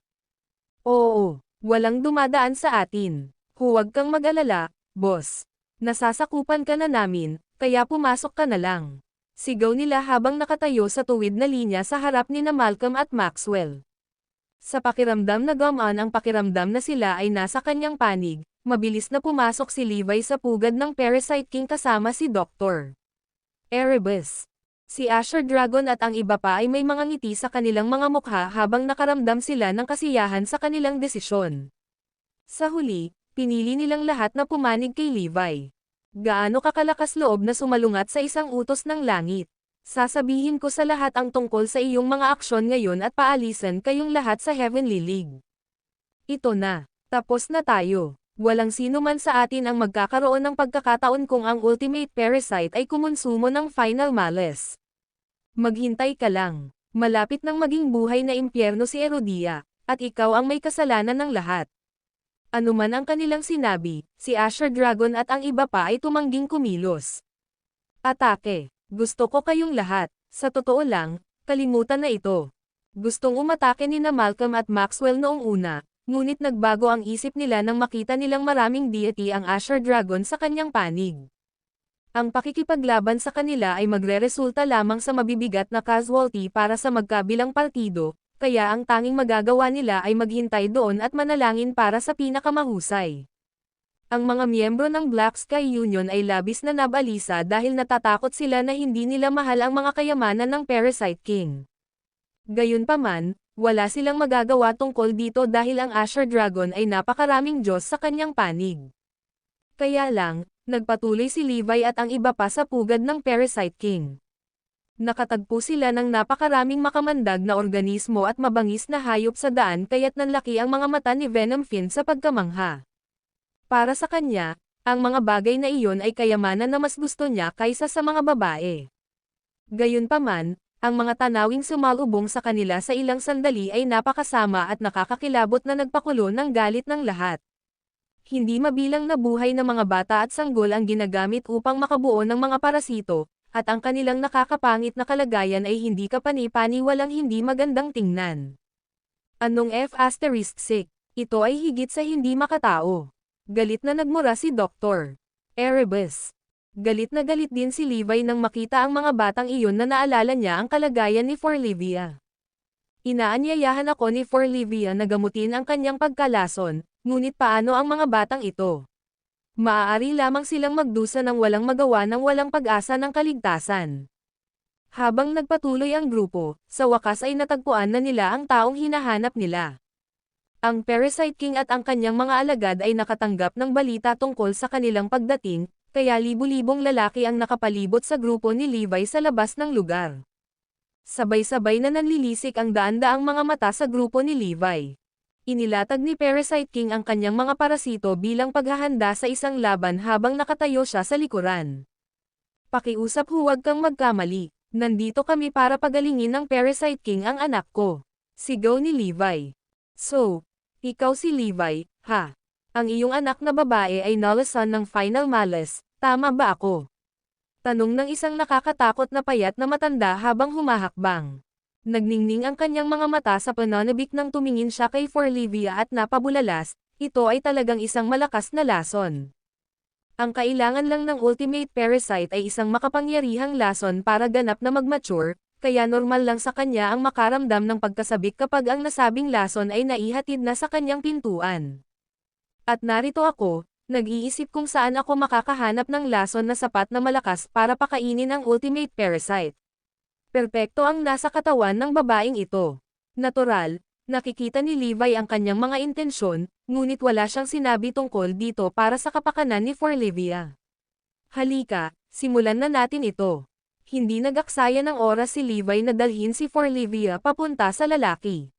Oo, walang dumadaan sa atin. Huwag kang mag-alala, boss. Nasasakupan ka na namin, kaya pumasok ka na lang. Sigaw nila habang nakatayo sa tuwid na linya sa harap ni na Malcolm at Maxwell. Sa pakiramdam na gamaan ang pakiramdam na sila ay nasa kanyang panig, mabilis na pumasok si Levi sa pugad ng Parasite King kasama si Dr. Erebus. Si Asher Dragon at ang iba pa ay may mga ngiti sa kanilang mga mukha habang nakaramdam sila ng kasiyahan sa kanilang desisyon. Sa huli, pinili nilang lahat na pumanig kay Levi. Gaano kakalakas loob na sumalungat sa isang utos ng langit. Sasabihin ko sa lahat ang tungkol sa iyong mga aksyon ngayon at paalisan kayong lahat sa Heavenly League. Ito na. Tapos na tayo. Walang sino man sa atin ang magkakaroon ng pagkakataon kung ang Ultimate Parasite ay kumonsumo ng Final Malice. Maghintay ka lang. Malapit nang maging buhay na impyerno si Erodia, at ikaw ang may kasalanan ng lahat. Anuman ang kanilang sinabi, si Asher Dragon at ang iba pa ay tumangging kumilos. Atake. Gusto ko kayong lahat. Sa totoo lang, kalimutan na ito. Gustong umatake ni na Malcolm at Maxwell noong una, ngunit nagbago ang isip nila nang makita nilang maraming deity ang Asher Dragon sa kanyang panig. Ang pakikipaglaban sa kanila ay magreresulta lamang sa mabibigat na casualty para sa magkabilang partido, kaya ang tanging magagawa nila ay maghintay doon at manalangin para sa pinakamahusay. Ang mga miyembro ng Black Sky Union ay labis na nabalisa dahil natatakot sila na hindi nila mahal ang mga kayamanan ng Parasite King. Gayunpaman, wala silang magagawa tungkol dito dahil ang Asher Dragon ay napakaraming Diyos sa kanyang panig. Kaya lang, nagpatuloy si Levi at ang iba pa sa pugad ng Parasite King. Nakatagpo sila ng napakaraming makamandag na organismo at mabangis na hayop sa daan kaya't nanlaki ang mga mata ni Venom Finn sa pagkamangha. Para sa kanya, ang mga bagay na iyon ay kayamanan na mas gusto niya kaysa sa mga babae. Gayunpaman, ang mga tanawing sumalubong sa kanila sa ilang sandali ay napakasama at nakakakilabot na nagpakulo ng galit ng lahat. Hindi mabilang na buhay na mga bata at sanggol ang ginagamit upang makabuo ng mga parasito, at ang kanilang nakakapangit na kalagayan ay hindi kapani-paniwalang hindi magandang tingnan. Anong F***? Ito ay higit sa hindi makatao. Galit na nagmura si Dr. Erebus. Galit na galit din si Levi nang makita ang mga batang iyon na naalala niya ang kalagayan ni Forlivia. Inaanyayahan ako ni Forlivia na gamutin ang kanyang pagkalason, ngunit paano ang mga batang ito? Maaari lamang silang magdusa ng walang magawa ng walang pag-asa ng kaligtasan. Habang nagpatuloy ang grupo, sa wakas ay natagpuan na nila ang taong hinahanap nila. Ang Parasite King at ang kanyang mga alagad ay nakatanggap ng balita tungkol sa kanilang pagdating, kaya libu-libong lalaki ang nakapalibot sa grupo ni Levi sa labas ng lugar. Sabay-sabay na nanlilisik ang daan-daang mga mata sa grupo ni Levi. Inilatag ni Parasite King ang kanyang mga parasito bilang paghahanda sa isang laban habang nakatayo siya sa likuran. Pakiusap, huwag kang magkamali. Nandito kami para pagalingin ng Parasite King ang anak ko. Sigaw ni Levi. So, ikaw si Levi, ha? Ang iyong anak na babae ay nalasan ng Final Malice, tama ba ako? Tanong ng isang nakakatakot na payat na matanda habang humahakbang. Nagningning ang kanyang mga mata sa pananabik nang tumingin siya kay Forlivia at napabulalas, ito ay talagang isang malakas na lason. Ang kailangan lang ng Ultimate Parasite ay isang makapangyarihang lason para ganap na mag-mature, kaya normal lang sa kanya ang makaramdam ng pagkasabik kapag ang nasabing lason ay naihatid na sa kanyang pintuan. At narito ako, nag-iisip kung saan ako makakahanap ng lason na sapat na malakas para pakainin ang Ultimate Parasite. Perpekto ang nasa katawan ng babaeng ito. Natural, nakikita ni Levi ang kanyang mga intensyon, ngunit wala siyang sinabi tungkol dito para sa kapakanan ni Forlivia. Halika, simulan na natin ito. Hindi nag-aksaya ng oras si Levi na dalhin si Forlivia papunta sa lalaki.